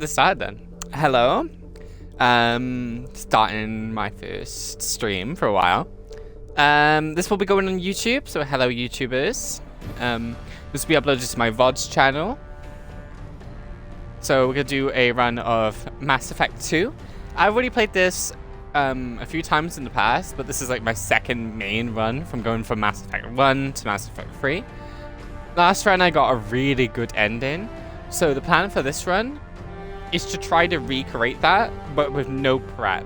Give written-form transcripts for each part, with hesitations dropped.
Let's start then. Hello. Starting my first stream for a while. This will be going on YouTube, so hello YouTubers. This will be uploaded to my VODs channel. So we're gonna do a run of Mass Effect 2. I've already played this a few times in the past, but this is like my second main run from going from Mass Effect 1 to Mass Effect 3. Last run I got a really good ending, so the plan for this run is to try to recreate that, but with no prep.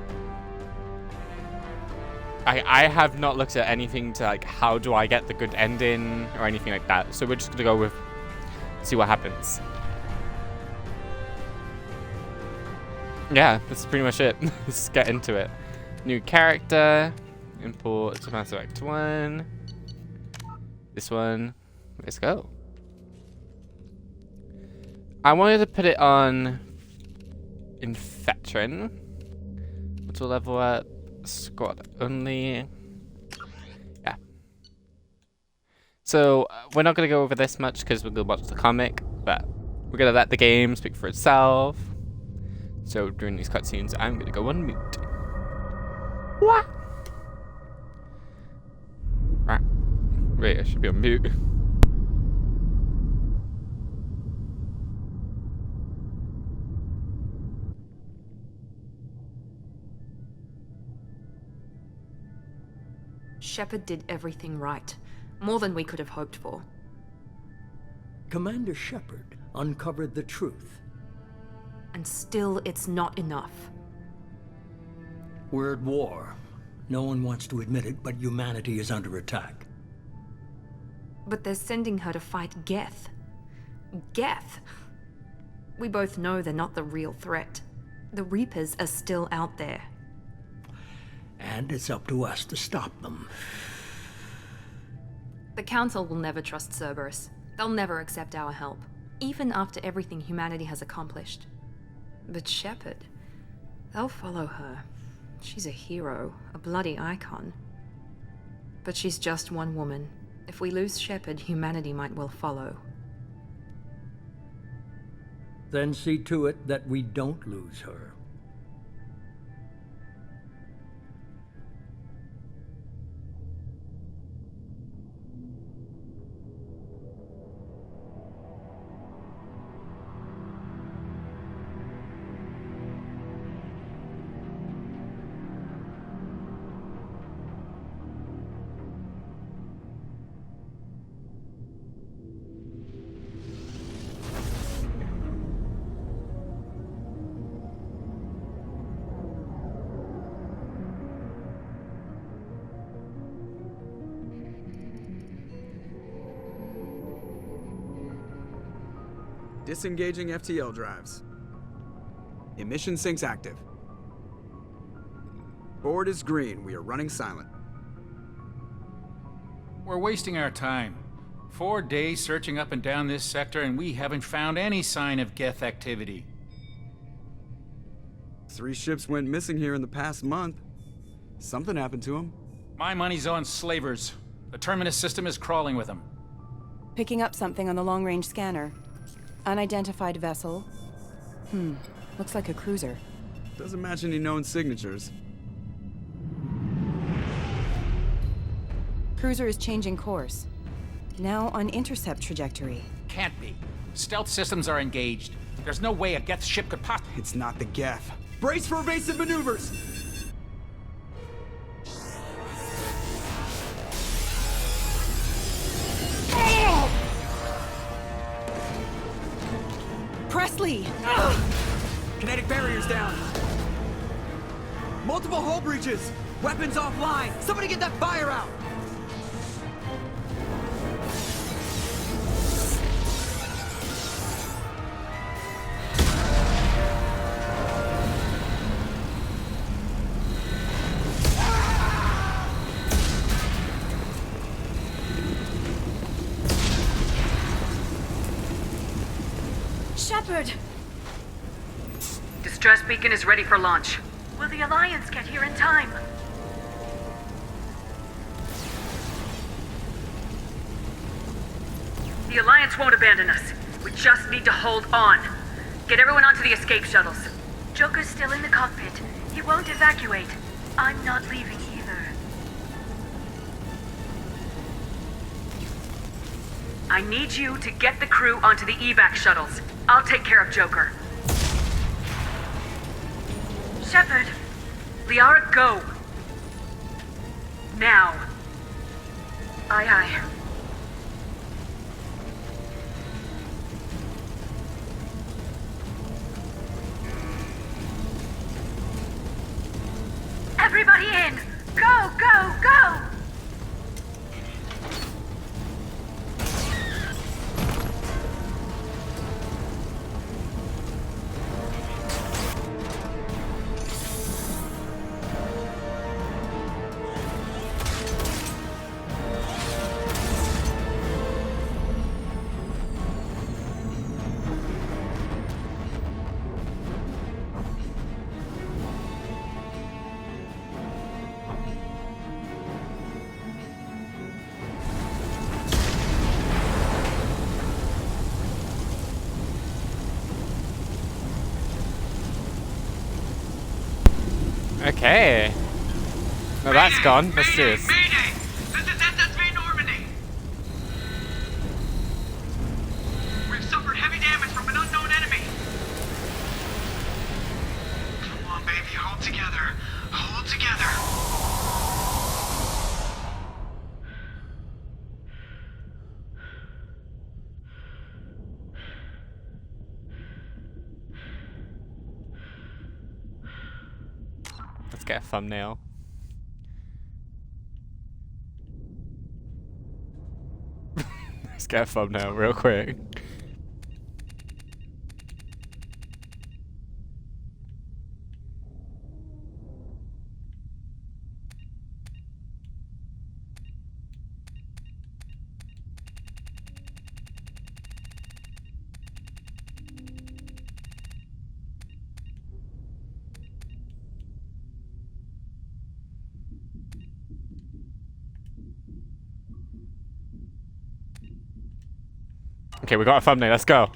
I have not looked at anything to like how do I get the good ending or anything like that, so we're just gonna go with see what happens. Yeah, that's pretty much it. Let's get into it. New character, import to Mass Effect 1. This one, let's go. I wanted to put it on in veteran. What's the level at? Squad only. Yeah. So we're not gonna go over this much because we're gonna watch the comic, but we're gonna let the game speak for itself. So during these cutscenes, I'm gonna go on mute. What? Wait, I should be on mute. Shepard did everything right. More than we could have hoped for. Commander Shepard uncovered the truth. And still, it's not enough. We're at war. No one wants to admit it, but humanity is under attack. But they're sending her to fight Geth. Geth! We both know they're not the real threat. The Reapers are still out there. And it's up to us to stop them. The Council will never trust Cerberus. They'll never accept our help, even after everything humanity has accomplished. But Shepard, they'll follow her. She's a hero, a bloody icon. But she's just one woman. If we lose Shepard, humanity might well follow. Then see to it that we don't lose her. Disengaging FTL drives. Emission sinks active. Board is green. We are running silent. We're wasting our time. 4 days searching up and down this sector, and we haven't found any sign of Geth activity. 3 ships went missing here in the past month. Something happened to them. My money's on slavers. The Terminus system is crawling with them. Picking up something on the long-range scanner. Unidentified vessel. Looks like a cruiser. Doesn't match any known signatures. Cruiser is changing course. Now on intercept trajectory. Can't be. Stealth systems are engaged. There's no way a Geth ship could possibly... It's not the Geth. Brace for evasive maneuvers! Presley! Kinetic barriers down. Multiple hull breaches. Weapons offline. Somebody get that fire out. Shepard! Distress beacon is ready for launch. Will the Alliance get here in time? The Alliance won't abandon us. We just need to hold on. Get everyone onto the escape shuttles. Joker's still in the cockpit. He won't evacuate. I'm not leaving either. I need you to get the crew onto the evac shuttles. I'll take care of Joker. Shepard. Liara, go. Now. Aye, aye. Everybody in! Go, go, go! Okay. No, that's gone. Let's do this. Mayday! This is SSV Normandy! We've suffered heavy damage from an unknown enemy. Come on, baby, hold together. Hold together. Let's get a thumbnail. Let's get a thumbnail real quick. Okay, we got a thumbnail. Let's go.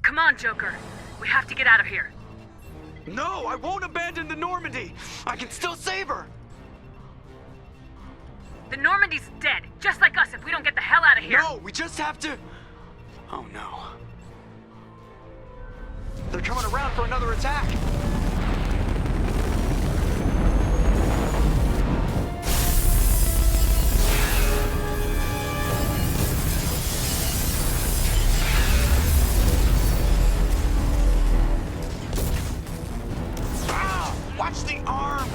Come on, Joker. We have to get out of here. No, I won't abandon the Normandy! I can still save her! The Normandy's dead, just like us if we don't get the hell out of here. No, we just have to... Oh no. They're coming around for another attack! Ah, watch the arm!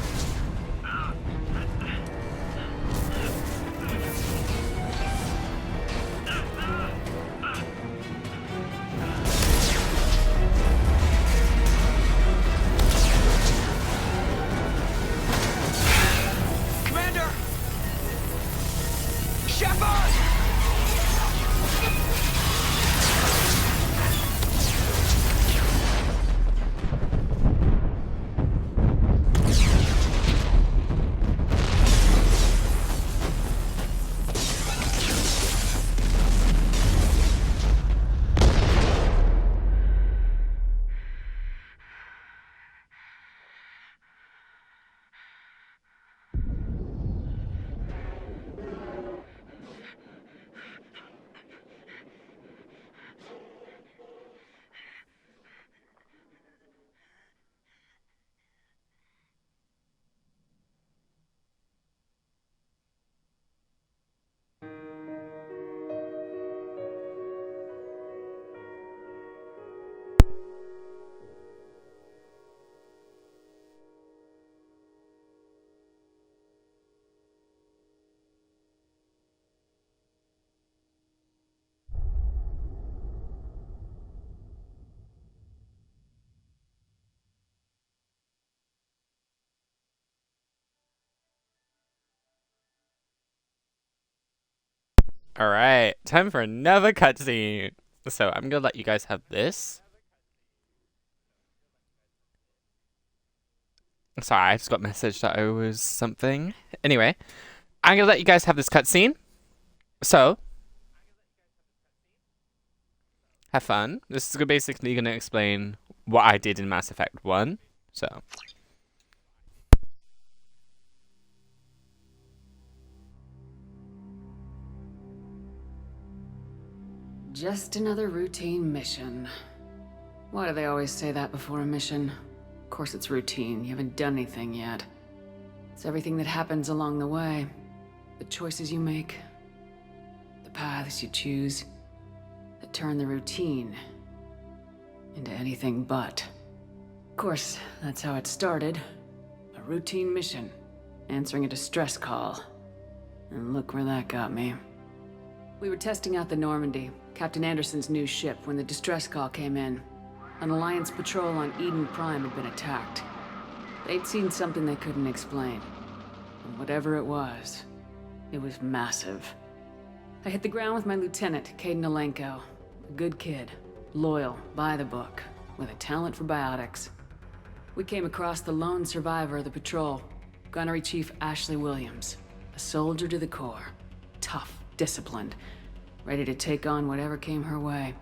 Alright, time for another cutscene. So I'm gonna let you guys have this. Sorry, I just got a message that I was something. Anyway, I'm gonna let you guys have this cutscene. So, have fun. This is basically gonna explain what I did in Mass Effect 1. So. Just another routine mission. Why do they always say that before a mission? Of course it's routine. You haven't done anything yet. It's everything that happens along the way. The choices you make. The paths you choose. That turn the routine into anything but. Of course, that's how it started. A routine mission. Answering a distress call. And look where that got me. We were testing out the Normandy, Captain Anderson's new ship, when the distress call came in. An Alliance patrol on Eden Prime had been attacked. They'd seen something they couldn't explain. And whatever it was massive. I hit the ground with my lieutenant, Caden Alenko. A good kid, loyal, by the book, with a talent for biotics. We came across the lone survivor of the patrol, Gunnery Chief Ashley Williams. A soldier to the core. Tough, disciplined, ready to take on whatever came her way.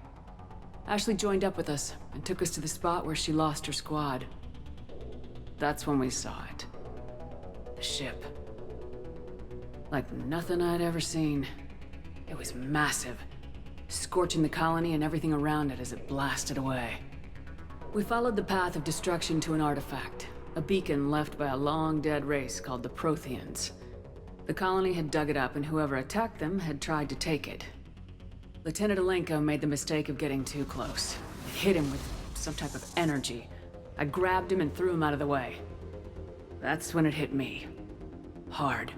Ashley joined up with us and took us to the spot where she lost her squad. That's when we saw it. The ship. Like nothing I'd ever seen. It was massive, scorching the colony and everything around it as it blasted away. We followed the path of destruction to an artifact, a beacon left by a long-dead race called the Protheans. The colony had dug it up, and whoever attacked them had tried to take it. Lieutenant Alenko made the mistake of getting too close. It hit him with some type of energy. I grabbed him and threw him out of the way. That's when it hit me. Hard.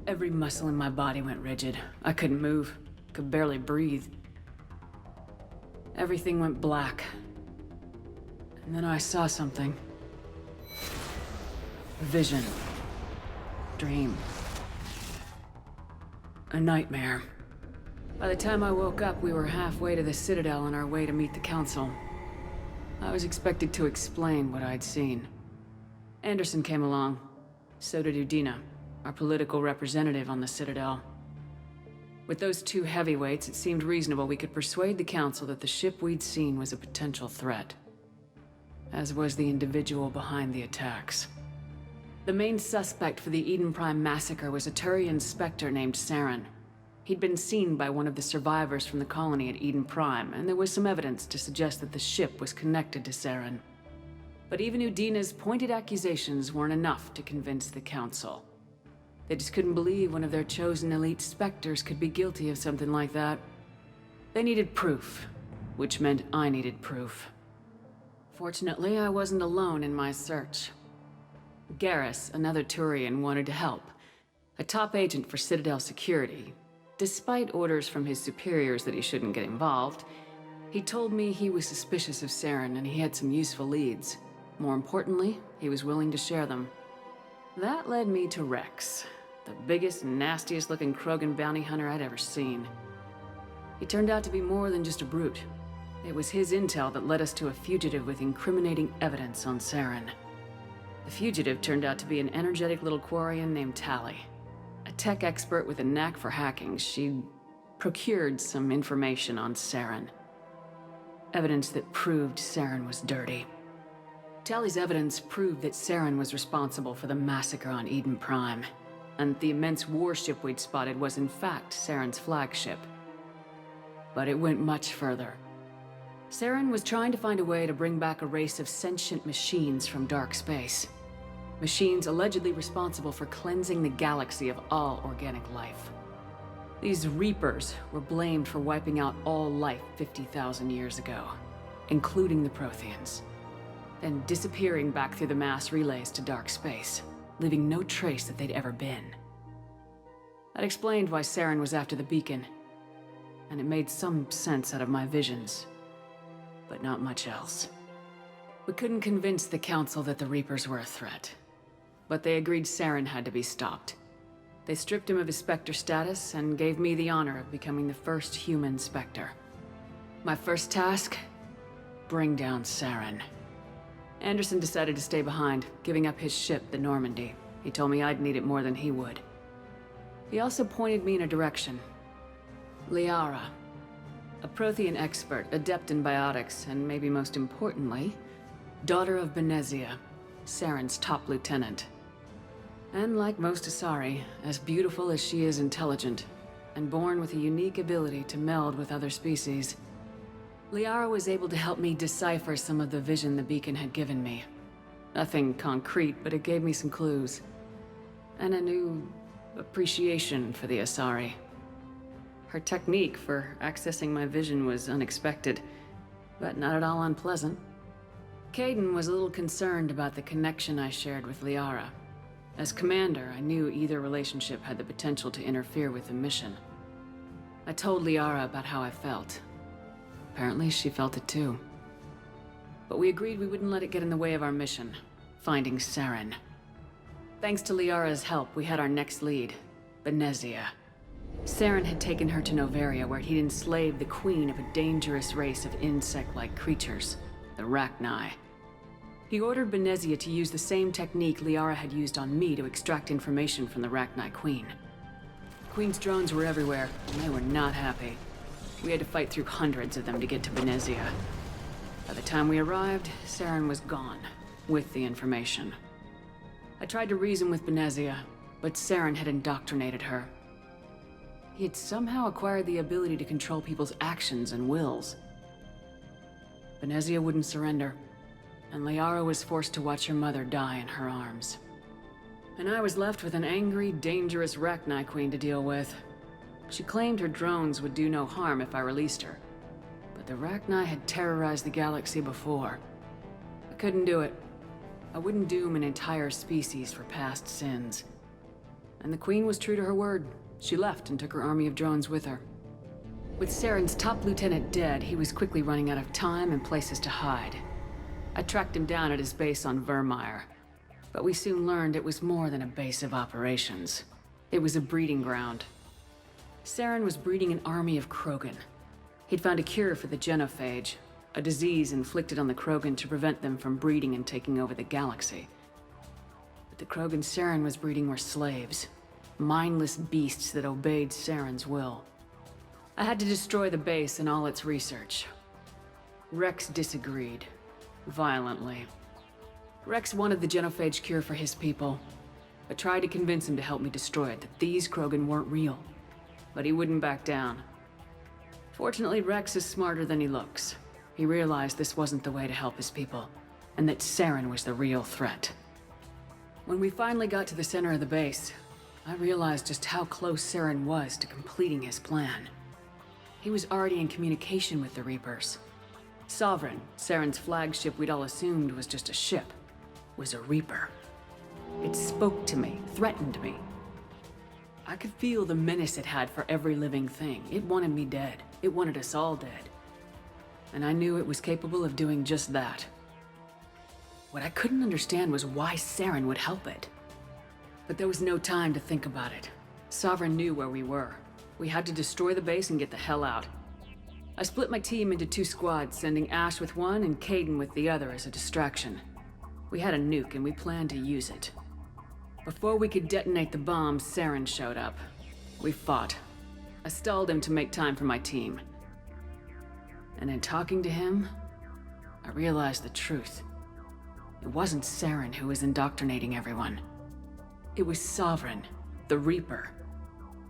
Every muscle in my body went rigid. I couldn't move. Could barely breathe. Everything went black. And then I saw something. A vision. Dream. A nightmare. By the time I woke up, we were halfway to the Citadel on our way to meet the Council. I was expected to explain what I'd seen. Anderson came along. So did Udina, our political representative on the Citadel. With those two heavyweights, it seemed reasonable we could persuade the Council that the ship we'd seen was a potential threat. As was the individual behind the attacks. The main suspect for the Eden Prime massacre was a Turian Spectre named Saren. He'd been seen by one of the survivors from the colony at Eden Prime, and there was some evidence to suggest that the ship was connected to Saren. But even Udina's pointed accusations weren't enough to convince the Council. They just couldn't believe one of their chosen elite Spectres could be guilty of something like that. They needed proof, which meant I needed proof. Fortunately, I wasn't alone in my search. Garrus, another Turian, wanted to help. A top agent for Citadel security. Despite orders from his superiors that he shouldn't get involved, he told me he was suspicious of Saren and he had some useful leads. More importantly, he was willing to share them. That led me to Rex, the biggest, nastiest looking Krogan bounty hunter I'd ever seen. He turned out to be more than just a brute. It was his intel that led us to a fugitive with incriminating evidence on Saren. The fugitive turned out to be an energetic little Quarian named Tali. A tech expert with a knack for hacking, she'd procured some information on Saren. Evidence that proved Saren was dirty. Tali's evidence proved that Saren was responsible for the massacre on Eden Prime, and the immense warship we'd spotted was in fact Saren's flagship. But it went much further. Saren was trying to find a way to bring back a race of sentient machines from dark space. Machines allegedly responsible for cleansing the galaxy of all organic life. These Reapers were blamed for wiping out all life 50,000 years ago, including the Protheans, then disappearing back through the mass relays to dark space, leaving no trace that they'd ever been. That explained why Saren was after the beacon, and it made some sense out of my visions. But not much else. We couldn't convince the Council that the Reapers were a threat, but they agreed Saren had to be stopped. They stripped him of his Spectre status and gave me the honor of becoming the first human Spectre. My first task? Bring down Saren. Anderson decided to stay behind, giving up his ship, the Normandy. He told me I'd need it more than he would. He also pointed me in a direction. Liara. A Prothean expert, adept in biotics, and maybe most importantly, daughter of Benezia, Saren's top lieutenant. And like most Asari, as beautiful as she is intelligent, and born with a unique ability to meld with other species, Liara was able to help me decipher some of the vision the beacon had given me. Nothing concrete, but it gave me some clues. And a new appreciation for the Asari. Her technique for accessing my vision was unexpected, but not at all unpleasant. Kaidan was a little concerned about the connection I shared with Liara. As commander, I knew either relationship had the potential to interfere with the mission. I told Liara about how I felt. Apparently, she felt it too. But we agreed we wouldn't let it get in the way of our mission, finding Saren. Thanks to Liara's help, we had our next lead, Benezia. Saren had taken her to Noveria, where he'd enslaved the queen of a dangerous race of insect-like creatures, the Rachni. He ordered Benezia to use the same technique Liara had used on me to extract information from the Rachni queen. The queen's drones were everywhere, and they were not happy. We had to fight through hundreds of them to get to Benezia. By the time we arrived, Saren was gone, with the information. I tried to reason with Benezia, but Saren had indoctrinated her. He had somehow acquired the ability to control people's actions and wills. Benezia wouldn't surrender, and Liara was forced to watch her mother die in her arms. And I was left with an angry, dangerous Rachni queen to deal with. She claimed her drones would do no harm if I released her. But the Rachni had terrorized the galaxy before. I couldn't do it. I wouldn't doom an entire species for past sins. And the Queen was true to her word. She left and took her army of drones with her. With Saren's top lieutenant dead, he was quickly running out of time and places to hide. I tracked him down at his base on Vermeer. But we soon learned it was more than a base of operations. It was a breeding ground. Saren was breeding an army of Krogan. He'd found a cure for the genophage, a disease inflicted on the Krogan to prevent them from breeding and taking over the galaxy. But the Krogan Saren was breeding were slaves, mindless beasts that obeyed Saren's will. I had to destroy the base and all its research. Rex disagreed, violently. Rex wanted the genophage cure for his people. I tried to convince him to help me destroy it, that these Krogan weren't real. But he wouldn't back down. Fortunately, Rex is smarter than he looks. He realized this wasn't the way to help his people, and that Saren was the real threat. When we finally got to the center of the base, I realized just how close Saren was to completing his plan. He was already in communication with the Reapers. Sovereign, Saren's flagship we'd all assumed was just a ship, was a Reaper. It spoke to me, threatened me. I could feel the menace it had for every living thing. It wanted me dead. It wanted us all dead. And I knew it was capable of doing just that. What I couldn't understand was why Saren would help it. But there was no time to think about it. Sovereign knew where we were. We had to destroy the base and get the hell out. I split my team into 2 squads, sending Ash with one and Kaidan with the other as a distraction. We had a nuke and we planned to use it. Before we could detonate the bomb, Saren showed up. We fought. I stalled him to make time for my team. And in talking to him, I realized the truth. It wasn't Saren who was indoctrinating everyone. It was Sovereign, the Reaper.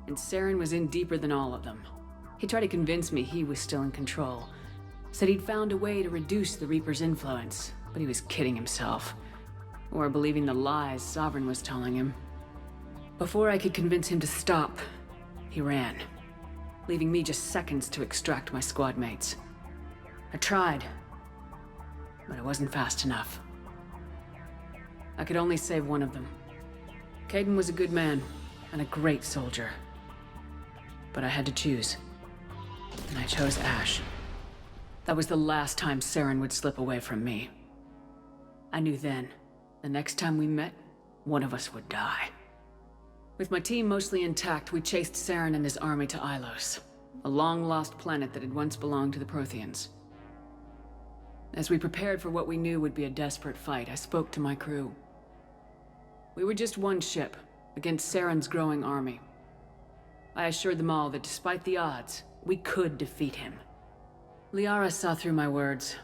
And Saren was in deeper than all of them. He tried to convince me he was still in control. Said he'd found a way to reduce the Reaper's influence, but he was kidding himself. Or believing the lies Sovereign was telling him. Before I could convince him to stop, he ran, leaving me just seconds to extract my squad mates. I tried, but I wasn't fast enough. I could only save one of them. Kaidan was a good man and a great soldier. But I had to choose, and I chose Ash. That was the last time Saren would slip away from me. I knew then, the next time we met, one of us would die. With my team mostly intact, we chased Saren and his army to Ilos, a long-lost planet that had once belonged to the Protheans. As we prepared for what we knew would be a desperate fight, I spoke to my crew. We were just one ship, against Saren's growing army. I assured them all that despite the odds, we could defeat him. Liara saw through my words.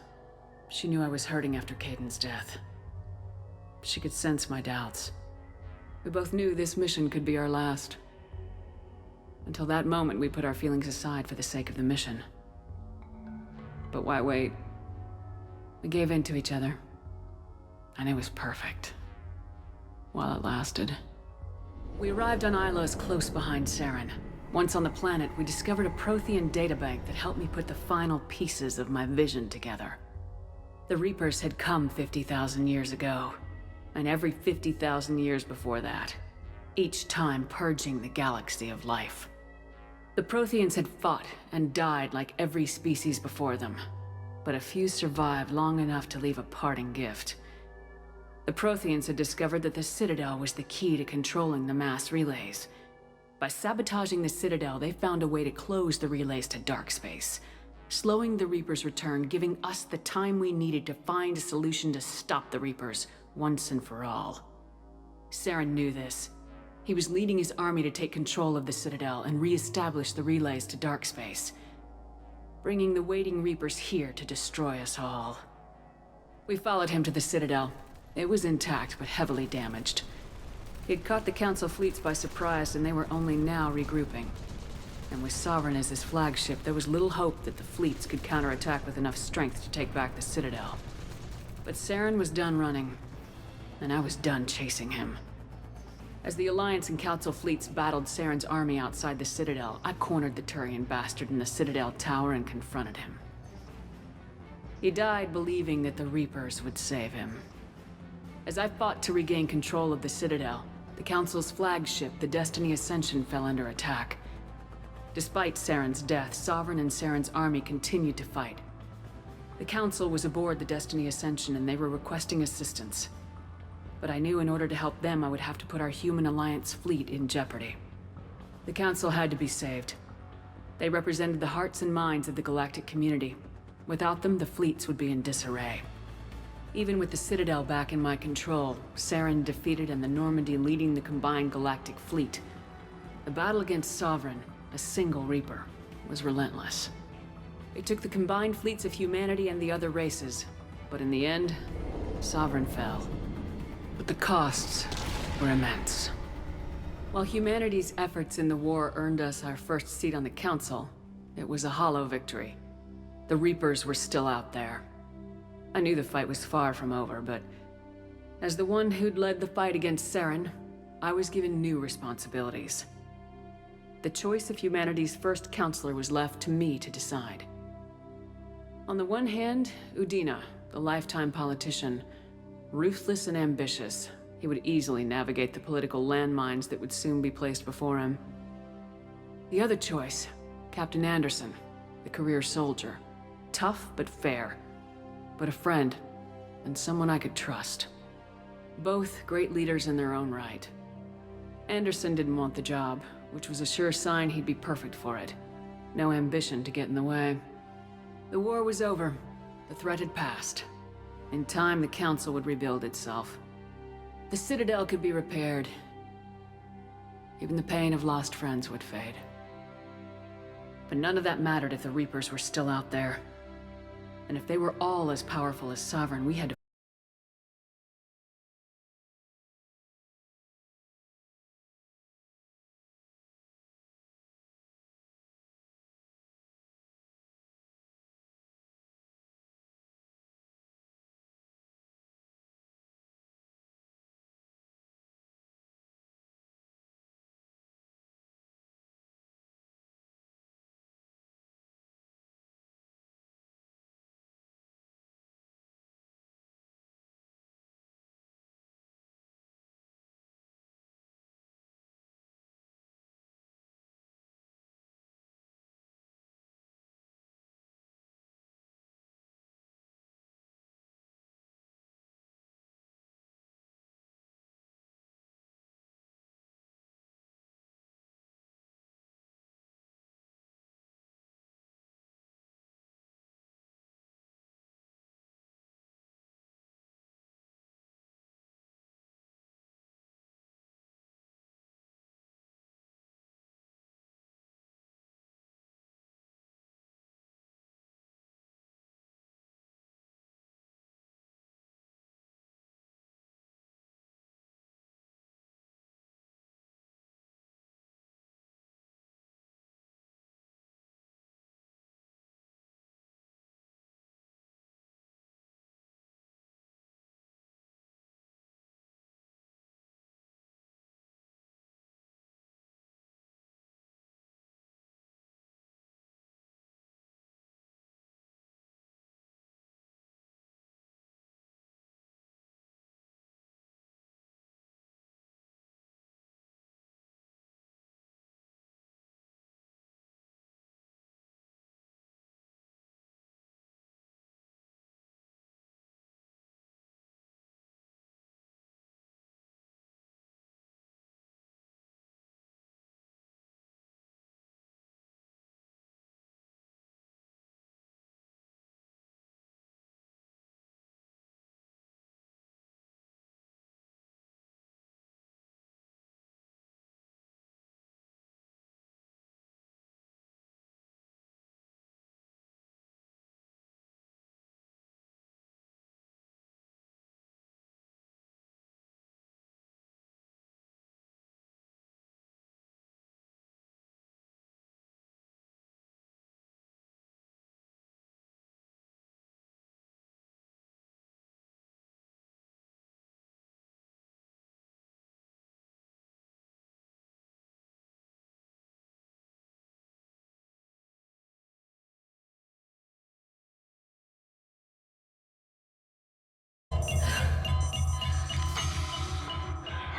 She knew I was hurting after Caden's death. She could sense my doubts. We both knew this mission could be our last. Until that moment, we put our feelings aside for the sake of the mission. But why wait? We gave in to each other. And it was perfect. While it lasted. We arrived on Ilos close behind Saren. Once on the planet, we discovered a Prothean databank that helped me put the final pieces of my vision together. The Reapers had come 50,000 years ago, and every 50,000 years before that, each time purging the galaxy of life. The Protheans had fought and died like every species before them, but a few survived long enough to leave a parting gift. The Protheans had discovered that the Citadel was the key to controlling the mass relays. By sabotaging the Citadel, they found a way to close the relays to dark space, slowing the Reapers' return, giving us the time we needed to find a solution to stop the Reapers once and for all. Saren knew this. He was leading his army to take control of the Citadel and re-establish the relays to dark space, bringing the waiting Reapers here to destroy us all. We followed him to the Citadel. It was intact, but heavily damaged. He'd caught the Council fleets by surprise, and they were only now regrouping. And with Sovereign as his flagship, there was little hope that the fleets could counterattack with enough strength to take back the Citadel. But Saren was done running, and I was done chasing him. As the Alliance and Council fleets battled Saren's army outside the Citadel, I cornered the Turian bastard in the Citadel tower and confronted him. He died believing that the Reapers would save him. As I fought to regain control of the Citadel, the Council's flagship, the Destiny Ascension, fell under attack. Despite Saren's death, Sovereign and Saren's army continued to fight. The Council was aboard the Destiny Ascension and they were requesting assistance. But I knew in order to help them, I would have to put our human Alliance fleet in jeopardy. The Council had to be saved. They represented the hearts and minds of the galactic community. Without them, the fleets would be in disarray. Even with the Citadel back in my control, Saren defeated and the Normandy leading the combined galactic fleet, the battle against Sovereign, a single Reaper, was relentless. It took the combined fleets of humanity and the other races, but in the end, Sovereign fell. But the costs were immense. While humanity's efforts in the war earned us our first seat on the Council, it was a hollow victory. The Reapers were still out there. I knew the fight was far from over, but as the one who'd led the fight against Saren, I was given new responsibilities. The choice of humanity's first counselor was left to me to decide. On the one hand, Udina, the lifetime politician, ruthless and ambitious, he would easily navigate the political landmines that would soon be placed before him. The other choice, Captain Anderson, the career soldier, tough but fair, but a friend, and someone I could trust. Both great leaders in their own right. Anderson didn't want the job, which was a sure sign he'd be perfect for it. No ambition to get in the way. The war was over. The threat had passed. In time, the Council would rebuild itself. The Citadel could be repaired. Even the pain of lost friends would fade. But none of that mattered if the Reapers were still out there. And if they were all as powerful as Sovereign, we had to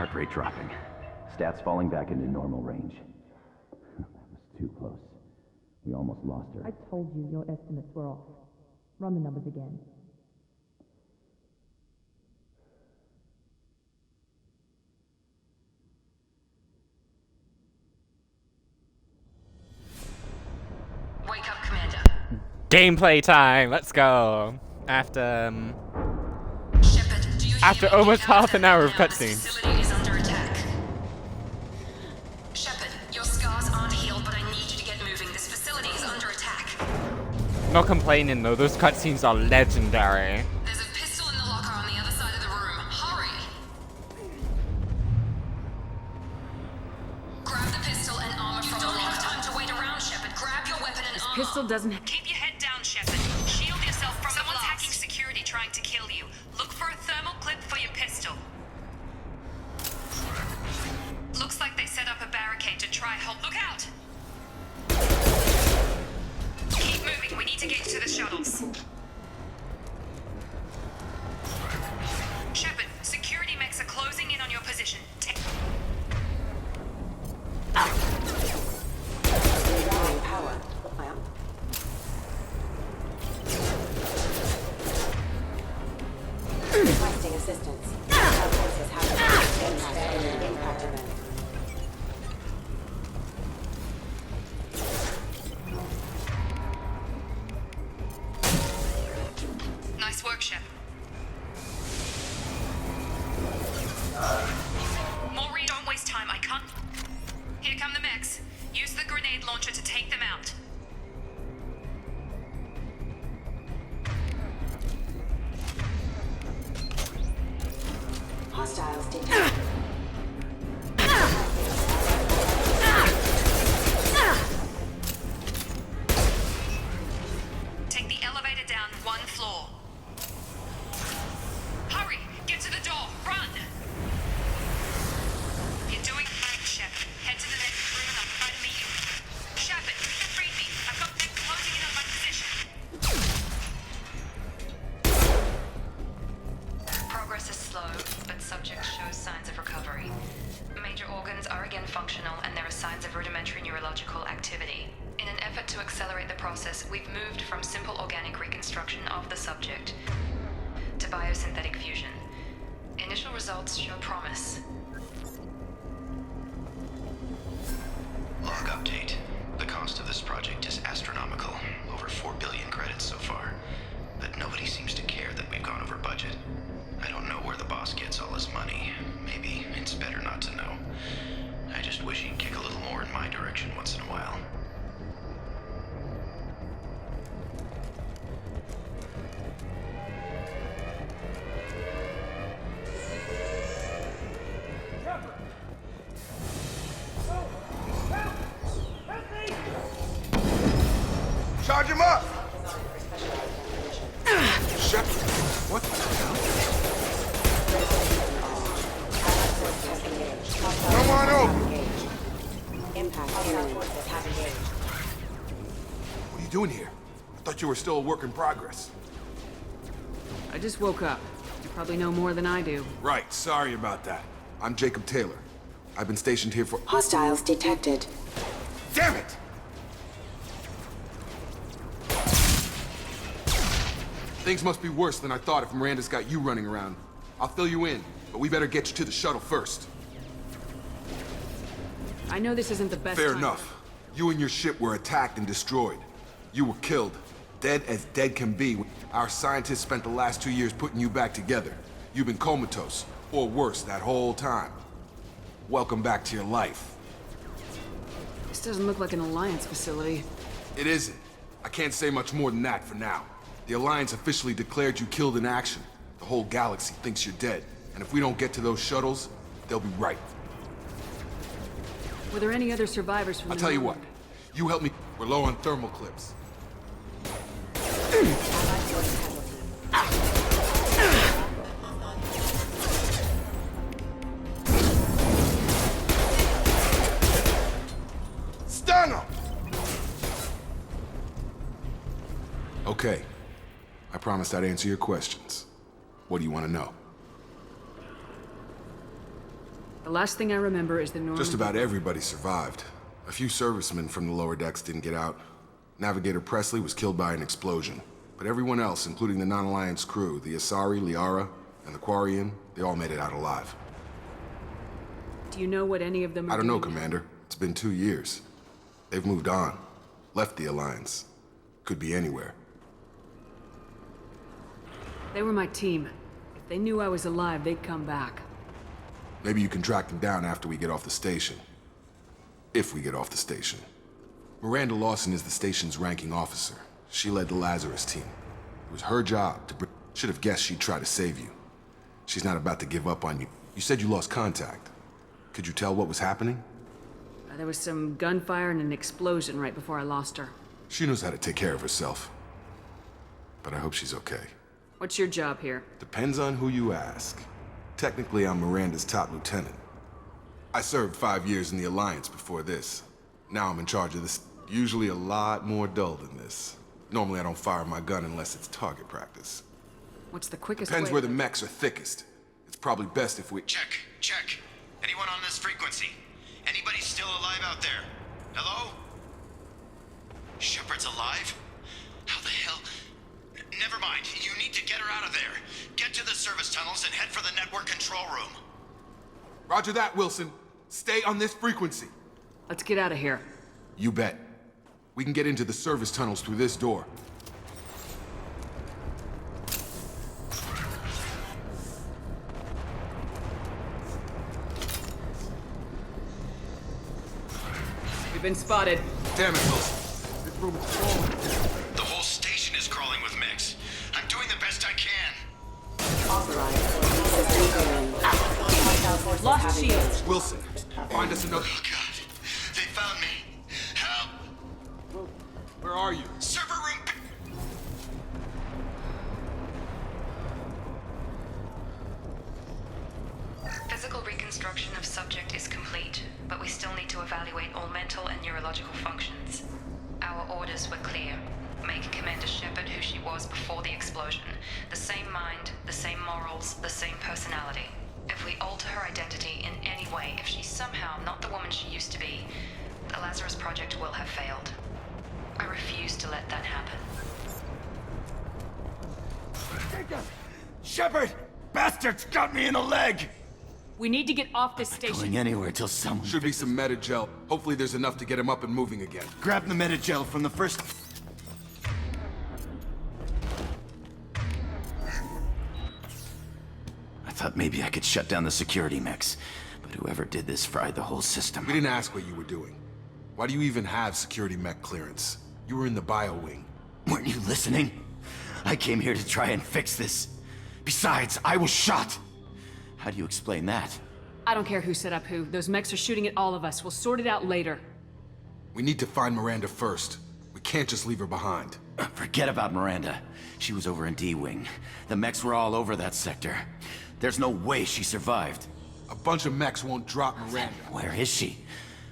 Heart rate dropping. Stats falling back into normal range. That was too close. We almost lost her. I told you your estimates were off. Run the numbers again. Wake up, Commander. Gameplay time. Let's go. After Shepard, do you after hear me? almost half an hour of Now, this cutscenes. facility is under attack. Shepard, your scars aren't healed, but I need you to get moving. This facility is under attack. Not complaining though. Those cutscenes are legendary. There's a pistol in the locker on the other side of the room. Hurry! Grab the pistol and armor from the locker. You don't have time to wait around, Shepard. Grab your weapon and armor. Pistol doesn't. Keep your head down, Shepard. Shield yourself from someone's hacking security trying to kill you. Look for a thermal clip for your pistol. Looks like they set up a barricade to try hold. Look out! Keep moving. We need to get to the shuttles. Shepard, security mechs are closing in on your position. Requesting assistance. Our forces have impact event. Nice work, Shep. Maureen, don't waste time. I can't. Here come the mechs. Use the grenade launcher to take them out. Hostiles detected. Take the elevator down one floor. Hurry! Get to the door! Run! You're doing fine, Shep. Head to the next room and I'll try to meet you. Shepard, read me. I've got them closing in on my position. Progress is slow, but subject shows signs of recovery. Major organs are again functional, and there are signs of rudimentary neurological activity. In an effort to accelerate the process, we've moved from simple organic reconstruction of the subject to biosynthetic fusion. Initial results show promise. Log update. The cost of this project is astronomical. Over 4 billion credits so far. But nobody seems to care that we've gone over budget. I don't know where the boss gets all his money. Maybe it's better not to know. I just wish he'd kick a little more in my direction once in a while. Charge him up! Shut. What the hell? Come on over! Impact imminent. Have engaged. What are you doing here? I thought you were still a work in progress. I just woke up. You probably know more than I do. Right, sorry about that. I'm Jacob Taylor. I've been stationed here for— Hostiles detected. Damn it! Things must be worse than I thought if Miranda's got you running around. I'll fill you in, but we better get you to the shuttle first. I know this isn't the best Fair time, enough. You and your ship were attacked and destroyed. You were killed. Dead as dead can be. Our scientists spent the last 2 years putting you back together. You've been comatose, or worse, that whole time. Welcome back to your life. This doesn't look like an Alliance facility. It isn't. I can't say much more than that for now. The Alliance officially declared you killed in action. The whole galaxy thinks you're dead. And if we don't get to those shuttles, they'll be right. Were there any other survivors from I'll the tell you north? what. You help me. We're low on thermal clips. Stun him! Okay. I promised I'd answer your questions. What do you want to know? The last thing I remember is the Norman... Just about everybody survived. A few servicemen from the lower decks didn't get out. Navigator Presley was killed by an explosion. But everyone else, including the non-Alliance crew, the Asari, Liara, and the Quarian, they all made it out alive. Do you know what any of them are I don't know, doing? Commander. It's been 2 years. They've moved on. Left the Alliance. Could be anywhere. They were my team. If they knew I was alive, they'd come back. Maybe you can track them down after we get off the station. If we get off the station. Miranda Lawson is the station's ranking officer. She led the Lazarus team. It was her job to should have guessed she'd try to save you. She's not about to give up on you. You said you lost contact. Could you tell what was happening? There was some gunfire and an explosion right before I lost her. She knows how to take care of herself. But I hope she's okay. What's your job here? Depends on who you ask. Technically, I'm Miranda's top lieutenant. I served 5 years in the Alliance before this. Now I'm in charge of this. Usually a lot more dull than this. Normally I don't fire my gun unless it's target practice. What's the quickest Depends way... where the mechs are thickest. It's probably best if we... Check. Anyone on this frequency? Anybody still alive out there? Hello? Shepard's alive? How the hell? Never mind. You need to get her out of there. Get to the service tunnels and head for the network control room. Roger that, Wilson. Stay on this frequency. Let's get out of here. You bet. We can get into the service tunnels through this door. We've been spotted. Damn it, Wilson. This room is crawling. The whole station is crawling with mechs. I'm doing the best I can. Lost shields. Wilson, find us another... Oh, God. They found me. Help! Where are you? Server room... Physical reconstruction of subject is complete, but we still need to evaluate all mental and neurological functions. Our orders were clear. Make Commander Shepard who she was before the explosion. The same mind, the same morals, the same personality. If we alter her identity in any way, if she's somehow not the woman she used to be, the Lazarus Project will have failed. I refuse to let that happen. Shepard! Bastards got me in the leg! We need to get off this station. Going anywhere till someone... Should be some meta-gel. Hopefully there's enough to get him up and moving again. Grab the meta-gel from the first... I thought maybe I could shut down the security mechs, but whoever did this fried the whole system. We didn't ask what you were doing. Why do you even have security mech clearance? You were in the bio wing. Weren't you listening? I came here to try and fix this. Besides, I was shot. How do you explain that? I don't care who set up who. Those mechs are shooting at all of us. We'll sort it out later. We need to find Miranda first. We can't just leave her behind. Forget about Miranda. She was over in D-Wing. The mechs were all over that sector. There's no way she survived. A bunch of mechs won't drop Miranda. Where is she?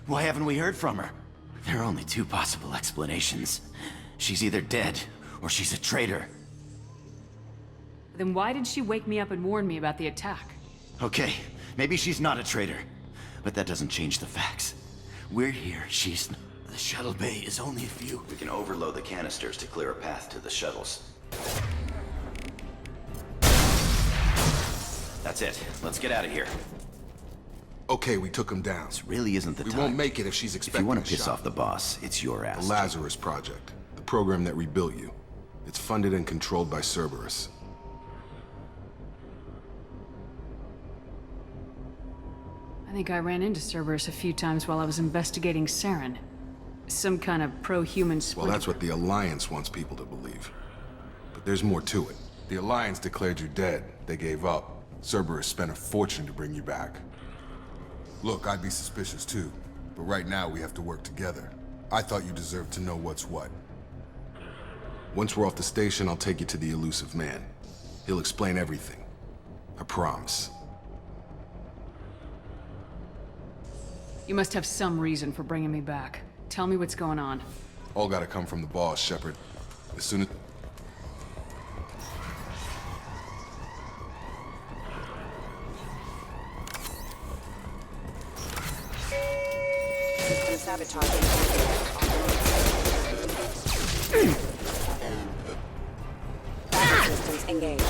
Why haven't we heard from her? There are only two possible explanations. She's either dead, or she's a traitor. Then why did she wake me up and warn me about the attack? Okay, maybe she's not a traitor, but that doesn't change the facts. We're here, she's... The shuttle bay is only a few... We can overload the canisters to clear a path to the shuttles. That's it. Let's get out of here. Okay, we took him down. This really isn't the We time. won't make it if she's If expecting you want a to piss shot. off the boss, it's your ass. The Lazarus Project. The program that rebuilt you. It's funded and controlled by Cerberus. I think I ran into Cerberus a few times while I was investigating Saren. Some kind of pro-human splinter. Well, that's what the Alliance wants people to believe. But there's more to it. The Alliance declared you dead. They gave up. Cerberus spent a fortune to bring you back. Look, I'd be suspicious too. But right now, we have to work together. I thought you deserved to know what's what. Once we're off the station, I'll take you to the elusive man. He'll explain everything. I promise. You must have some reason for bringing me back. Tell me what's going on. All gotta come from the boss, Shepard. As soon as... Sabotaging. Backup systems engaged.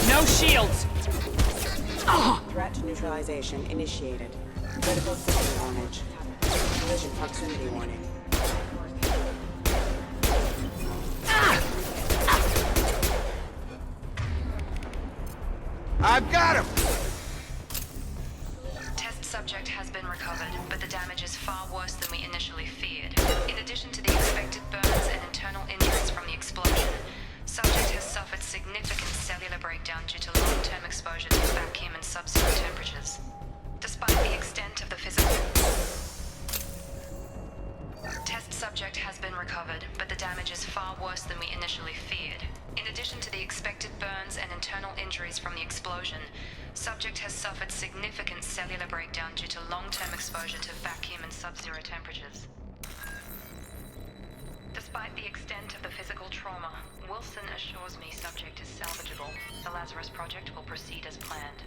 No shields! Threat neutralization initiated. Critical system damage. Collision proximity warning. I've got him! Test subject has been recovered, but the damage is far worse than we initially feared. In addition to the expected burns and internal injuries from the explosion, subject has suffered significant cellular breakdown due to long-term exposure to vacuum and sub-zero temperatures. Despite the extent of the physical... Test subject has been recovered, but the damage is far worse than we initially feared. In addition to the expected burns and internal injuries from the explosion, subject has suffered significant cellular breakdown due to long-term exposure to vacuum and sub-zero temperatures. Despite the extent of the physical trauma, Wilson assures me subject is salvageable. The Lazarus Project will proceed as planned.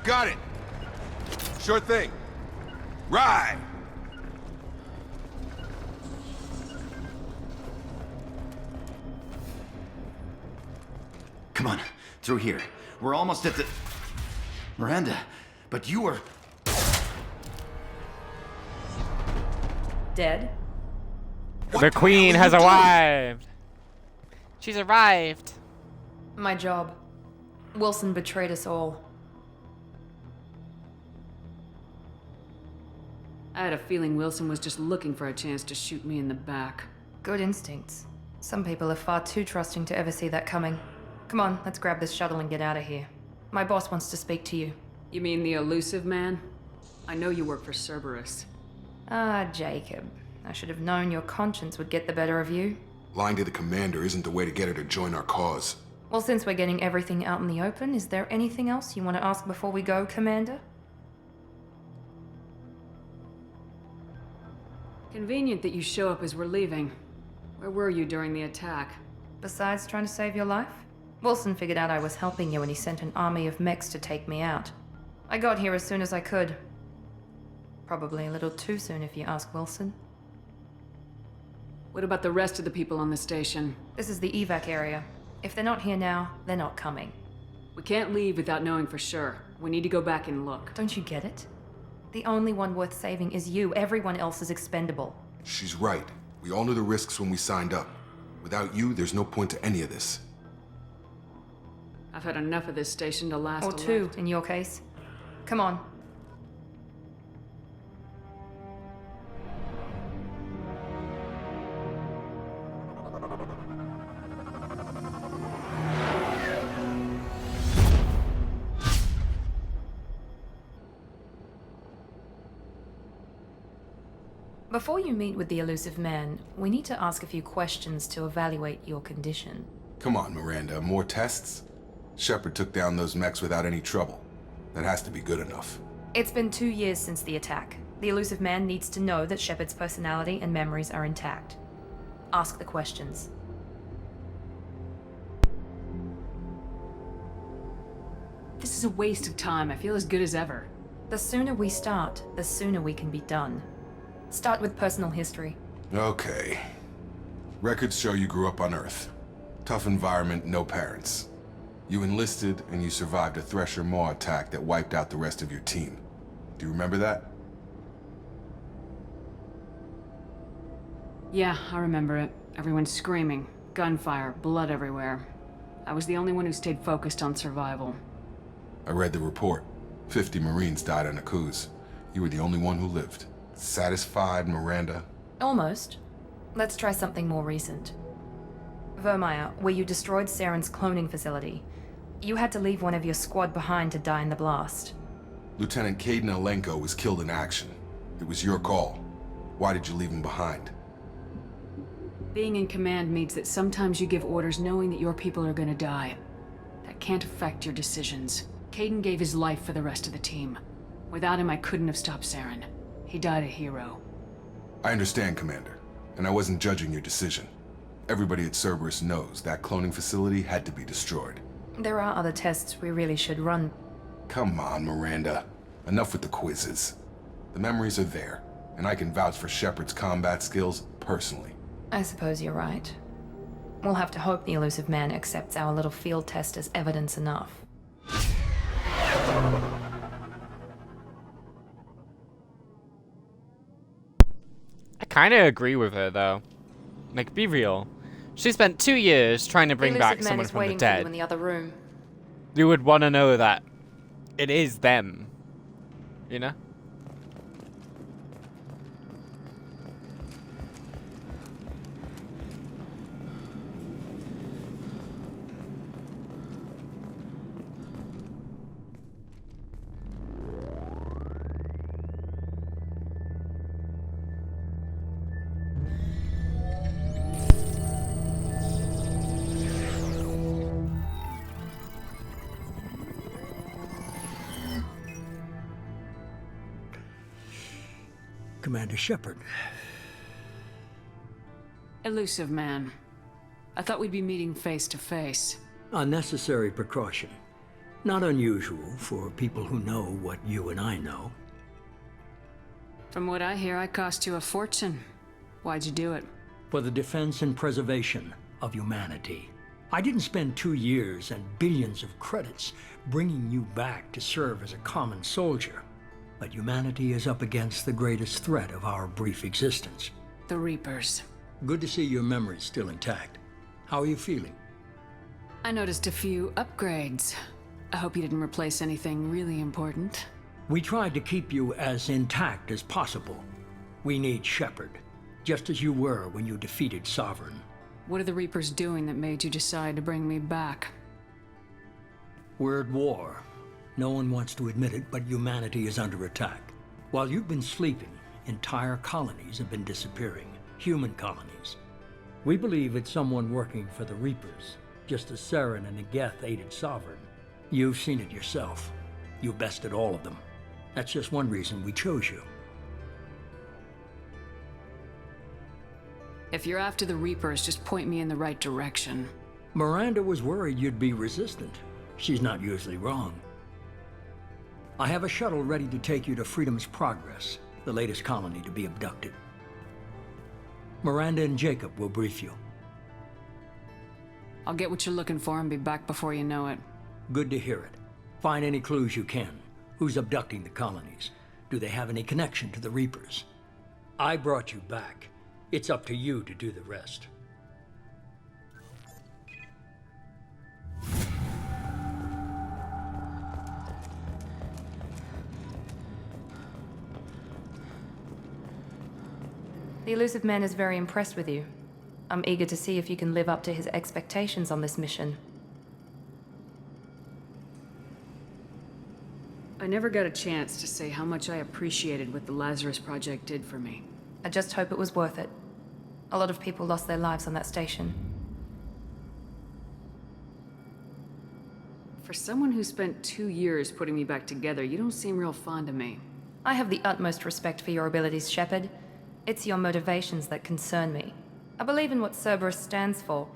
Got it! Sure thing. Ride! Come on, through here. We're almost at the... Miranda, but you were... Dead? The queen has arrived! She's arrived! My job. Wilson betrayed us all. I had a feeling Wilson was just looking for a chance to shoot me in the back. Good instincts. Some people are far too trusting to ever see that coming. Come on, let's grab this shuttle and get out of here. My boss wants to speak to you. You mean the elusive man? I know you work for Cerberus. Ah, Jacob. I should have known your conscience would get the better of you. Lying to the commander isn't the way to get her to join our cause. Well, since we're getting everything out in the open, is there anything else you want to ask before we go, Commander? Convenient that you show up as we're leaving. Where were you during the attack? Besides trying to save your life? Wilson figured out I was helping you and he sent an army of mechs to take me out. I got here as soon as I could. Probably a little too soon if you ask Wilson. What about the rest of the people on the station? This is the evac area. If they're not here now, they're not coming. We can't leave without knowing for sure. We need to go back and look. Don't you get it? The only one worth saving is you. Everyone else is expendable. She's right. We all knew the risks when we signed up. Without you, there's no point to any of this. I've had enough of this station to last Or a two, life. in your case. Come on. Before you meet with the elusive man, we need to ask a few questions to evaluate your condition. Come on, Miranda, more tests? Shepard took down those mechs without any trouble. That has to be good enough. It's been 2 years since the attack. The elusive man needs to know that Shepard's personality and memories are intact. Ask the questions. This is a waste of time. I feel as good as ever. The sooner we start, the sooner we can be done. Start with personal history. Okay. Records show you grew up on Earth. Tough environment, no parents. You enlisted and you survived a Thresher Maw attack that wiped out the rest of your team. Do you remember that? Yeah, I remember it. Everyone screaming, gunfire, blood everywhere. I was the only one who stayed focused on survival. I read the report. 50 Marines died on a cruise. You were the only one who lived. Satisfied, Miranda? Almost. Let's try something more recent. Vermeer, where you destroyed Saren's cloning facility. You had to leave one of your squad behind to die in the blast. Lieutenant Caden Alenko was killed in action. It was your call. Why did you leave him behind? Being in command means that sometimes you give orders knowing that your people are gonna die. That can't affect your decisions. Caden gave his life for the rest of the team. Without him, I couldn't have stopped Saren. He died a hero. I understand, Commander, and I wasn't judging your decision. Everybody at Cerberus knows that cloning facility had to be destroyed. There are other tests we really should run. Come on, Miranda. Enough with the quizzes. The memories are there, and I can vouch for Shepard's combat skills personally. I suppose you're right. We'll have to hope the elusive man accepts our little field test as evidence enough. I kind of agree with her, though. Like, be real. She spent 2 years trying to bring back someone from the dead. In the other room. You would want to know that it is them, you know? Commander Shepard. Elusive man. I thought we'd be meeting face to face. Unnecessary precaution. Not unusual for people who know what you and I know. From what I hear, I cost you a fortune. Why'd you do it? For the defense and preservation of humanity. I didn't spend 2 years and billions of credits bringing you back to serve as a common soldier. But humanity is up against the greatest threat of our brief existence. The Reapers. Good to see your memory's still intact. How are you feeling? I noticed a few upgrades. I hope you didn't replace anything really important. We tried to keep you as intact as possible. We need Shepard, just as you were when you defeated Sovereign. What are the Reapers doing that made you decide to bring me back? We're at war. No one wants to admit it, but humanity is under attack. While you've been sleeping, entire colonies have been disappearing. Human colonies. We believe it's someone working for the Reapers, just as Saren and Negeth aided Sovereign. You've seen it yourself. You bested all of them. That's just one reason we chose you. If you're after the Reapers, just point me in the right direction. Miranda was worried you'd be resistant. She's not usually wrong. I have a shuttle ready to take you to Freedom's Progress, the latest colony to be abducted. Miranda and Jacob will brief you. I'll get what you're looking for and be back before you know it. Good to hear it. Find any clues you can. Who's abducting the colonies? Do they have any connection to the Reapers? I brought you back. It's up to you to do the rest. The elusive man is very impressed with you. I'm eager to see if you can live up to his expectations on this mission. I never got a chance to say how much I appreciated what the Lazarus Project did for me. I just hope it was worth it. A lot of people lost their lives on that station. For someone who spent 2 years putting me back together, you don't seem real fond of me. I have the utmost respect for your abilities, Shepard. It's your motivations that concern me. I believe in what Cerberus stands for.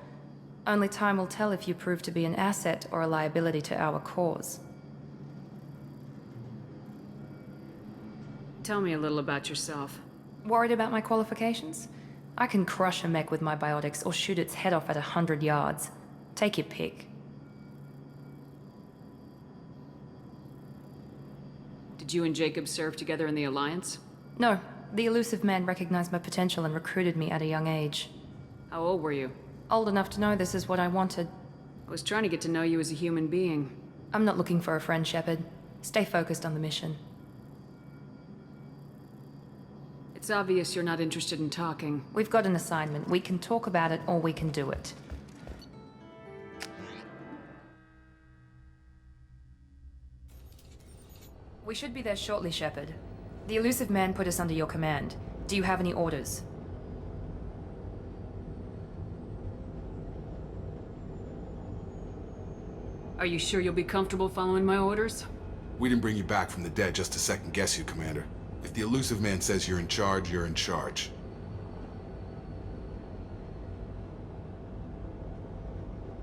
Only time will tell if you prove to be an asset or a liability to our cause. Tell me a little about yourself. Worried about my qualifications? I can crush a mech with my biotics or shoot its head off at 100 yards. Take your pick. Did you and Jacob serve together in the Alliance? No. The elusive man recognized my potential and recruited me at a young age. How old were you? Old enough to know this is what I wanted. I was trying to get to know you as a human being. I'm not looking for a friend, Shepard. Stay focused on the mission. It's obvious you're not interested in talking. We've got an assignment. We can talk about it or we can do it. We should be there shortly, Shepard. The elusive man put us under your command. Do you have any orders? Are you sure you'll be comfortable following my orders? We didn't bring you back from the dead just to second guess you, Commander. If the elusive man says you're in charge, you're in charge.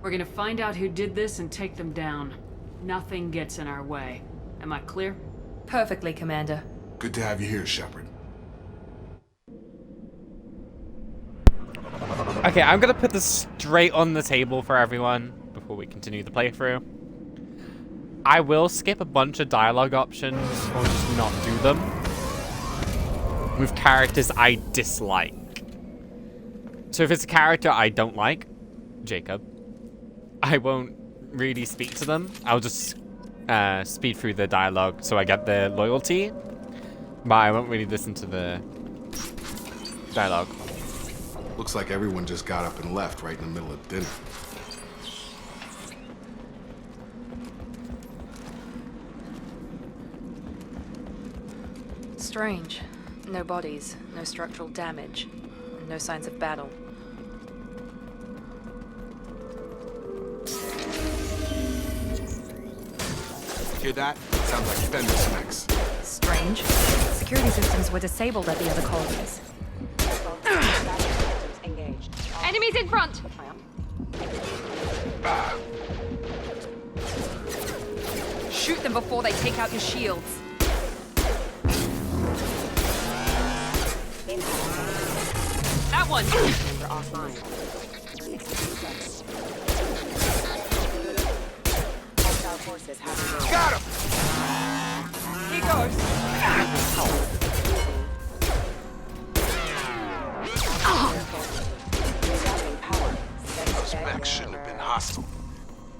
We're gonna find out who did this and take them down. Nothing gets in our way. Am I clear? Perfectly, Commander. Good to have you here, Shepard. Okay, I'm gonna put this straight on the table for everyone before we continue the playthrough. I will skip a bunch of dialogue options or just not do them with characters I dislike. So if it's a character I don't like, Jacob, I won't really speak to them. I'll just speed through the dialogue so I get their loyalty, but I won't really listen to the dialogue. Looks like everyone just got up and left right in the middle of dinner. Strange. No bodies, no structural damage, no signs of battle. Hear that? Sounds like fender smacks. Strange. Security systems were disabled at the other colonies. Enemies in front! Shoot them before they take out your shields. That one! Offline. Hostile forces have Got him! He goes! Specs shouldn't have been hostile.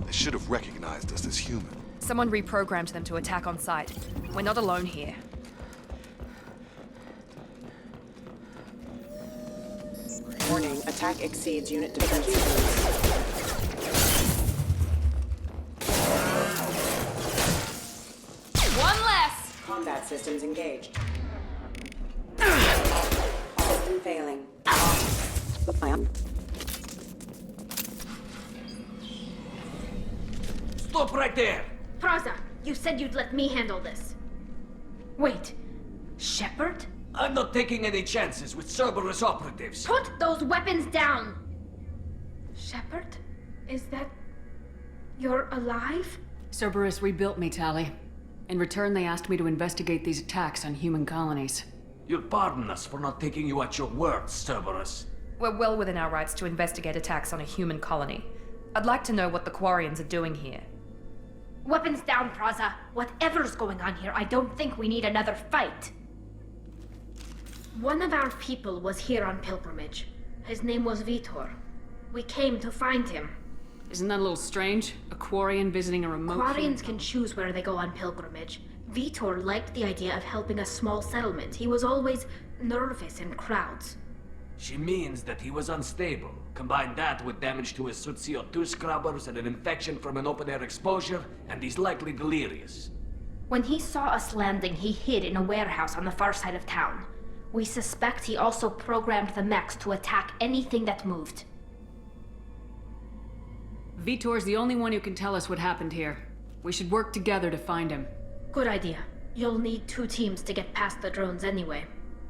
They should have recognized us as human. Someone reprogrammed them to attack on sight. We're not alone here. Warning, attack exceeds unit defenses. One less! Combat systems engaged. System failing. Stop right there! Praza, you said you'd let me handle this. Wait, Shepard? I'm not taking any chances with Cerberus operatives. Put those weapons down! Shepard? Is that... you're alive? Cerberus rebuilt me, Tali. In return, they asked me to investigate these attacks on human colonies. You'll pardon us for not taking you at your word, Cerberus. We're well within our rights to investigate attacks on a human colony. I'd like to know what the Quarians are doing here. Weapons down, Praza. Whatever's going on here, I don't think we need another fight. One of our people was here on pilgrimage. His name was Vitor. We came to find him. Isn't that a little strange? A Quarian visiting a remote... Quarians can choose where they go on pilgrimage. Vitor liked the idea of helping a small settlement. He was always nervous in crowds. She means that he was unstable. Combine that with damage to his CO2 scrubbers and an infection from an open-air exposure, and he's likely delirious. When he saw us landing, he hid in a warehouse on the far side of town. We suspect he also programmed the mechs to attack anything that moved. Vitor's the only one who can tell us what happened here. We should work together to find him. Good idea. You'll need 2 teams to get past the drones anyway.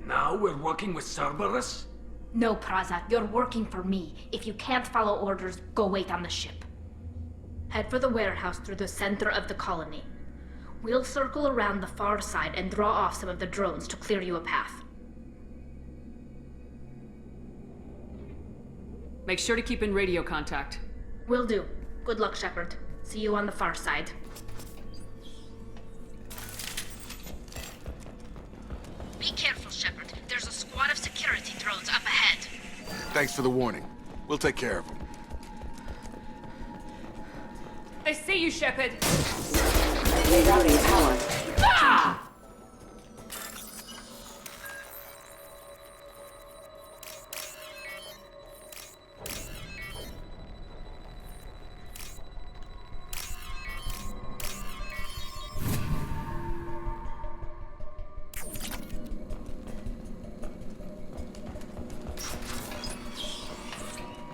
Now we're working with Cerberus? No, Praza, you're working for me. If you can't follow orders, go wait on the ship. Head for the warehouse through the center of the colony. We'll circle around the far side and draw off some of the drones to clear you a path. Make sure to keep in radio contact. Will do. Good luck, Shepard. See you on the far side. Be careful, Shepard. There's a squad of security drones up ahead. Thanks for the warning. We'll take care of them. I see you, Shepard. Rerouting power. Ah!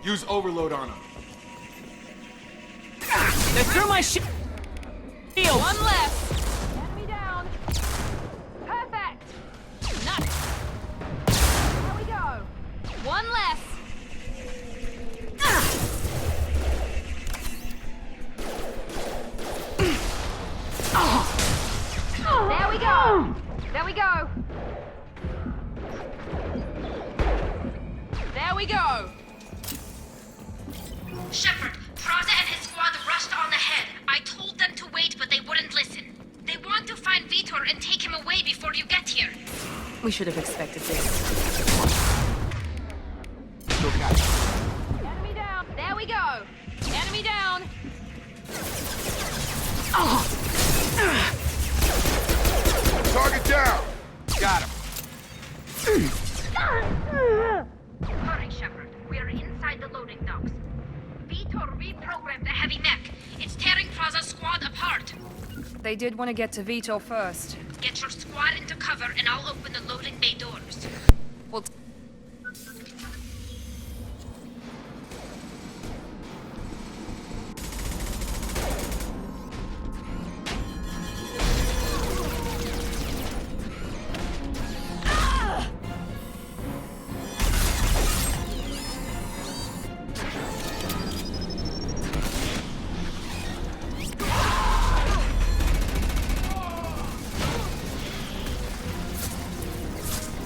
Use overload on him. They threw my shield! One left! Enemy down! Perfect! Nice! There we go! One left! There we go! There we go! There we go! Shepard, Praza and his squad rushed on ahead. I told them to wait, but they wouldn't listen. They want to find Vitor and take him away before you get here. We should have expected this. Enemy down! There we go! Enemy down! Target down! Got him. Hurry, Shepard. We're inside the loading docks. Vitor reprogrammed the heavy mech. It's tearing Praza's squad apart. They did want to get to Vito first. Get your squad into cover and I'll open the loading bay doors. Well,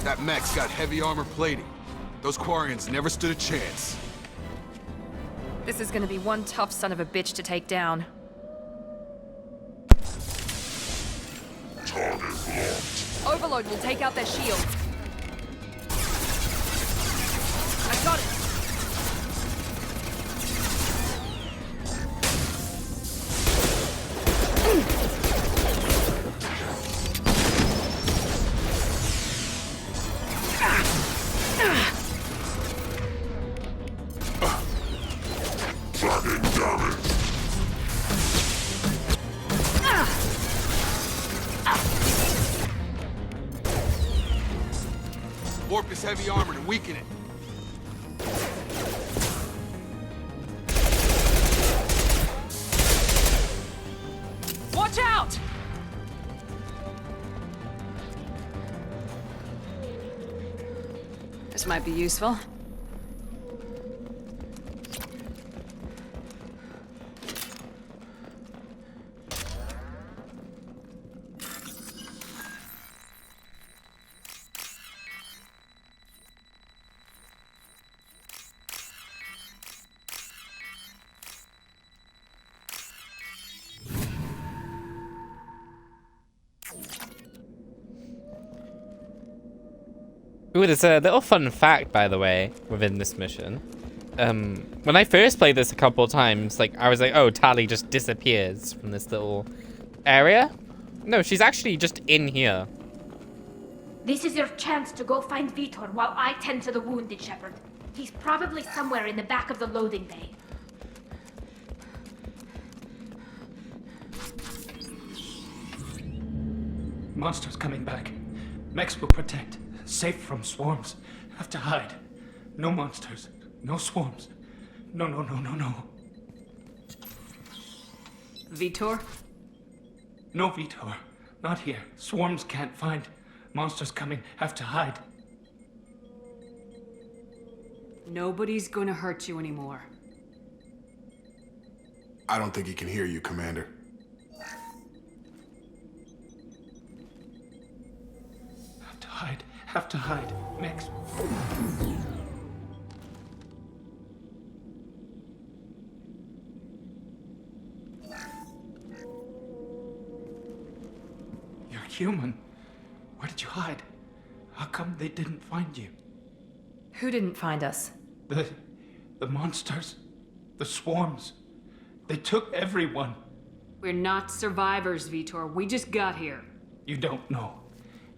That mech's got heavy armor plating. Those Quarians never stood a chance. this is gonna be one tough son of a bitch to take down. Target blocked. Overload will take out their shield. I got it! Taking damage. Warp his heavy armor to weaken it. Watch out! This might be useful. Ooh, there's a little fun fact, by the way, within this mission. When I first played this a couple of times, like, I was like, oh, Tali just disappears from this little area. No, she's actually just in here. This is your chance to go find Vitor while I tend to the wounded, Shepard. He's probably somewhere in the back of the loading bay. Monsters coming back. Mechs will protect. Safe from swarms. Have to hide. No monsters. No swarms. No, no, no, no, no. Vitor? No Vitor. Not here. Swarms can't find. Monsters coming. Have to hide. Nobody's gonna hurt you anymore. I don't think he can hear you, Commander. Have to hide. Have to hide. Mechs. You're human. Where did you hide? How come they didn't find you? Who didn't find us? The monsters. The swarms. They took everyone. We're not survivors, Vitor. We just got here. You don't know.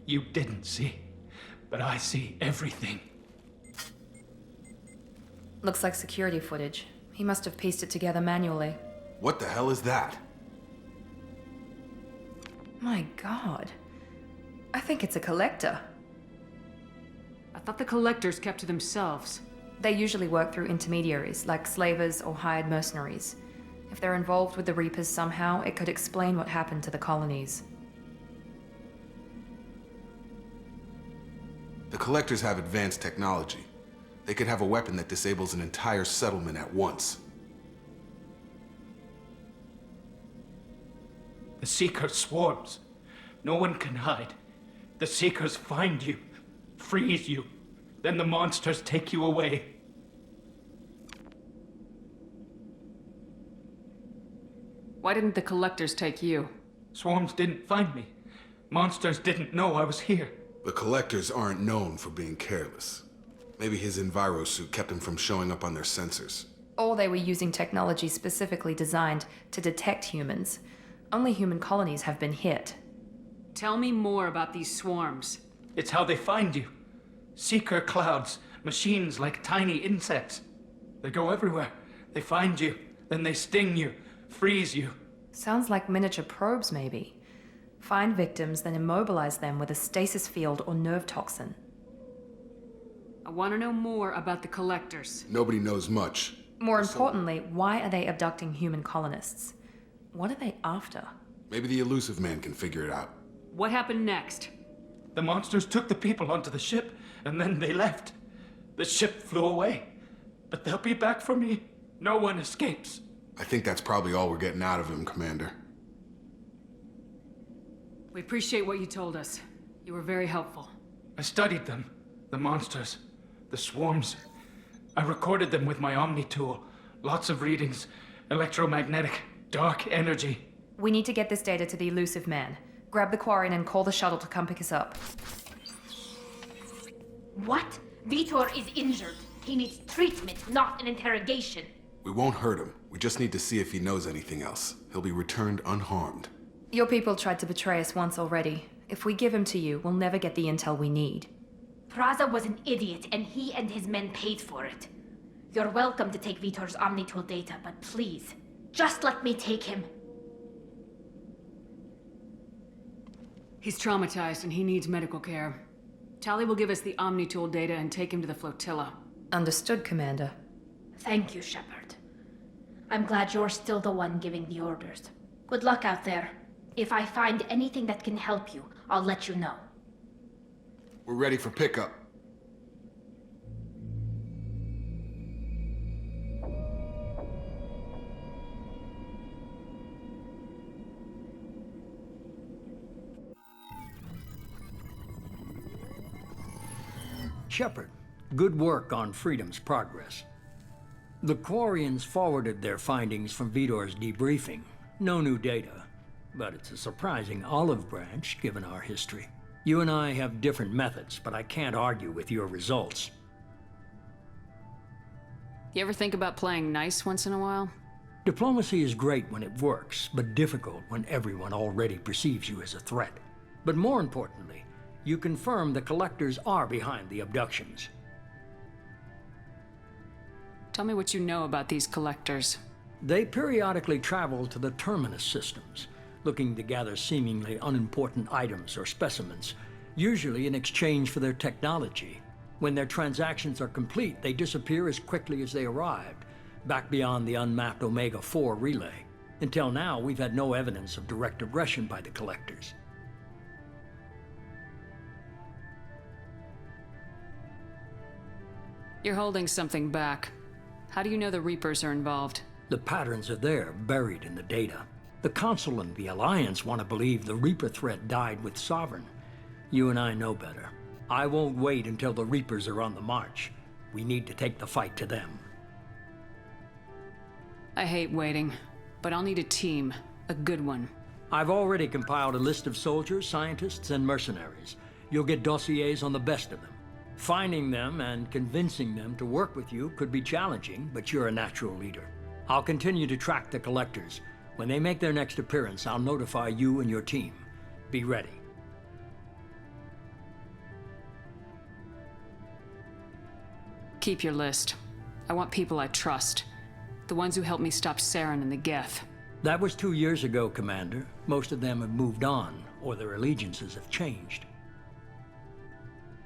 You didn't see. But I see everything. Looks like security footage. He must have pieced it together manually. What the hell is that? My god. I think it's a collector. I thought the collectors kept to themselves. They usually work through intermediaries, like slavers or hired mercenaries. If they're involved with the Reapers somehow, it could explain what happened to the colonies. The Collectors have advanced technology. They could have a weapon that disables an entire settlement at once. The Seeker swarms. No one can hide. The Seekers find you, freeze you, then the monsters take you away. Why didn't the Collectors take you? Swarms didn't find me. Monsters didn't know I was here. The Collectors aren't known for being careless. Maybe his Enviro suit kept him from showing up on their sensors. Or they were using technology specifically designed to detect humans. Only human colonies have been hit. Tell me more about these swarms. It's how they find you. Seeker clouds, machines like tiny insects. They go everywhere. They find you, then they sting you, freeze you. Sounds like miniature probes, maybe. Find victims, then immobilize them with a stasis field or nerve toxin. I want to know more about the Collectors. Nobody knows much. More importantly, why are they abducting human colonists? What are they after? Maybe the Elusive Man can figure it out. What happened next? The monsters took the people onto the ship, and then they left. The ship flew away. But they'll be back for me. No one escapes. I think that's probably all we're getting out of him, Commander. We appreciate what you told us. You were very helpful. I studied them. The monsters. The swarms. I recorded them with my Omni tool. Lots of readings. Electromagnetic. Dark energy. We need to get this data to the Elusive Man. Grab the Quarian and call the shuttle to come pick us up. What? Vitor is injured. He needs treatment, not an interrogation. We won't hurt him. We just need to see if he knows anything else. He'll be returned unharmed. Your people tried to betray us once already. If we give him to you, we'll never get the intel we need. Praza was an idiot, and he and his men paid for it. You're welcome to take Vitor's Omnitool data, but please, just let me take him. He's traumatized and he needs medical care. Tali will give us the Omnitool data and take him to the flotilla. Understood, Commander. Thank you, Shepard. I'm glad you're still the one giving the orders. Good luck out there. If I find anything that can help you, I'll let you know. We're ready for pickup. Shepard, good work on Freedom's progress. The Quarians forwarded their findings from Vitor's debriefing. No new data, but it's a surprising olive branch given our history. You and I have different methods, but I can't argue with your results. You ever think about playing nice once in a while? Diplomacy is great when it works, but difficult when everyone already perceives you as a threat. But more importantly, you confirm the Collectors are behind the abductions. Tell me what you know about these Collectors. They periodically travel to the Terminus systems, looking to gather seemingly unimportant items or specimens, usually in exchange for their technology. When their transactions are complete, they disappear as quickly as they arrived, back beyond the unmapped Omega-4 relay. Until now, we've had no evidence of direct aggression by the Collectors. You're holding something back. How do you know the Reapers are involved? The patterns are there, buried in the data. The Council and the Alliance want to believe the Reaper threat died with Sovereign. You and I know better. I won't wait until the Reapers are on the march. We need to take the fight to them. I hate waiting, but I'll need a team. A good one. I've already compiled a list of soldiers, scientists, and mercenaries. You'll get dossiers on the best of them. Finding them and convincing them to work with you could be challenging, but you're a natural leader. I'll continue to track the Collectors. When they make their next appearance, I'll notify you and your team. Be ready. Keep your list. I want people I trust. The ones who helped me stop Saren and the Geth. That was 2 years ago, Commander. Most of them have moved on, or their allegiances have changed.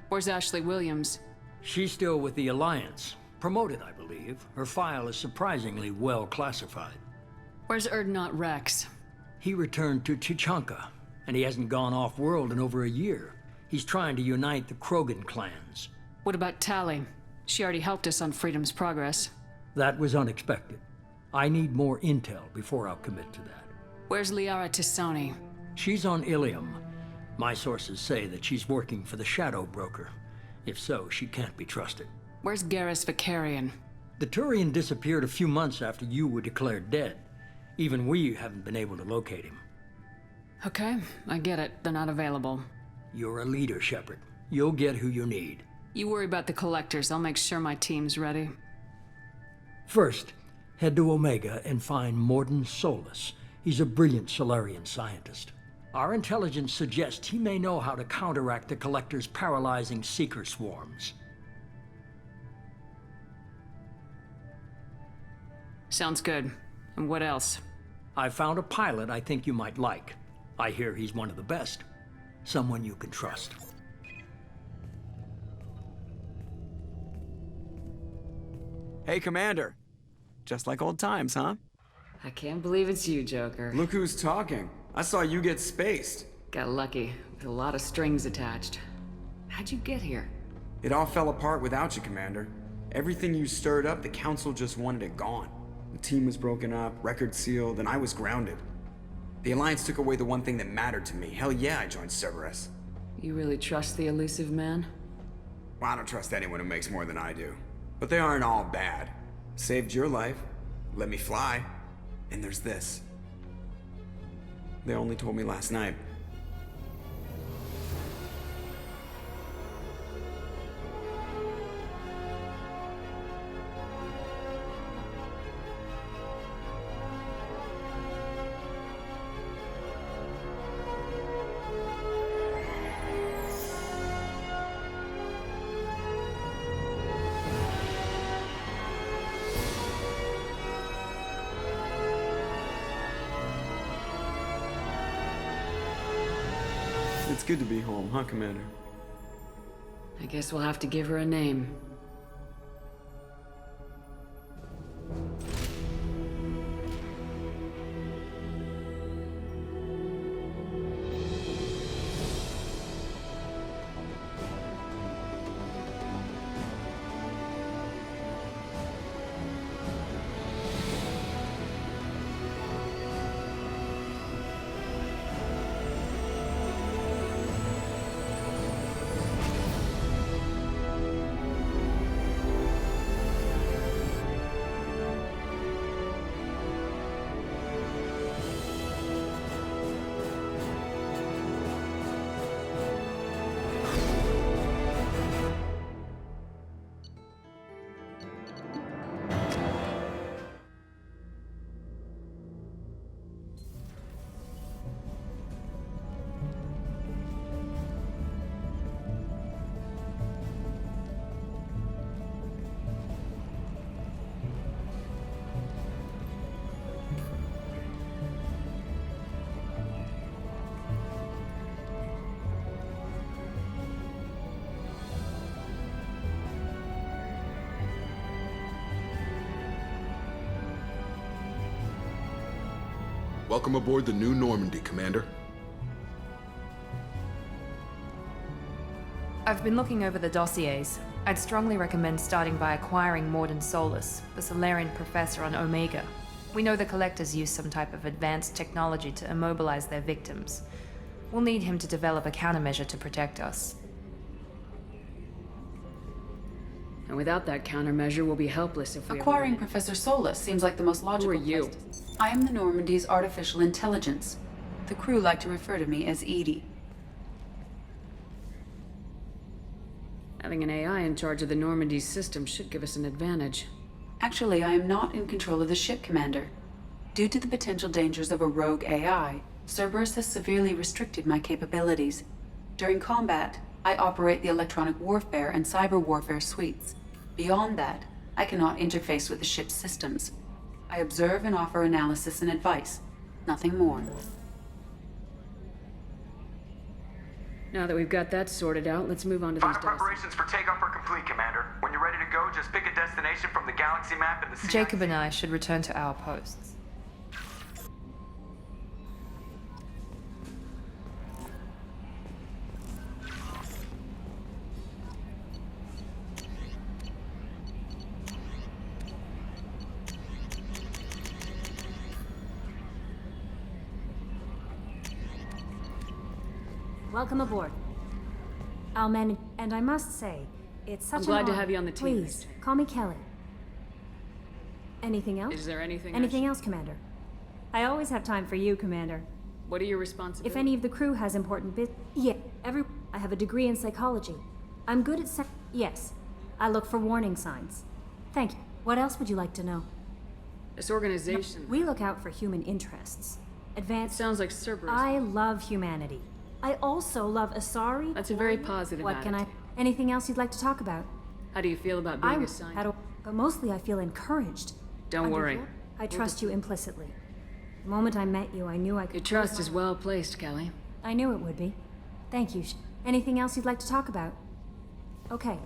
Where's Ashley Williams? She's still with the Alliance. Promoted, I believe. Her file is surprisingly well classified. Where's Erdnot Rex? He returned to Chichanka, and he hasn't gone off-world in over a year. He's trying to unite the Krogan clans. What about Tali? She already helped us on Freedom's Progress. That was unexpected. I need more intel before I'll commit to that. Where's Liara Tisoni? She's on Ilium. My sources say that she's working for the Shadow Broker. If so, she can't be trusted. Where's Garrus Vicarian? The Turian disappeared a few months after you were declared dead. Even we haven't been able to locate him. Okay, I get it. They're not available. You're a leader, Shepard. You'll get who you need. You worry about the collectors. I'll make sure my team's ready. First, head to Omega and find Morden Solus. He's a brilliant Solarian scientist. Our intelligence suggests he may know how to counteract the Collector's paralyzing Seeker swarms. Sounds good. And what else? I found a pilot I think you might like. I hear he's one of the best. Someone you can trust. Hey, Commander. Just like old times, huh? I can't believe it's you, Joker. Look who's talking. I saw you get spaced. Got lucky, with a lot of strings attached. How'd you get here? It all fell apart without you, Commander. Everything you stirred up, the Council just wanted it gone. The team was broken up, record sealed, and I was grounded. The Alliance took away the one thing that mattered to me. Hell yeah, I joined Cerberus. You really trust the elusive man? Well, I don't trust anyone who makes more than I do. But they aren't all bad. Saved your life, let me fly, and there's this. They only told me last night. It's good to be home, huh, Commander? I guess we'll have to give her a name. Welcome aboard the New Normandy, Commander. I've been looking over the dossiers. I'd strongly recommend starting by acquiring Morden Solus, the Solarian professor on Omega. We know the Collectors use some type of advanced technology to immobilize their victims. We'll need him to develop a countermeasure to protect us. And without that countermeasure, we'll be helpless if we Acquiring Professor Solus seems like the most logical. Who are you? place to- I am the Normandy's artificial intelligence. The crew like to refer to me as Edie. Having an AI in charge of the Normandy's system should give us an advantage. Actually, I am not in control of the ship, Commander. Due to the potential dangers of a rogue AI, Cerberus has severely restricted my capabilities. During combat, I operate the electronic warfare and cyber warfare suites. Beyond that, I cannot interface with the ship's systems. I observe and offer analysis and advice. Nothing more. Now that we've got that sorted out, let's move on to these Final preparations for takeoff are complete, Commander. When you're ready to go, just pick a destination from the galaxy map and the Jacob and I should return to our posts. Welcome aboard. I'll manage. And I must say, it's such I'm an glad to honor. have you on the team. Please, call me Kelly. Anything else? Is there anything? Anything else, Commander? I always have time for you, Commander. What are your responsibilities? If any of the crew has important yeah, I have a degree in psychology. I'm good at yes. I look for warning signs. Thank you. What else would you like to know? This organization. We look out for human interests. Advanced. Sounds like Cerberus. I love humanity. I also love Asari. That's a very positive What can I? attitude. Anything else you'd like to talk about? How do you feel about being assigned? But mostly I feel encouraged. Don't worry. I trust you implicitly. The moment I met you, I knew I could. Your trust is well placed, Kelly. I knew it would be. Thank you. Anything else you'd like to talk about? Okay.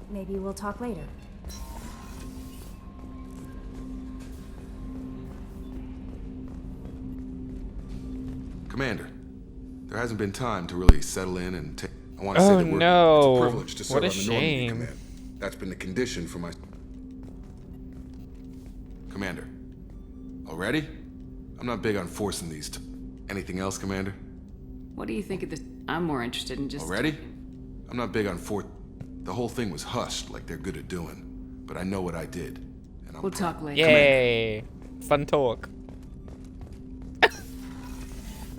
Maybe we'll talk later. Commander, there hasn't been time to really settle in and take. I want to say that it's no. a privilege to serve What a on the Normandy shame. command. That's been the condition for my. Commander, already? I'm not big on forcing these. Anything else, Commander? What do you think of this? I'm more interested in just. Already? I'm not big on The whole thing was hushed like they're good at doing, but I know what I did, and I'm. We'll talk later. Yay! Fun talk.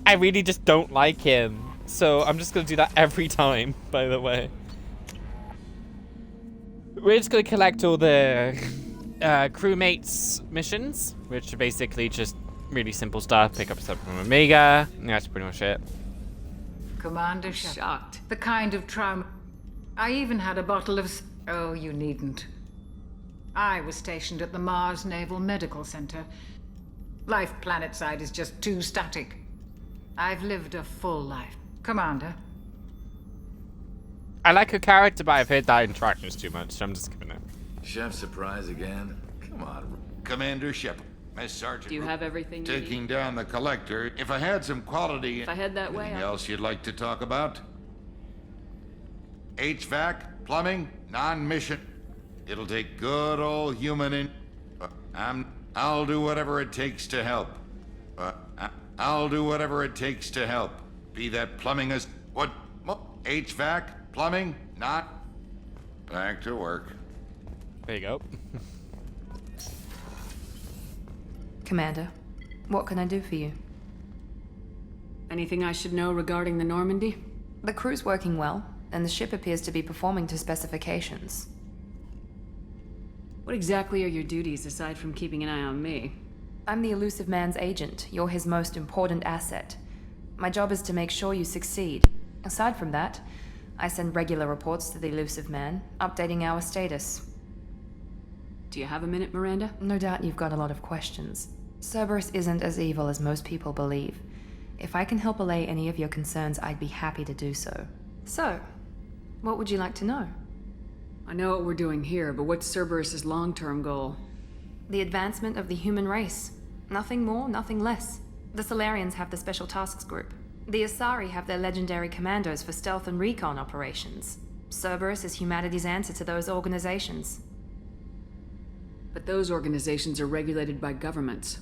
I really just don't like him, so I'm just gonna do that every time. By the way, we're just gonna collect all the crewmates missions, which are basically just really simple stuff. Pick up stuff from Omega. And that's pretty much it. Commander shocked. The kind of trauma. I even had a bottle of. Oh, you needn't. I was stationed at the Mars Naval Medical Center. Life planetside is just too static. I've lived a full life. Commander. I like her character, but I've heard that interactions too much, so I'm just giving it. Chef surprise again? Come on. Commander Shepard. Miss Sergeant. Do you have everything you Taking down the collector. If I had some quality. If I head that way. Anything else you'd like to talk about? HVAC, plumbing, non-mission. It'll take good old human in. I'll do whatever it takes to help. I'll do whatever it takes to help. Be that plumbing as what? HVAC, plumbing, not. Back to work. There you go. Commander, what can I do for you? Anything I should know regarding the Normandy? The crew's working well, and the ship appears to be performing to specifications. What exactly are your duties aside from keeping an eye on me? I'm the elusive man's agent. You're his most important asset. My job is to make sure you succeed. Aside from that, I send regular reports to the elusive man, updating our status. Do you have a minute, Miranda? No doubt you've got a lot of questions. Cerberus isn't as evil as most people believe. If I can help allay any of your concerns, I'd be happy to do so. So, what would you like to know? I know what we're doing here, but what's Cerberus's long-term goal? The advancement of the human race. Nothing more, nothing less. The Solarians have the Special Tasks Group. The Asari have their legendary commandos for stealth and recon operations. Cerberus is humanity's answer to those organizations. But those organizations are regulated by governments.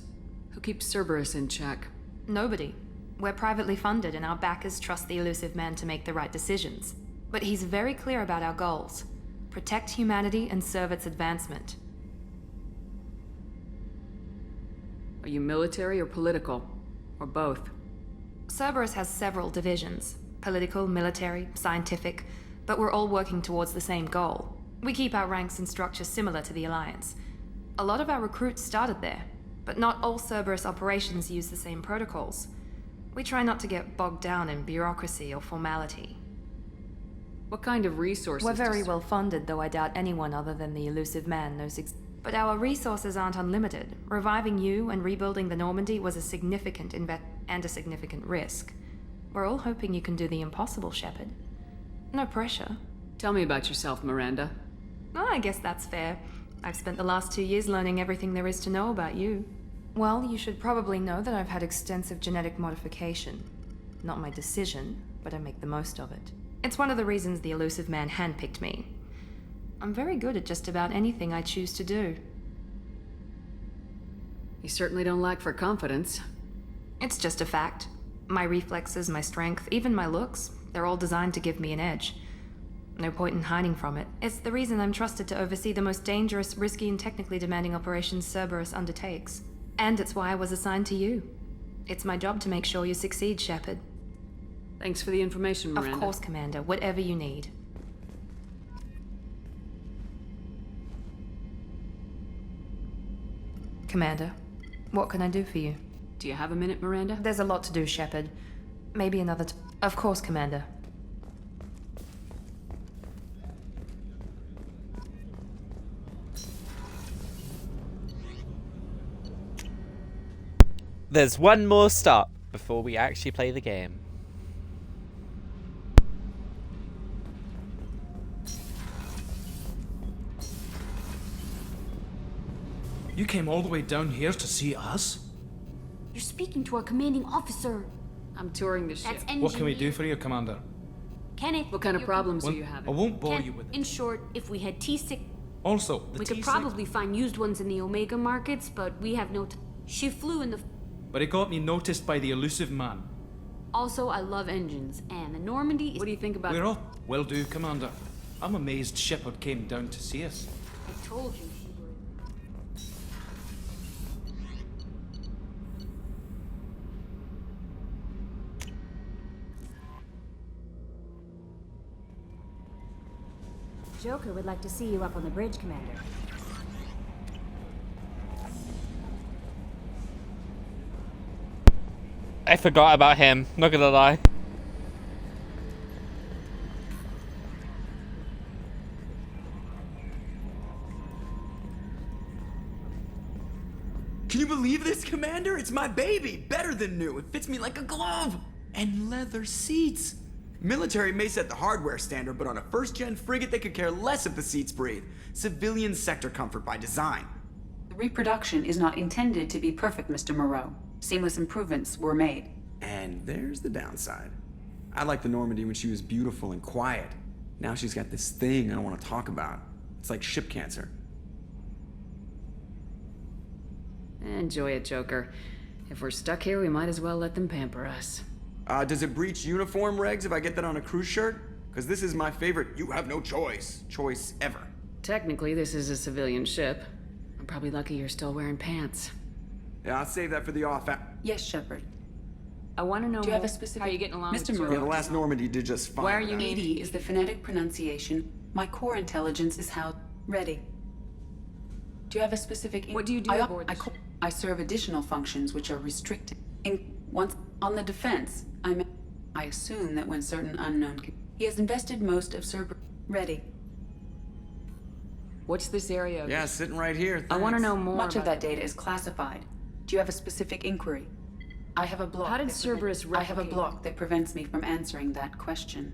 Who keeps Cerberus in check? Nobody. We're privately funded and our backers trust the elusive man to make the right decisions. But he's very clear about our goals. Protect humanity and serve its advancement. Are you military or political? Or both? Cerberus has several divisions. Political, military, scientific. But we're all working towards the same goal. We keep our ranks and structure similar to the Alliance. A lot of our recruits started there. But not all Cerberus operations use the same protocols. We try not to get bogged down in bureaucracy or formality. What kind of resources? We're very well funded, though I doubt anyone other than the elusive man knows but our resources aren't unlimited. Reviving you and rebuilding the Normandy was a significant and a significant risk. We're all hoping you can do the impossible, Shepard. No pressure. Tell me about yourself, Miranda. Oh, I guess that's fair. I've spent the last 2 years learning everything there is to know about you. Well, you should probably know that I've had extensive genetic modification. Not my decision, but I make the most of it. It's one of the reasons the elusive man handpicked me. I'm very good at just about anything I choose to do. You certainly don't lack for confidence. It's just a fact. My reflexes, my strength, even my looks, They're all designed to give me an edge. No point in hiding from it. It's the reason I'm trusted to oversee the most dangerous, risky, and technically demanding operations Cerberus undertakes. And it's why I was assigned to you. It's my job to make sure you succeed, Shepard. Thanks for the information, Miranda. Of course, Commander. Whatever you need. Commander, what can I do for you? Do you have a minute, Miranda? There's a lot to do, Shepard. Maybe another Of course, Commander. There's one more stop before we actually play the game. You came all the way down here to see us? You're speaking to our commanding officer. I'm touring the ship. That's What can we do for you, Commander? Kenneth, What kind of problems Well, are you having? I won't bore you with it. In short, if we had T6, Also, the we could T6 probably find used ones in the Omega markets, but we have no She flew in the... But it got me noticed by the elusive man. Also, I love engines, and the Normandy is... What do you think about... We're off. Will do, Commander. I'm amazed Shepard came down to see us. I told you she would. Joker would like to see you up on the bridge, Commander. I forgot about him, not gonna lie. Can you believe this, Commander? It's my baby! Better than new. It fits me like a glove! And leather seats! Military may set the hardware standard, but on a first-gen frigate, they could care less if the seats breathe. Civilian sector comfort by design. The reproduction is not intended to be perfect, Mr. Moreau. Seamless improvements were made. And there's the downside. I liked the Normandy when she was beautiful and quiet. Now she's got this thing I don't want to talk about. It's like ship cancer. Enjoy it, Joker. If we're stuck here, we might as well let them pamper us. Does it breach uniform regs if I get that on a cruise shirt? Because this is my favorite you have no choice ever. Technically, this is a civilian ship. I'm probably lucky you're still wearing pants. Yeah, I'll save that for the off. Yes, Shepard. I want to know Do you have more. a specific... How you getting along Mr. with Moreau? Yeah, the last Normandy did just fine. Why are you AD is the phonetic pronunciation. My core intelligence is how... Ready. Do you have a specific... What do you do aboard the ship? I serve additional functions which are restricted. Once on the defense, I assume that when certain unknown... He has invested most of Cerberus... Ready. What's this area? Yeah, sitting right here. I want to know more. Much of that data is classified. Do you have a specific inquiry? I have a block. How did Cerberus replicate? I have a block that prevents me from answering that question.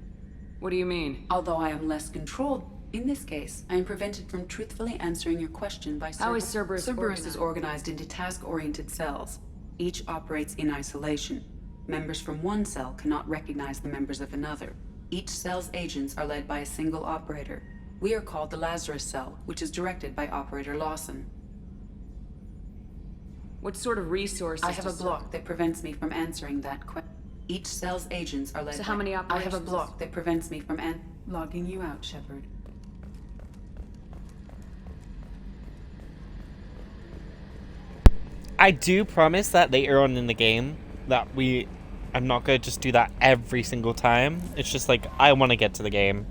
What do you mean? Although I am less controlled, in this case, I am prevented from truthfully answering your question by Cerberus. How is Cerberus Cerberus is organized into task-oriented cells. Each operates in isolation. Members from one cell cannot recognize the members of another. Each cell's agents are led by a single operator. We are called the Lazarus Cell, which is directed by Operator Lawson. What sort of resources? I have a block that prevents me from answering that question. Each cell's agents are led So by... how many I have operations? a block that prevents me from logging you out, Shepard. I do promise that later on in the game that I'm not going to just do that every single time. It's just like, I want to get to the game.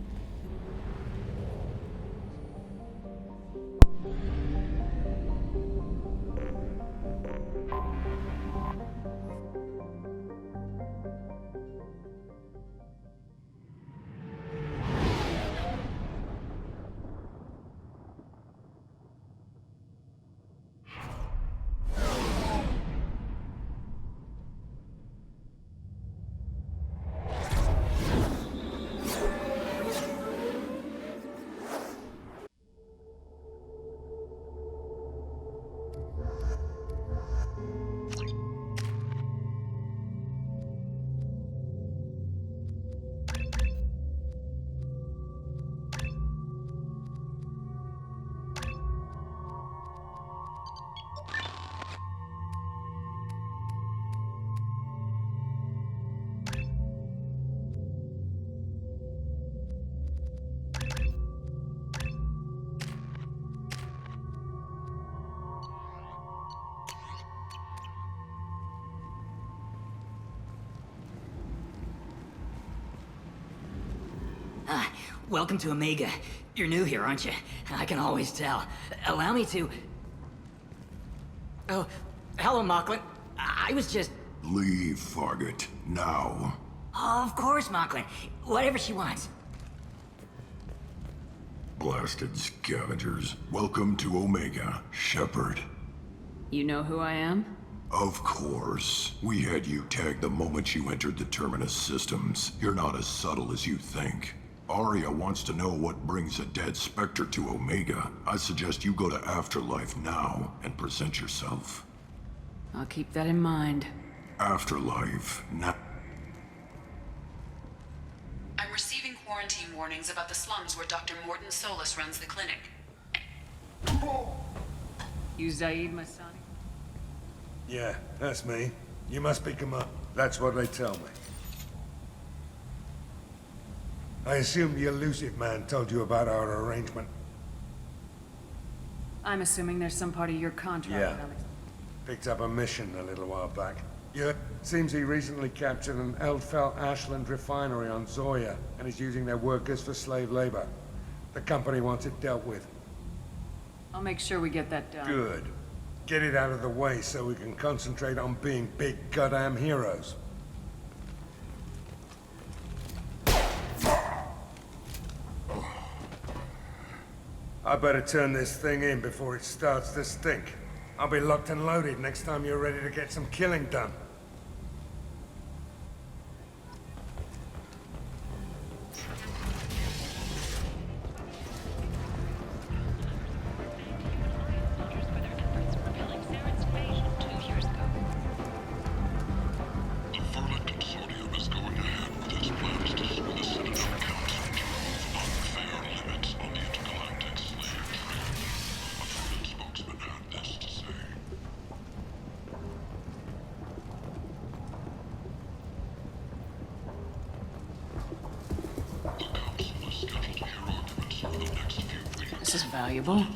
Welcome to Omega. You're new here, aren't you? I can always tell. Allow me to... Oh, hello, Mocklin. I was just... Leave, Fargate. Now. Oh, of course, Mocklin. Whatever she wants. Blasted scavengers. Welcome to Omega, Shepard. You know who I am? Of course. We had you tagged the moment you entered the Terminus systems. You're not as subtle as you think. Arya wants to know what brings a dead Spectre to Omega. I suggest you go to Afterlife now and present yourself. I'll keep that in mind. Afterlife, now. I'm receiving quarantine warnings about the slums where Dr. Morton Solus runs the clinic. You Zaid Masani? Yeah, that's me. You must be That's what they tell me. I assume the elusive man told you about our arrangement. I'm assuming there's some part of your contract. Yeah. Picked up a mission a little while back. Yeah, seems he recently captured an Eldfell Ashland refinery on Zoya and is using their workers for slave labor. The company wants it dealt with. I'll make sure we get that done. Good. Get it out of the way so we can concentrate on being big goddamn heroes. I better turn this thing in before it starts to stink. I'll be locked and loaded next time you're ready to get some killing done. This is valuable.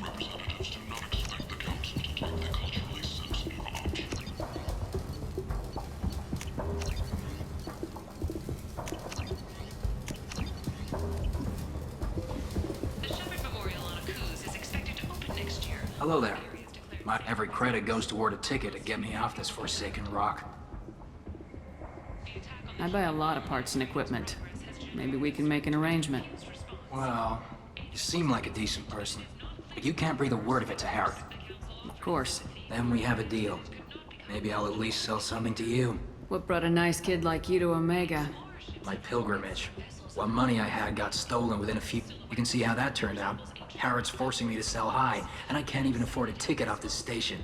Hello there. My every credit goes toward a ticket to get me off this forsaken rock. I buy a lot of parts and equipment. Maybe we can make an arrangement. Well, you seem like a decent person, but you can't breathe a word of it to Harrod. Of course. Then we have a deal. Maybe I'll at least sell something to you. What brought a nice kid like you to Omega? My pilgrimage. What money I had got stolen within a few... You can see how that turned out. Harrod's forcing me to sell high, and I can't even afford a ticket off this station.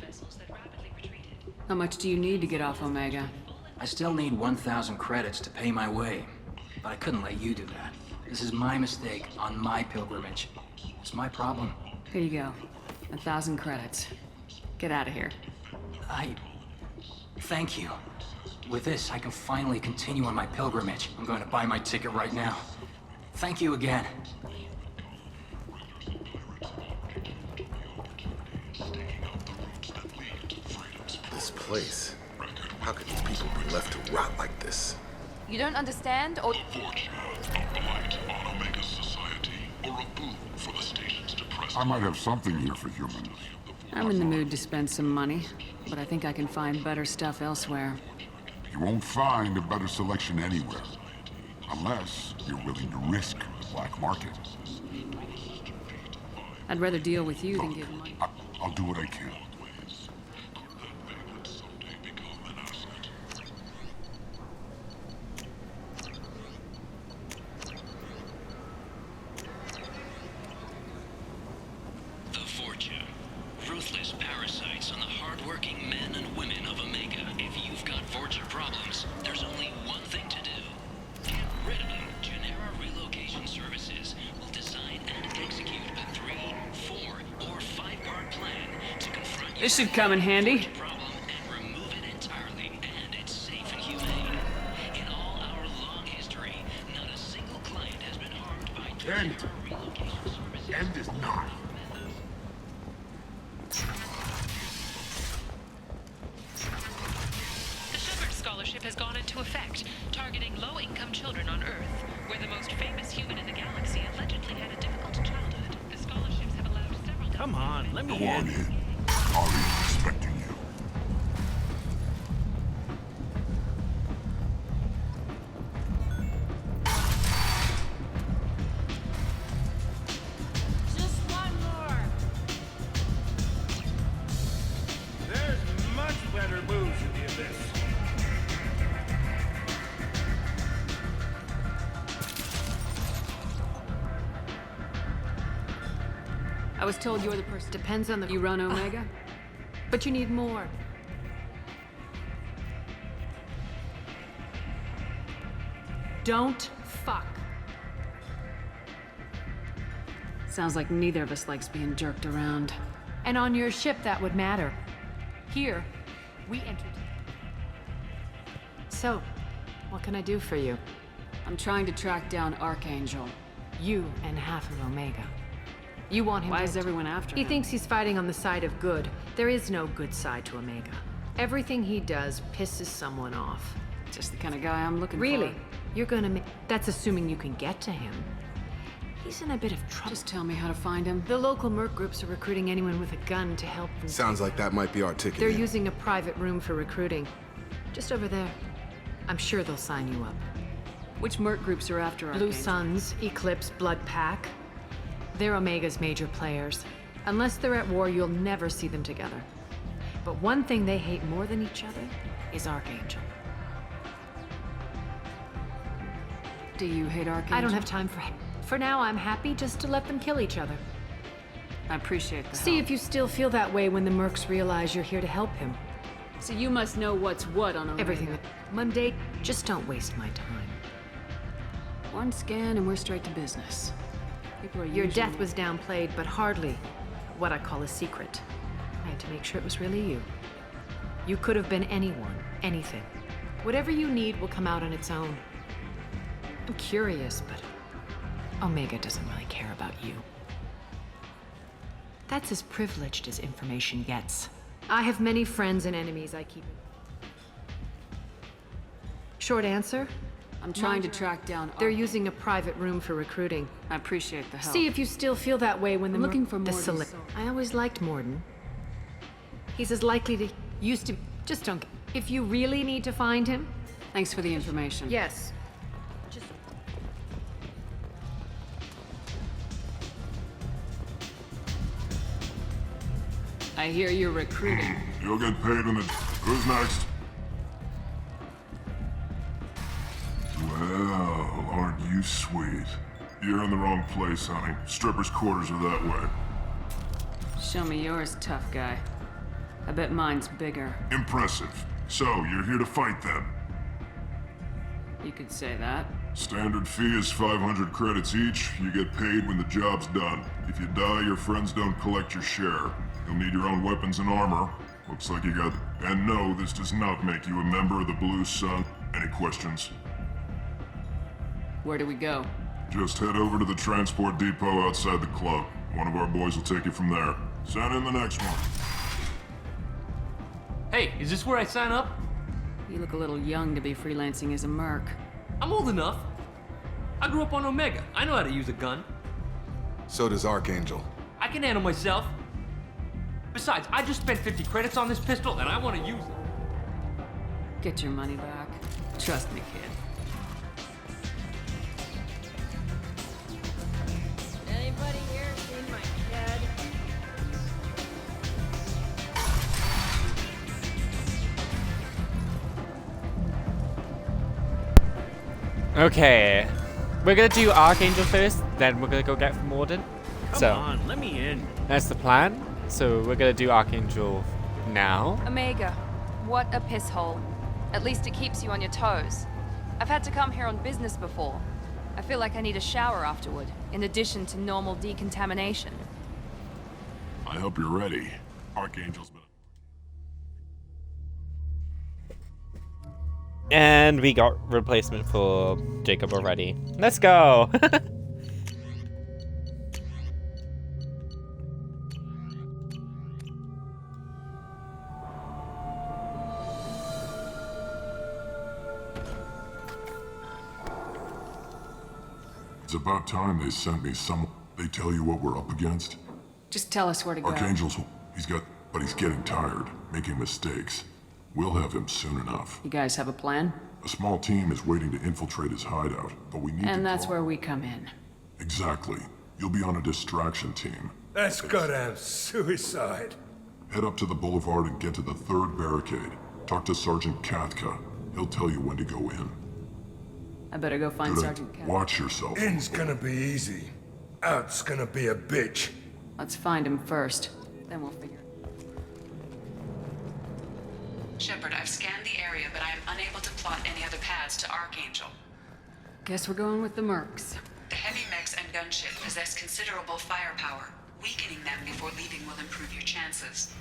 How much do you need to get off Omega? I still need 1,000 credits to pay my way, but I couldn't let you do that. This is my mistake on my pilgrimage. It's my problem. Here you go. 1,000 credits. Get out of here. Thank you. With this, I can finally continue on my pilgrimage. I'm going to buy my ticket right now. Thank you again. This place. How could these people be left to rot like this? You don't understand, or... I might have something here for humans. I'm in the mood to spend some money, but I think I can find better stuff elsewhere. You won't find a better selection anywhere. Unless you're willing to risk the black market. I'd rather deal with you than give money. I'll do what I can. Ruthless parasites on the hard-working men and women of Omega. If you've got Vorcha problems, there's only one thing to do. Get rid of them. Genera Relocation Services will design and execute a 3, 4, or 5-part plan to confront This should come in handy. problem and remove it entirely. And it's safe and humane. In all our long history, not a single client has been harmed by Genera Relocation Services. End is not. The Shepard Scholarship has gone into effect, targeting low-income children on Earth. where the most famous human in the galaxy allegedly had a difficult childhood. The scholarships have allowed several... Come on, let me Go on in. Aria's expecting you. Just one more. There's much better moves in the abyss. I was told you're the person. Depends on the. You run Omega? But you need more. Don't fuck. Sounds like neither of us likes being jerked around. And on your ship, that would matter. Here, we entered. So, what can I do for you? I'm trying to track down Archangel. You and half of Omega. You want him. Why is everyone after him? He thinks he's fighting on the side of good. There is no good side to Omega. Everything he does pisses someone off. Just the kind of guy I'm looking for. Really? You're gonna make... That's assuming you can get to him. He's in a bit of trouble. Just tell me how to find him. The local merc groups are recruiting anyone with a gun to help them. Sounds like that might be our ticket. They're using a private room for recruiting. Just over there. I'm sure they'll sign you up. Which merc groups are after Archangel? Blue Suns, Eclipse, Blood Pack. They're Omega's major players. Unless they're at war, you'll never see them together. But one thing they hate more than each other is Archangel. Do you hate Archangel? I don't have time for him. For now, I'm happy just to let them kill each other. I appreciate the See if you still feel that way when the mercs realize you're here to help him. So you must know what's what on Omega. Everything. Monday, just don't waste my time. One scan and we're straight to business. Your death was downplayed, but hardly what I call a secret. I had to make sure it was really you. You could have been anyone, anything. Whatever you need will come out on its own. I'm curious, but Omega doesn't really care about you. That's as privileged as information gets. I have many friends and enemies I keep. Short answer? I'm trying to track down. They're using a private room for recruiting. I appreciate the help. See if you still feel that way when the looking for Morden. I always liked Morden. He's as likely to used to. Just don't. If you really need to find him. Thanks for the information. Yes. Just. I hear you're recruiting. You'll get paid when the... Who's next? Well, aren't you sweet? You're in the wrong place, honey. Strippers' quarters are that way. Show me yours, tough guy. I bet mine's bigger. Impressive. So, you're here to fight then? You could say that. Standard fee is 500 credits each. You get paid when the job's done. If you die, your friends don't collect your share. You'll need your own weapons and armor. Looks like you got... And no, this does not make you a member of the Blue Sun. Any questions? Where do we go? Just head over to the transport depot outside the club. One of our boys will take you from there. Send in the next one. Hey, is this where I sign up? You look a little young to be freelancing as a merc. I'm old enough. I grew up on Omega. I know how to use a gun. So does Archangel. I can handle myself. Besides, I just spent 50 credits on this pistol and I want to use it. Get your money back. Trust me, kid. Anybody here seen my kid? Okay. We're gonna do Archangel first, then we're gonna go get Morden. Come on, let me in. That's the plan. So we're gonna do Archangel now. Omega, what a piss hole. At least it keeps you on your toes. I've had to come here on business before. I feel like I need a shower afterward, in addition to normal decontamination. I hope you're ready. Archangel's been... And we got replacement for Jacob already. Let's go! about time they sent me some... They tell you what we're up against? Just tell us where to go. Archangel's... But he's getting tired, making mistakes. We'll have him soon enough. You guys have a plan? A small team is waiting to infiltrate his hideout, but we need to... And that's where we come in. Exactly. You'll be on a distraction team. That's goddamn suicide. Head up to the boulevard and get to the 3rd barricade. Talk to Sergeant Katka. He'll tell you when to go in. I better go find Sergeant Katka. Watch yourself. In's gonna be easy. Out's gonna be a bitch. Let's find him first. Then we'll figure. Shepard, I've scanned the area, but I am unable to plot any other paths to Archangel. Guess we're going with the mercs. The heavy mechs and gunship possess considerable firepower. Weakening them before leaving will improve your chances.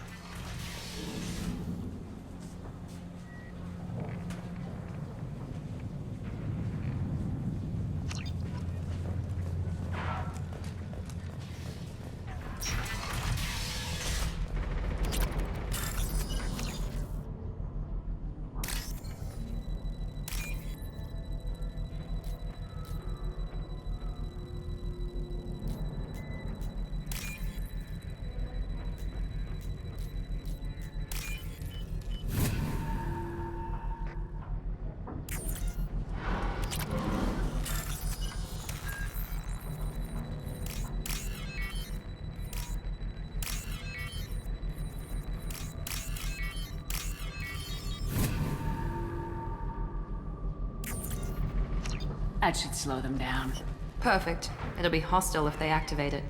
That should slow them down. Perfect. It'll be hostile if they activate it.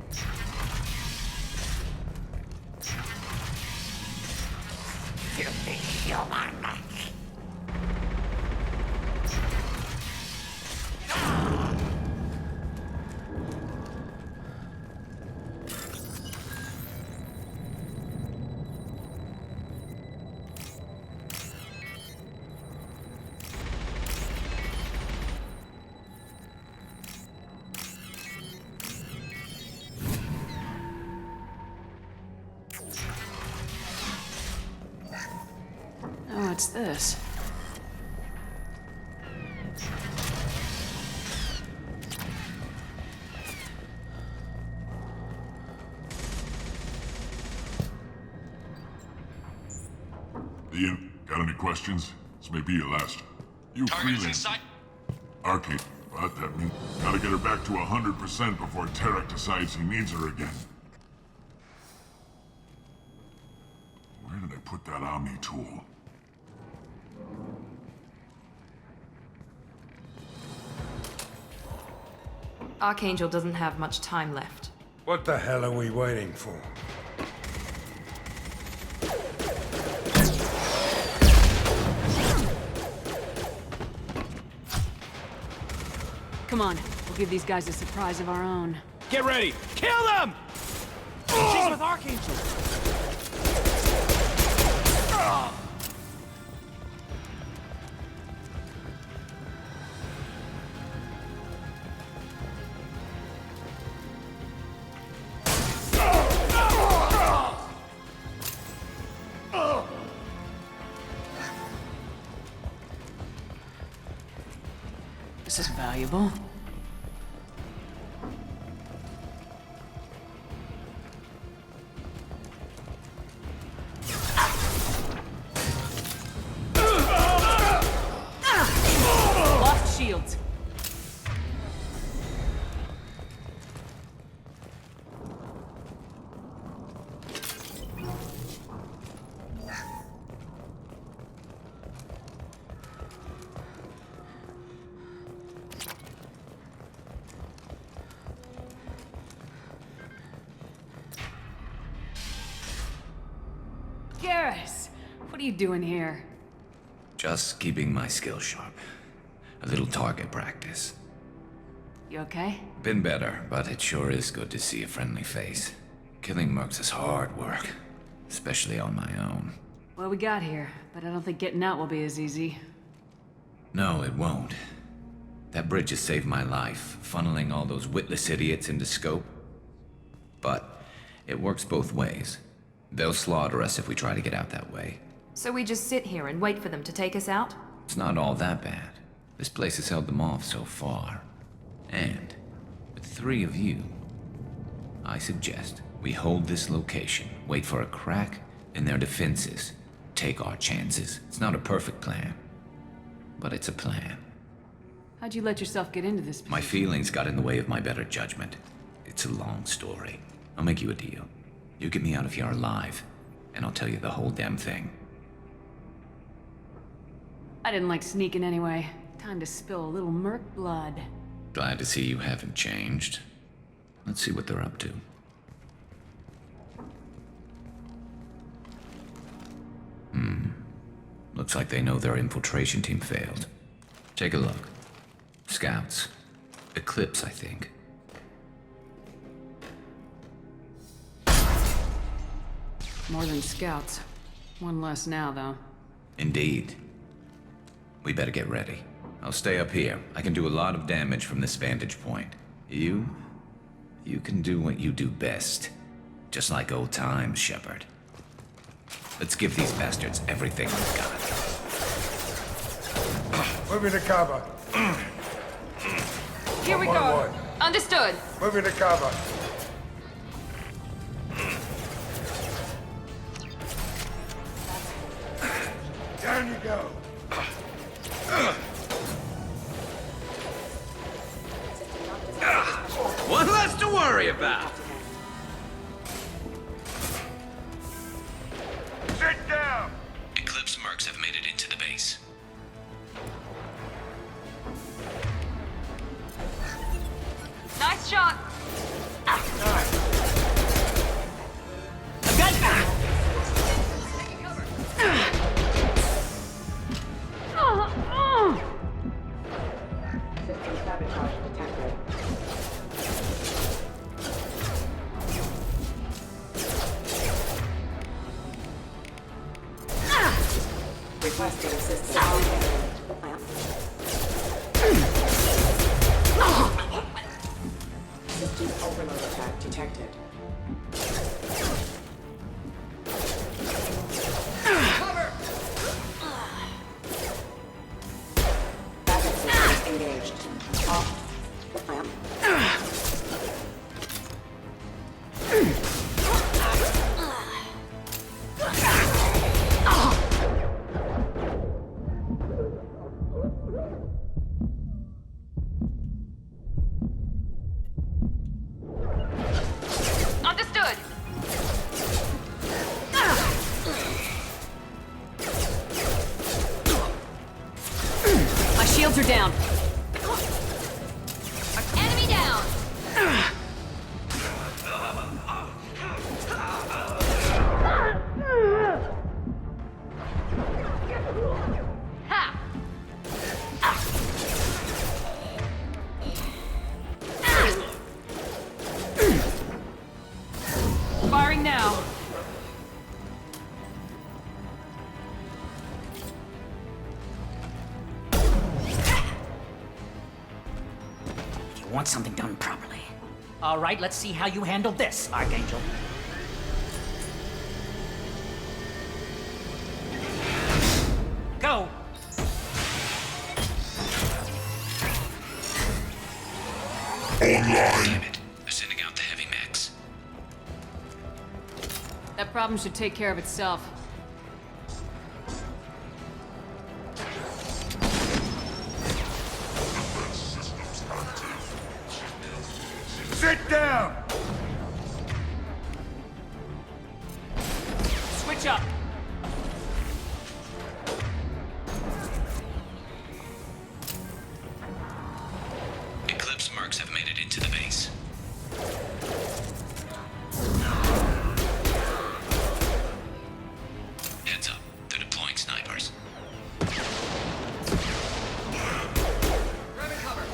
Oh, what's this? Ian, got any questions? This may be your last. You freelance. Arcade. But that means gotta get her back to 100% before Tarek decides he needs her again. Where did I put that Omni tool? Archangel doesn't have much time left. What the hell are we waiting for? Come on, we'll give these guys a surprise of our own. Get ready! Kill them! She's with Archangel! This is valuable. Lost shields. Garrus, what are you doing here? Just keeping my skills sharp. A little target practice. You okay? Been better, but it sure is good to see a friendly face. Killing mercs is hard work, especially on my own. Well, we got here, but I don't think getting out will be as easy. No, it won't. That bridge has saved my life, funneling all those witless idiots into scope. But it works both ways. They'll slaughter us if we try to get out that way. So we just sit here and wait for them to take us out? It's not all that bad. This place has held them off so far. And 3 of you. I suggest we hold this location, wait for a crack in their defenses, take our chances. It's not a perfect plan, but it's a plan. How'd you let yourself get into this? My feelings got in the way of my better judgment. It's a long story. I'll make you a deal. You get me out of here alive, and I'll tell you the whole damn thing. I didn't like sneaking anyway. Time to spill a little merc blood. Glad to see you haven't changed. Let's see what they're up to. Looks like they know their infiltration team failed. Take a look. Scouts. Eclipse, I think. More than scouts. One less now, though. Indeed. We better get ready. I'll stay up here. I can do a lot of damage from this vantage point. You can do what you do best. Just like old times, Shepard. Let's give these bastards everything we've got. Moving to cover. Here we One go. way. Understood. Moving to cover. Down you go. One less to worry about. Sit down. Eclipse mercs have made it into the base. Nice shot. Requesting assistance. System overload attack detected. Cover. Backup system engaged. Off. Lamp. Understood. My shields are down. Enemy down. Ha! Firing now. You want something done properly. All right, let's see how you handle this, Archangel. Go! Damn it. They're sending out the heavy mechs. That problem should take care of itself. Sit down. Switch up! Eclipse mercs have made it into the base. Heads up. They're deploying snipers. Grabbing cover.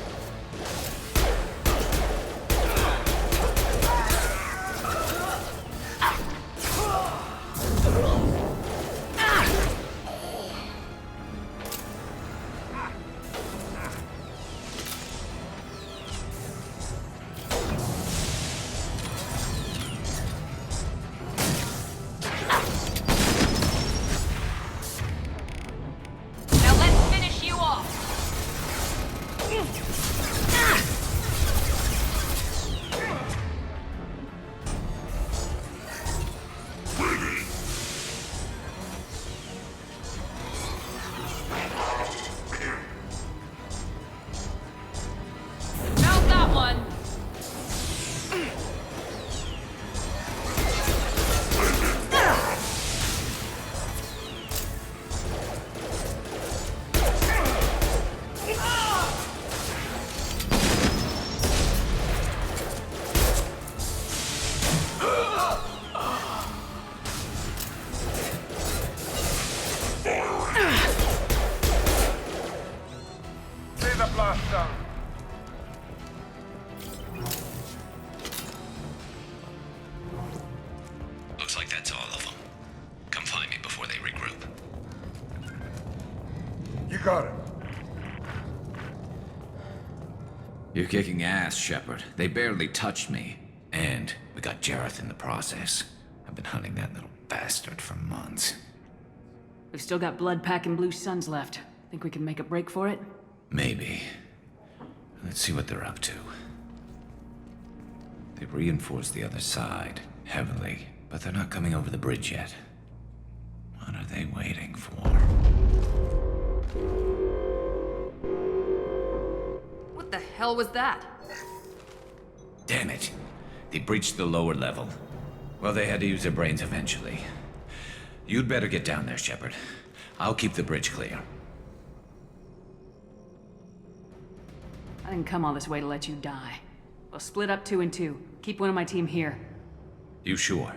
got it. You're kicking ass, Shepard. They barely touched me. And we got Jareth in the process. I've been hunting that little bastard for months. We've still got blood pack and blue suns left. Think we can make a break for it? Maybe. Let's see what they're up to. They've reinforced the other side, heavily, but they're not coming over the bridge yet. What are they waiting for? What the hell was that? Damn it. They breached the lower level. Well, they had to use their brains eventually. You'd better get down there, Shepard. I'll keep the bridge clear. I didn't come all this way to let you die. We'll split up 2 and 2. Keep one of my team here. You sure?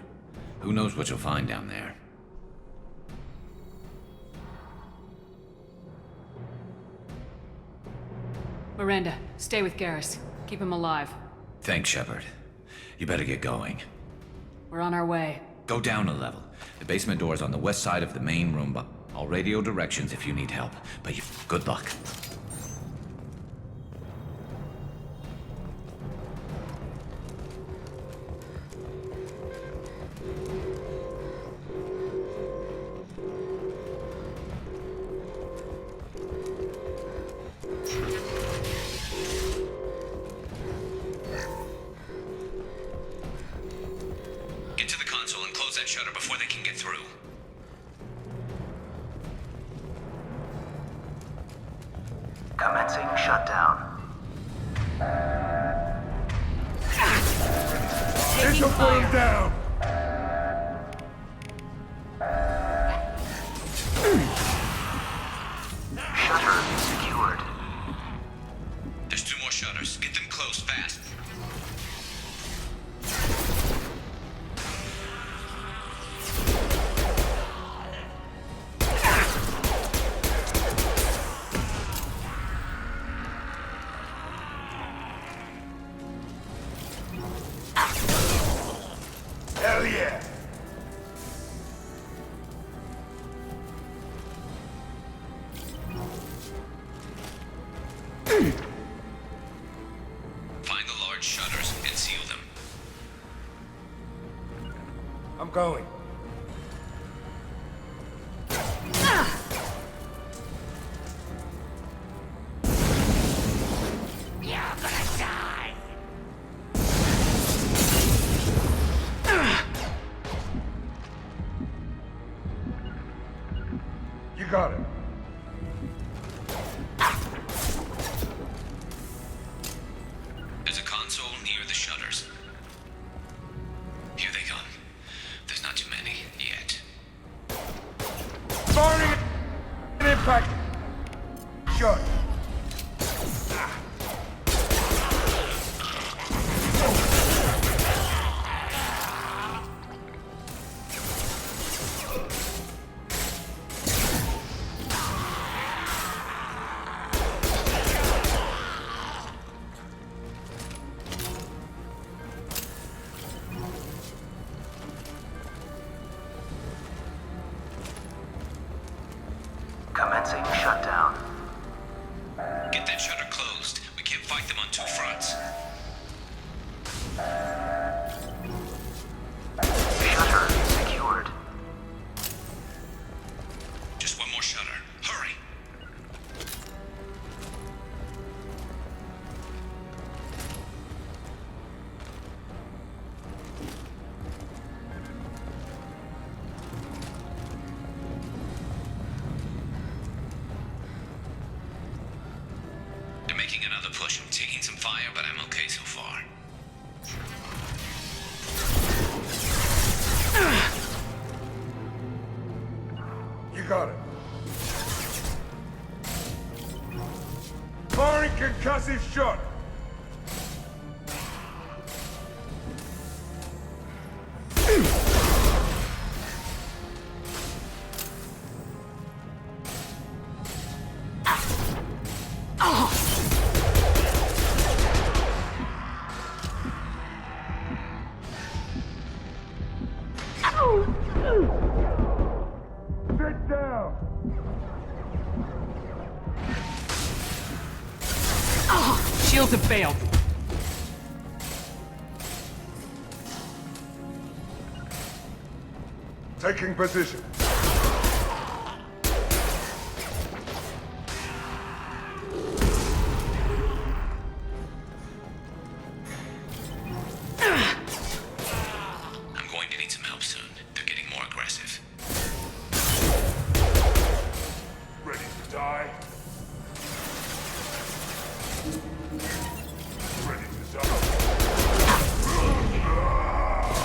Who knows what you'll find down there? Miranda, stay with Garrus. Keep him alive. Thanks, Shepard. You better get going. We're on our way. Go down a level. The basement door is on the west side of the main room, but I'll radio directions if you need help. But good luck. Get to the console and close that shutter before they can get through. Commencing shutdown. This'll put him down! Shutter secured. There's 2 more shutters. Get them closed fast. Hell yeah! Find the large shutters and seal them. I'm going. You got it. There's a console near the shutters. Here they come. There's not too many yet. Firing an impact. Shot. Commencing shutdown. Get that shutter closed. We can't fight them on 2 fronts. Shutter secured. Just 1 more shutter. Hurry! They're making another push. I'm taking some fire, but I'm okay so far. You got it. Firing concussive shot. Sit down. shields have failed. Taking position. I'm going to need some help soon. They're getting more aggressive. Ready to die? Ready to die?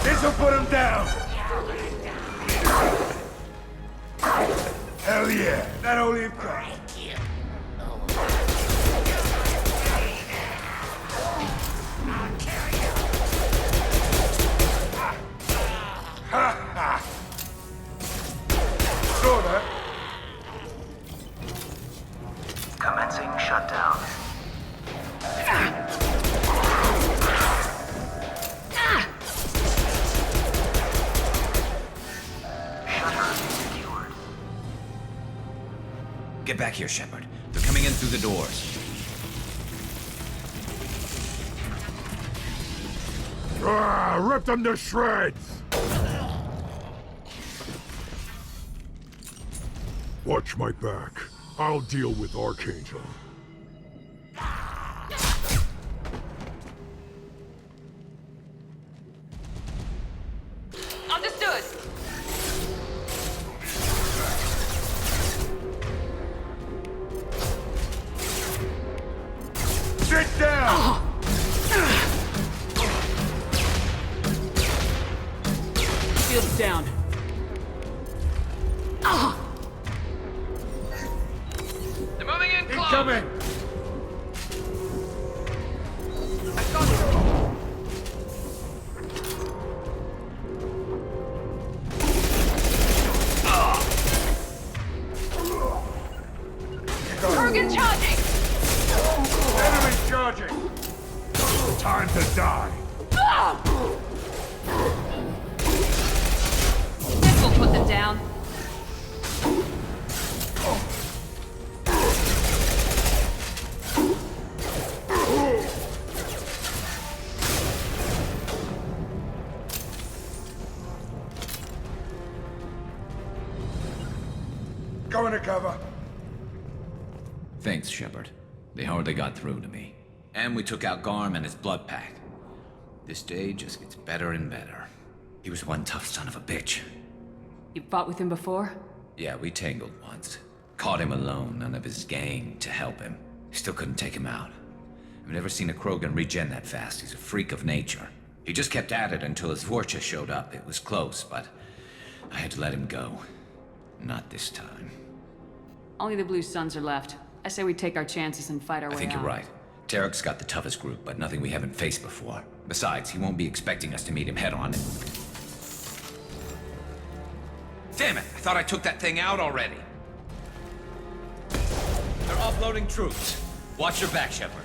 This'll put him down! Hell yeah! That'll leave crap. Ha ha! Saw that. Commencing shutdown. Shutter secured. Get back here, Shepard. They're coming in through the doors. Rip them to shreds! Watch my back. I'll deal with Archangel. Understood. Sit down! Shields down. They're moving in close. Coming! Kurgan charging. Enemy charging! Time to die! This will put them down. Go into cover. Thanks, Shepard. They hardly got through to me. And we took out Garm and his blood pack. This day just gets better and better. He was one tough son of a bitch. You fought with him before? Yeah, we tangled once. Caught him alone, none of his gang to help him. Still couldn't take him out. I've never seen a Krogan regen that fast. He's a freak of nature. He just kept at it until his Vorcha showed up. It was close, but I had to let him go. Not this time. Only the Blue Suns are left. I say we take our chances and fight our way out. I think you're right. Tarek's got the toughest group, but nothing we haven't faced before. Besides, he won't be expecting us to meet him head-on. Damn it! I thought I took that thing out already. They're offloading troops. Watch your back, Shepard.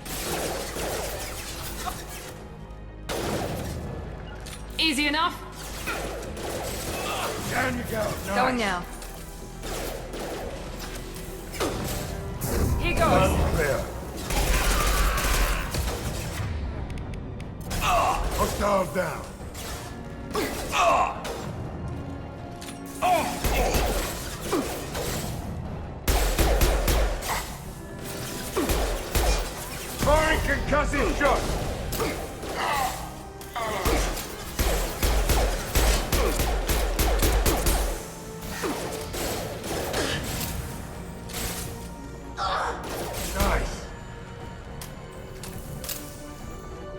Easy enough? Down you go. Nice. Going now. Here goes. Clear. Hostiles down. Firing concussive shot. Nice.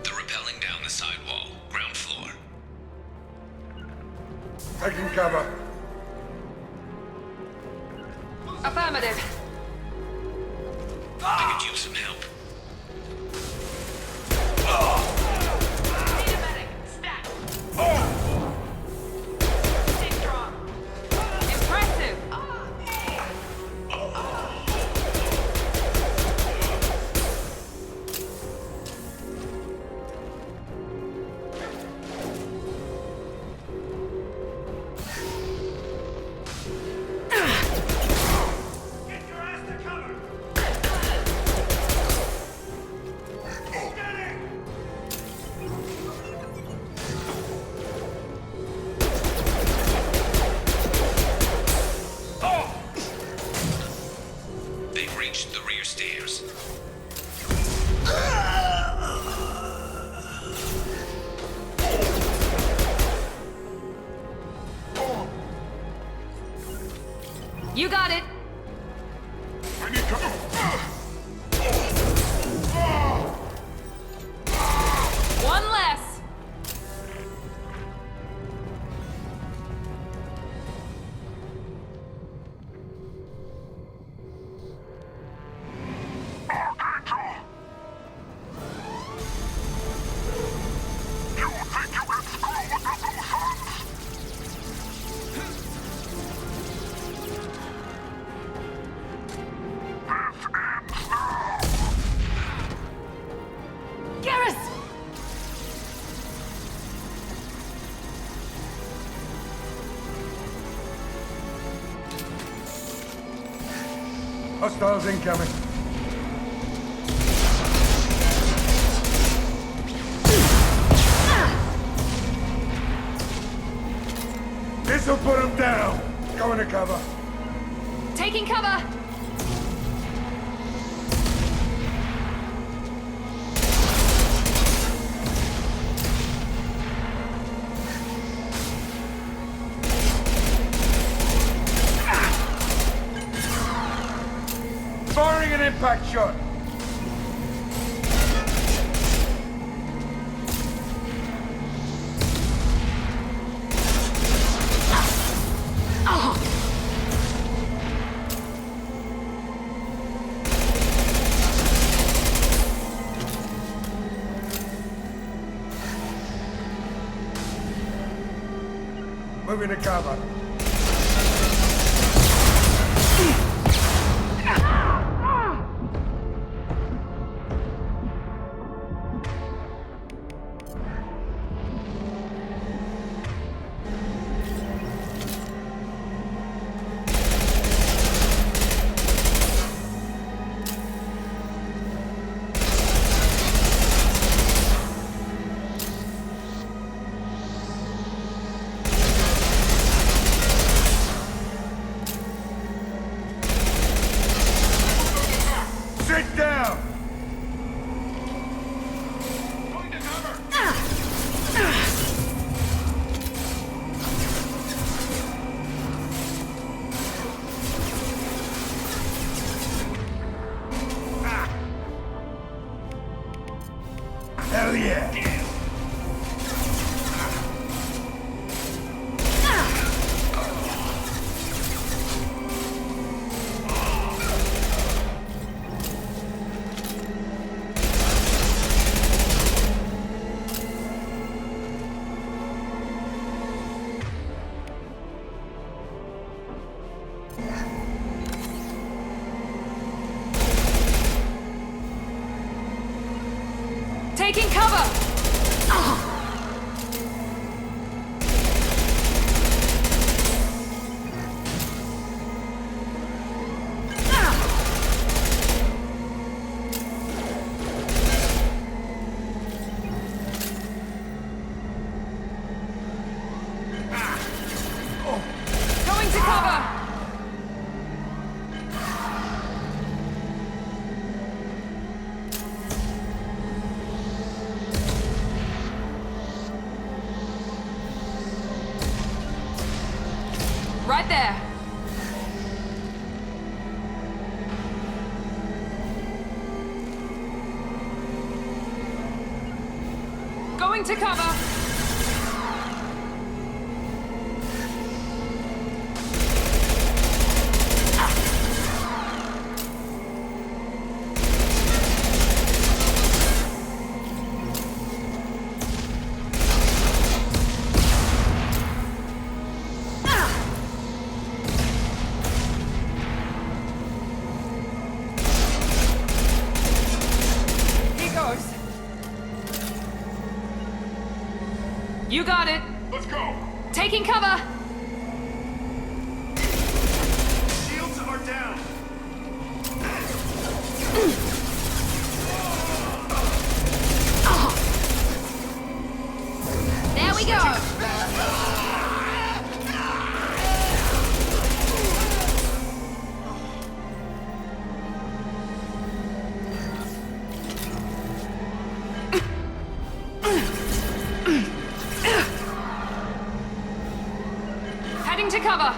They're rappelling down the side wall, ground floor. Taking cover. Affirmative. I could use some help. Need a medic. Stat. Stay strong. Impressive. You got it. I need cover. One less. Hostiles incoming. This'll put them down. Go into cover. Taking cover. Firing an impact shot. Moving to cover. Sit down! Going to cover! Hell yeah! Taking cover! Going to cover! Right there. Going to cover. You got it. Let's go. Taking cover. Shields are down. There we go. Heading to cover.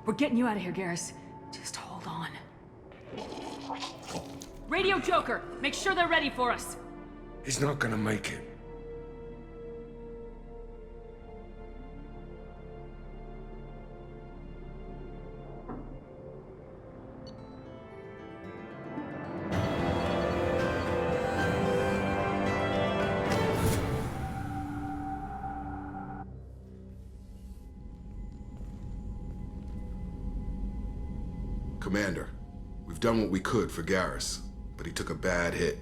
We're getting you out of here, Garrus. Just hold on. Radio Joker, make sure they're ready for us. He's not gonna make it. Commander, we've done what we could for Garrus, but he took a bad hit.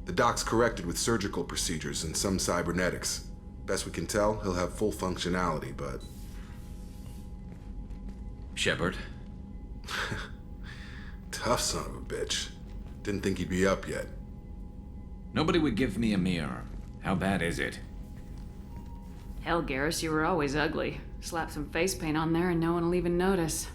The doc's corrected with surgical procedures and some cybernetics. Best we can tell, he'll have full functionality, but... Shepard? Tough son of a bitch. Didn't think he'd be up yet. Nobody would give me a mirror. How bad is it? Hell, Garrus, you were always ugly. Slap some face paint on there and no one will even notice.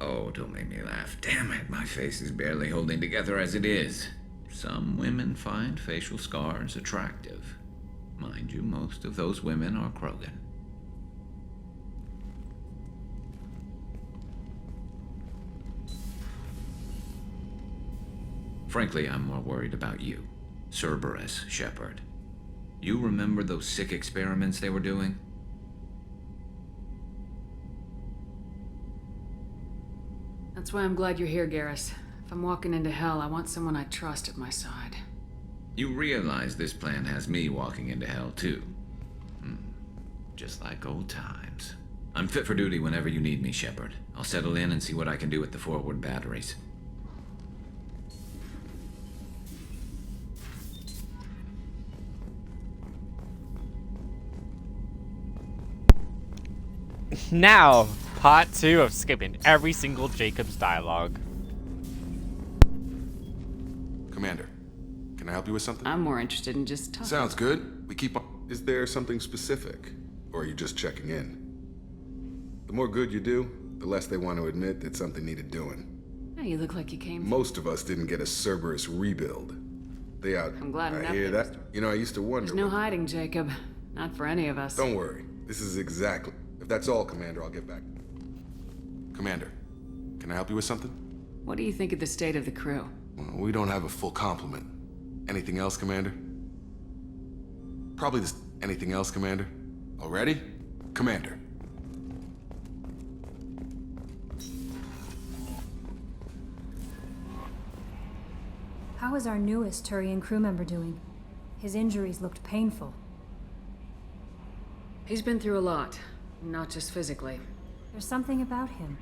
Oh, don't make me laugh. Damn it, my face is barely holding together as it is. Some women find facial scars attractive. Mind you, most of those women are Krogan. Frankly, I'm more worried about you. Cerberus, Shepard. You remember those sick experiments they were doing? That's why I'm glad you're here, Garrus. If I'm walking into hell, I want someone I trust at my side. You realize this plan has me walking into hell, too. Just like old times. I'm fit for duty whenever you need me, Shepard. I'll settle in and see what I can do with the forward batteries. Now, part 2 of skipping every single Jacob's dialogue. Commander, can I help you with something? I'm more interested in just talking. Sounds good. We keep on... Is there something specific? Or are you just checking in? The more good you do, the less they want to admit that something needed doing. Yeah, you look like you came... Most of us didn't get a Cerberus rebuild. They out... I'm glad I enough hear that. You know, I used to wonder... There's no hiding, Jacob. Not for any of us. Don't worry. This is exactly... If that's all, Commander, I'll get back. Commander, can I help you with something? What do you think of the state of the crew? Well, we don't have a full complement. Anything else, Commander? Probably this... Anything else, Commander? Already? Commander. How is our newest Turian crew member doing? His injuries looked painful. He's been through a lot. Not just physically. There's something about him.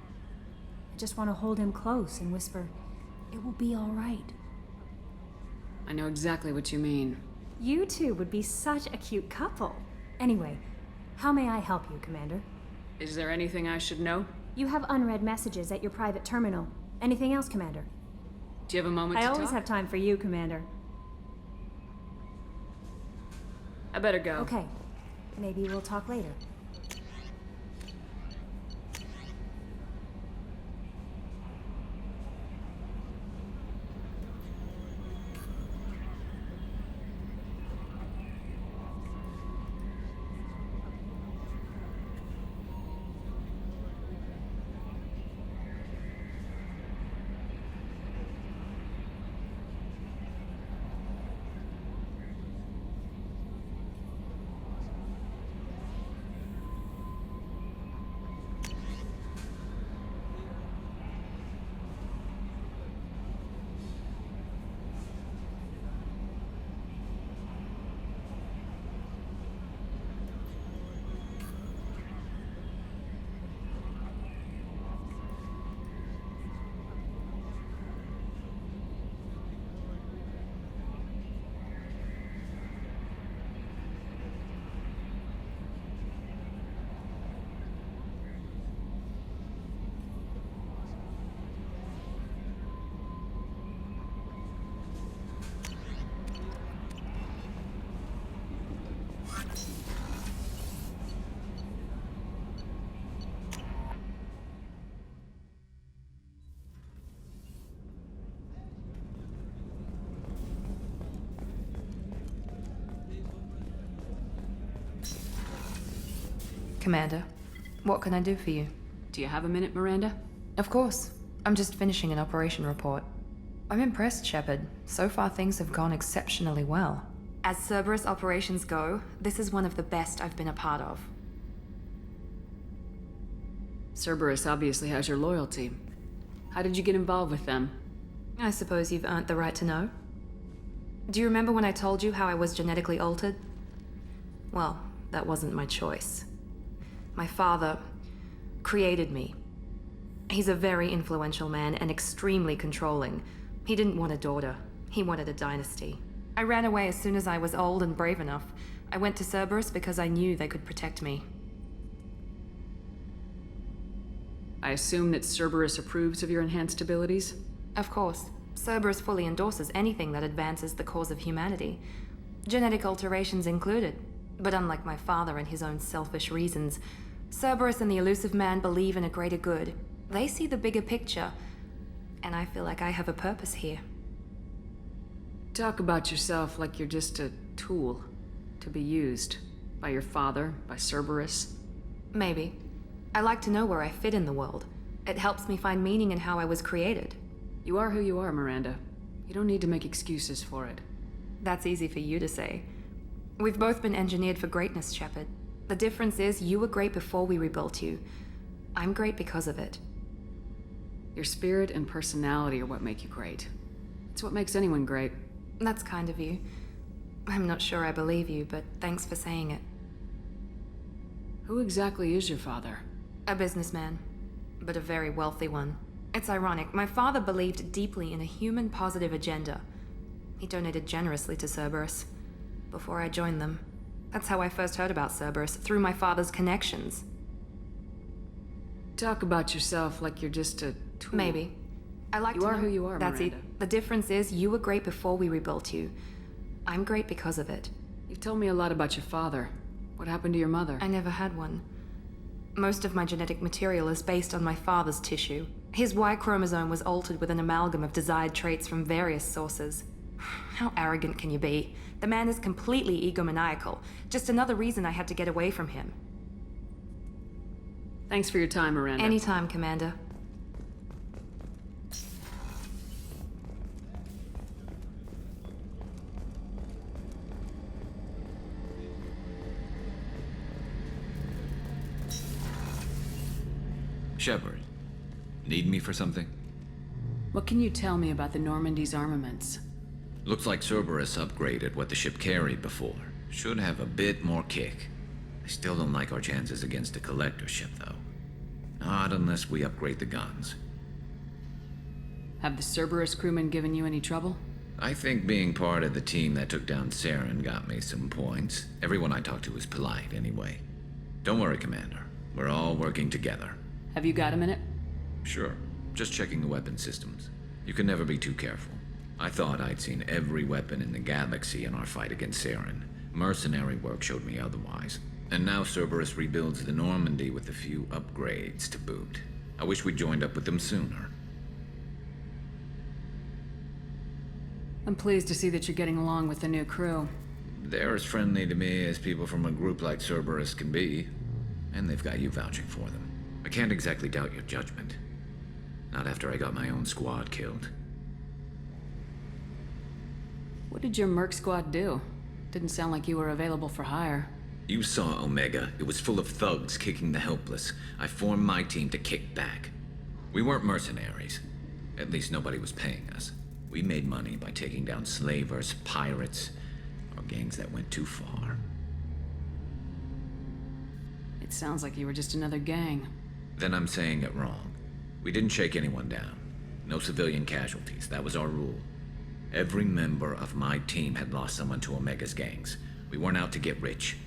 I just want to hold him close and whisper, "It will be all right." I know exactly what you mean. You two would be such a cute couple. Anyway, how may I help you, Commander? Is there anything I should know? You have unread messages at your private terminal. Anything else, Commander? Do you have a moment to I always talk? have time for you, Commander. I better go. Okay. Maybe we'll talk later. Commander, what can I do for you? Do you have a minute, Miranda? Of course. I'm just finishing an operation report. I'm impressed, Shepard. So far things have gone exceptionally well. As Cerberus operations go, this is one of the best I've been a part of. Cerberus obviously has your loyalty. How did you get involved with them? I suppose you've earned the right to know. Do you remember when I told you how I was genetically altered? Well, that wasn't my choice. My father created me. He's a very influential man and extremely controlling. He didn't want a daughter. He wanted a dynasty. I ran away as soon as I was old and brave enough. I went to Cerberus because I knew they could protect me. I assume that Cerberus approves of your enhanced abilities? Of course. Cerberus fully endorses anything that advances the cause of humanity. Genetic alterations included. But unlike my father and his own selfish reasons, Cerberus and the Elusive Man believe in a greater good. They see the bigger picture, and I feel like I have a purpose here. Talk about yourself like you're just a tool to be used by your father, by Cerberus. Maybe. I like to know where I fit in the world. It helps me find meaning in how I was created. You are who you are, Miranda. You don't need to make excuses for it. That's easy for you to say. We've both been engineered for greatness, Shepard. The difference is you were great before we rebuilt you. I'm great because of it. Your spirit and personality are what make you great. It's what makes anyone great. That's kind of you. I'm not sure I believe you, but thanks for saying it. Who exactly is your father? A businessman, but a very wealthy one. It's ironic, my father believed deeply in a human-positive agenda. He donated generously to Cerberus before I joined them. That's how I first heard about Cerberus, through my father's connections. Talk about yourself like you're just a tool. Maybe. I like to You are know who you are, that's Miranda. it. The difference is you were great before we rebuilt you. I'm great because of it. You've told me a lot about your father. What happened to your mother? I never had one. Most of my genetic material is based on my father's tissue. His Y chromosome was altered with an amalgam of desired traits from various sources. How arrogant can you be? The man is completely egomaniacal. Just another reason I had to get away from him. Thanks for your time, Miranda. Anytime, Commander. Shepard, need me for something? What can you tell me about the Normandy's armaments? Looks like Cerberus upgraded what the ship carried before. Should have a bit more kick. I still don't like our chances against a collector ship, though. Not unless we upgrade the guns. Have the Cerberus crewmen given you any trouble? I think being part of the team that took down Saren got me some points. Everyone I talked to was polite, anyway. Don't worry, Commander. We're all working together. Have you got a minute? Sure. Just checking the weapon systems. You can never be too careful. I thought I'd seen every weapon in the galaxy in our fight against Saren. Mercenary work showed me otherwise. And now Cerberus rebuilds the Normandy with a few upgrades to boot. I wish we'd joined up with them sooner. I'm pleased to see that you're getting along with the new crew. They're as friendly to me as people from a group like Cerberus can be. And they've got you vouching for them. I can't exactly doubt your judgment. Not after I got my own squad killed. What did your merc squad do? Didn't sound like you were available for hire. You saw Omega. It was full of thugs kicking the helpless. I formed my team to kick back. We weren't mercenaries. At least nobody was paying us. We made money by taking down slavers, pirates, or gangs that went too far. It sounds like you were just another gang. Then I'm saying it wrong. We didn't shake anyone down. No civilian casualties. That was our rule. Every member of my team had lost someone to Omega's gangs. We weren't out to get rich.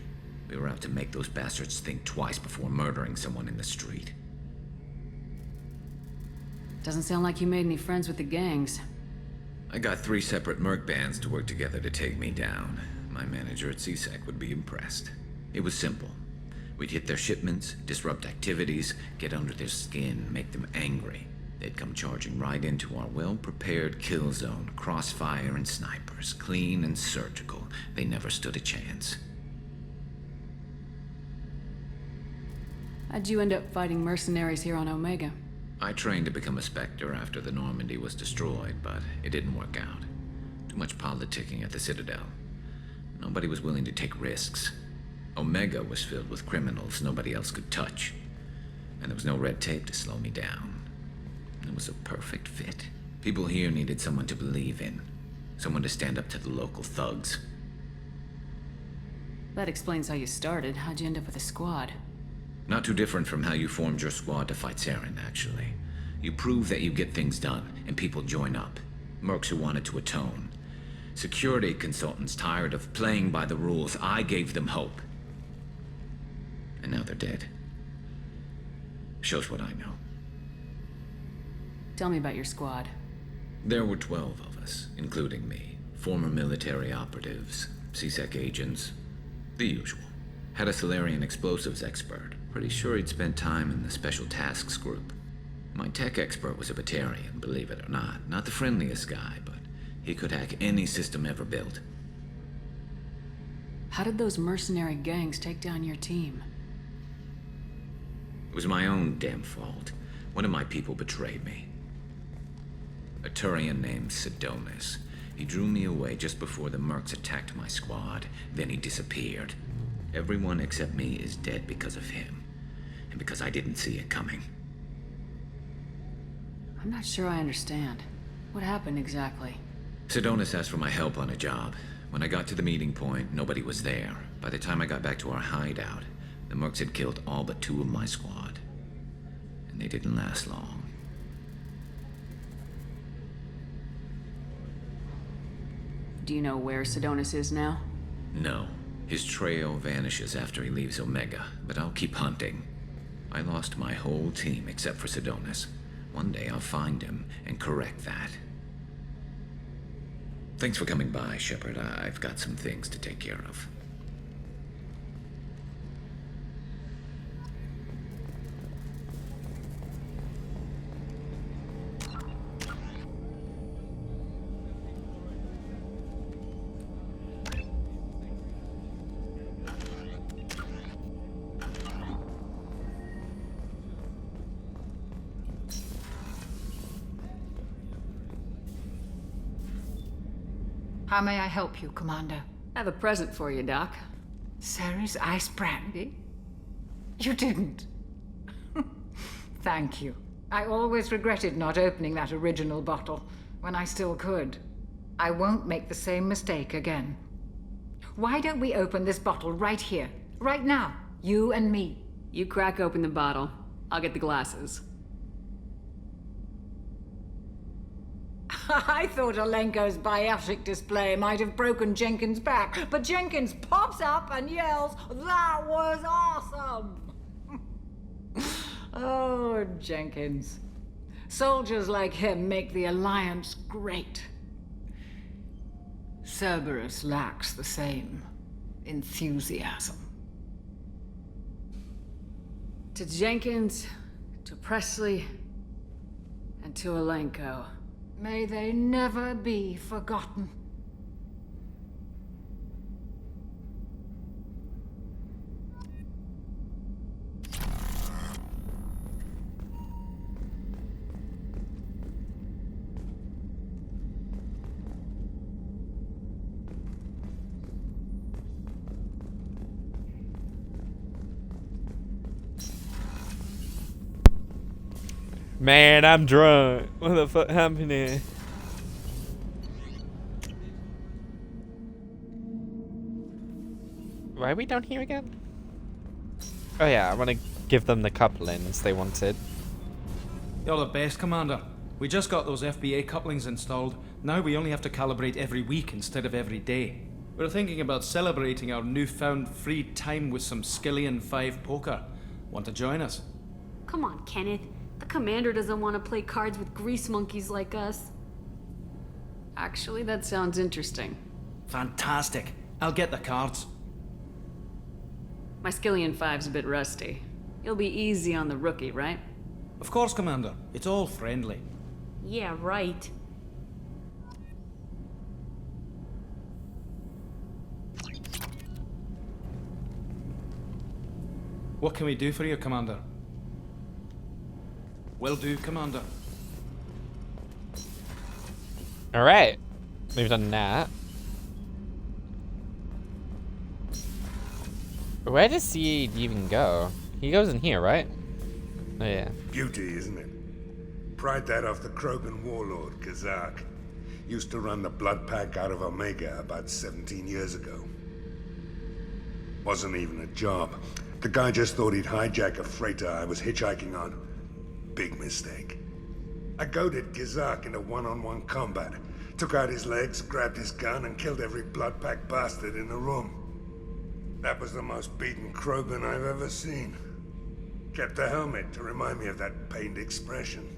We were out to make those bastards think twice before murdering someone in the street. Doesn't sound like you made any friends with the gangs. I got 3 separate merc bands to work together to take me down. My manager at CSEC would be impressed. It was simple. We'd hit their shipments, disrupt activities, get under their skin, make them angry. They'd come charging right into our well-prepared kill zone, crossfire and snipers, clean and surgical. They never stood a chance. How'd you end up fighting mercenaries here on Omega? I trained to become a Spectre after the Normandy was destroyed, but it didn't work out. Too much politicking at the Citadel. Nobody was willing to take risks. Omega was filled with criminals nobody else could touch. And there was no red tape to slow me down. It was a perfect fit. People here needed someone to believe in. Someone to stand up to the local thugs. That explains how you started. How'd you end up with a squad? Not too different from how you formed your squad to fight Saren, actually. You prove that you get things done, and people join up. Mercs who wanted to atone. Security consultants tired of playing by the rules. I gave them hope. And now they're dead. Shows what I know. Tell me about your squad. There were 12 of us, including me. Former military operatives, CSEC agents, the usual. Had a Solarian explosives expert. Pretty sure he'd spent time in the Special Tasks group. My tech expert was a Batarian, believe it or not. Not the friendliest guy, but he could hack any system ever built. How did those mercenary gangs take down your team? It was my own damn fault. One of my people betrayed me. A Turian named Sidonis. He drew me away just before the mercs attacked my squad. Then he disappeared. Everyone except me is dead because of him. And because I didn't see it coming. I'm not sure I understand. What happened exactly? Sidonis asked for my help on a job. When I got to the meeting point, nobody was there. By the time I got back to our hideout, the mercs had killed all but 2 of my squad. And they didn't last long. Do you know where Sidonis is now? No. His trail vanishes after he leaves Omega, but I'll keep hunting. I lost my whole team except for Sidonis. One day I'll find him and correct that. Thanks for coming by, Shepard. I've got some things to take care of. How may I help you, Commander? I have a present for you, Doc. Ceres ice brandy? You didn't. Thank you. I always regretted not opening that original bottle when I still could. I won't make the same mistake again. Why don't we open this bottle right here, right now? You and me. You crack open the bottle. I'll get the glasses. I thought Alenko's biotic display might have broken Jenkins' back, but Jenkins pops up and yells, "That was awesome!" Oh, Jenkins. Soldiers like him make the Alliance great. Cerberus lacks the same enthusiasm. To Jenkins, to Presley, and to Alenko. May they never be forgotten. Man, I'm drunk. What the fuck happened here? Why are we down here again? Oh yeah, I want to give them the couplings they wanted. You're the best, Commander. We just got those FBA couplings installed. Now we only have to calibrate every week instead of every day. We're thinking about celebrating our newfound free time with some Skillian 5 poker. Want to join us? Come on, Kenneth. The commander doesn't want to play cards with grease monkeys like us. Actually, that sounds interesting. Fantastic. I'll get the cards. My Skillian 5's a bit rusty. You'll be easy on the rookie, right? Of course, Commander. It's all friendly. Yeah, right. What can we do for you, Commander? Will do, Commander. Alright. We've done that. Where does he even go? He goes in here, right? Oh, yeah. Beauty, isn't it? Pried that off the Krogan warlord, Kazak. Used to run the blood pack out of Omega about 17 years ago. Wasn't even a job. The guy just thought he'd hijack a freighter I was hitchhiking on. Big mistake. I goaded Kazak into one-on-one combat. Took out his legs, grabbed his gun, and killed every blood pack bastard in the room. That was the most beaten Krogan I've ever seen. Kept a helmet to remind me of that pained expression.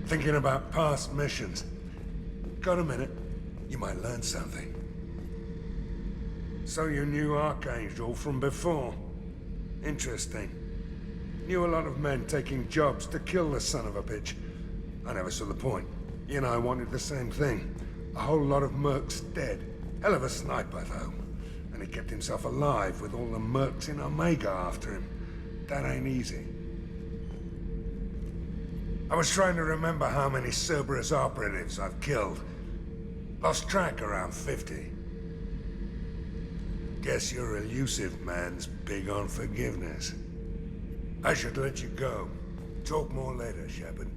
Thinking about past missions. Got a minute? You might learn something. So you knew Archangel from before? Interesting. Knew a lot of men taking jobs to kill the son of a bitch. I never saw the point. You and I wanted the same thing. A whole lot of mercs dead. Hell of a sniper, though. And he kept himself alive with all the mercs in Omega after him. That ain't easy. I was trying to remember how many Cerberus operatives I've killed. Lost track around 50. Guess your elusive man's big on forgiveness. I should let you go. Talk more later, Shepard.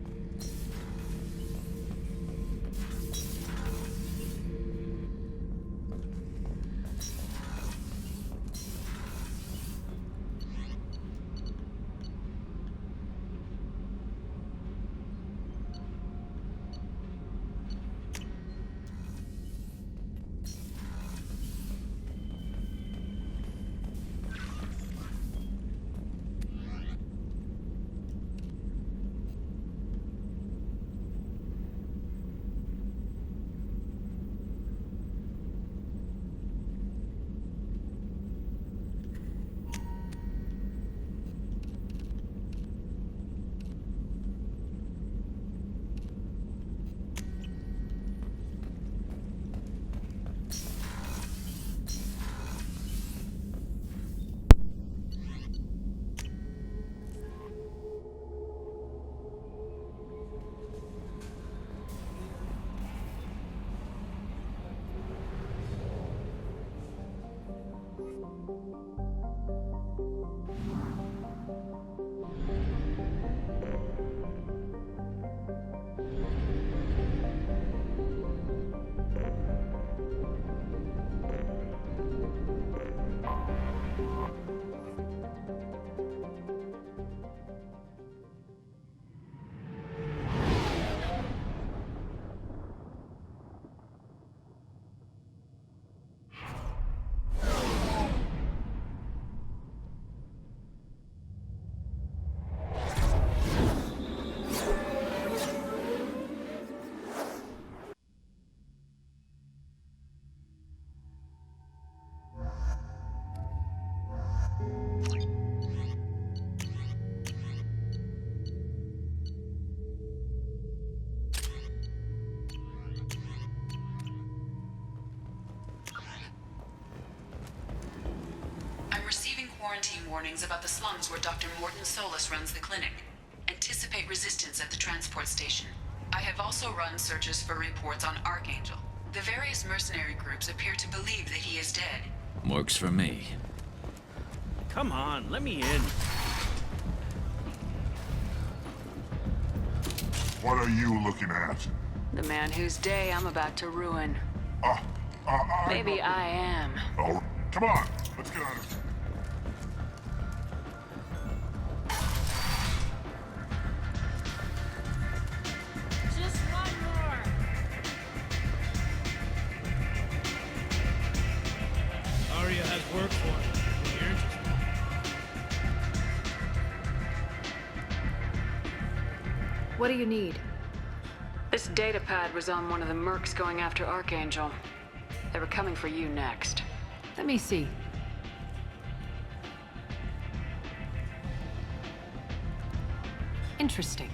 Quarantine warnings about the slums where Dr. Morton Solus runs the clinic. Anticipate resistance at the transport station. I have also run searches for reports on Archangel. The various mercenary groups appear to believe that he is dead. Works for me. Come on, let me in. What are you looking at? The man whose day I'm about to ruin. Maybe I am. Oh, come on, let's get out of here. Work for it. You're interested. What do you need? This data pad was on one of the mercs going after Archangel. They were coming for you next. Let me see. Interesting.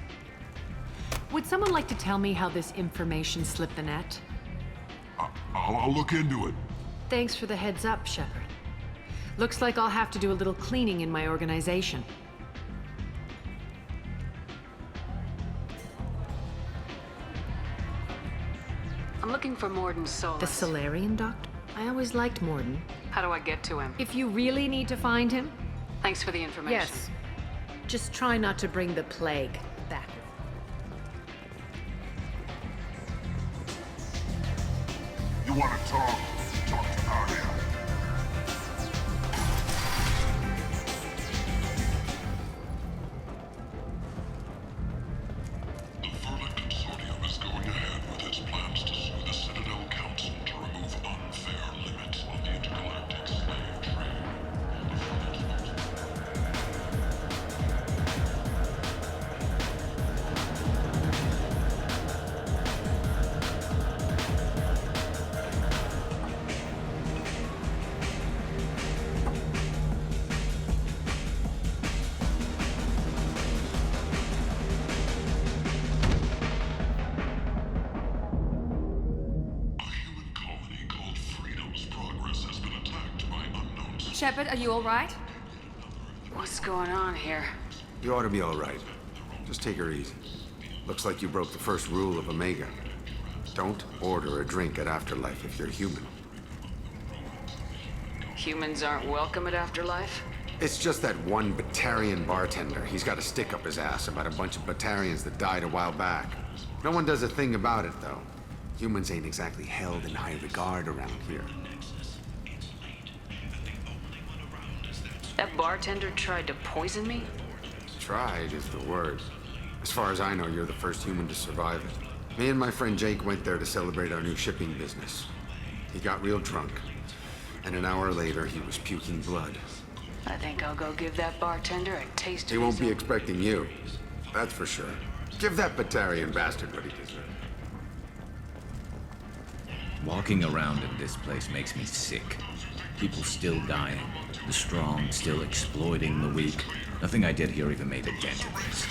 Would someone like to tell me how this information slipped the net? I'll look into it. Thanks for the heads up, Shepard. Looks like I'll have to do a little cleaning in my organization. I'm looking for Morden Solis. The Solarian doctor? I always liked Morden. How do I get to him? If you really need to find him? Thanks for the information. Yes. Just try not to bring the plague back. You want to talk? Talk to Arya. The Verdict Consortium is going ahead with its plans to sue the Citadel Council to remove unfair limits on the intergalactic slave trade. Shepard, are you all right? What's going on here? You ought to be all right. Just take her easy. Looks like you broke the first rule of Omega. Don't order a drink at Afterlife if you're human. Humans aren't welcome at Afterlife? It's just that one Batarian bartender. He's got a stick up his ass about a bunch of Batarians that died a while back. No one does a thing about it, though. Humans ain't exactly held in high regard around here. That bartender tried to poison me? Tried is the word. As far as I know, you're the first human to survive it. Me and my friend Jake went there to celebrate our new shipping business. He got real drunk, and an hour later, he was puking blood. I think I'll go give that bartender a taste of He won't his be own. expecting you. That's for sure. Give that Batarian bastard what he deserves. Walking around in this place makes me sick. People still dying. The strong still exploiting the weak. Nothing I did here even made a dent in this.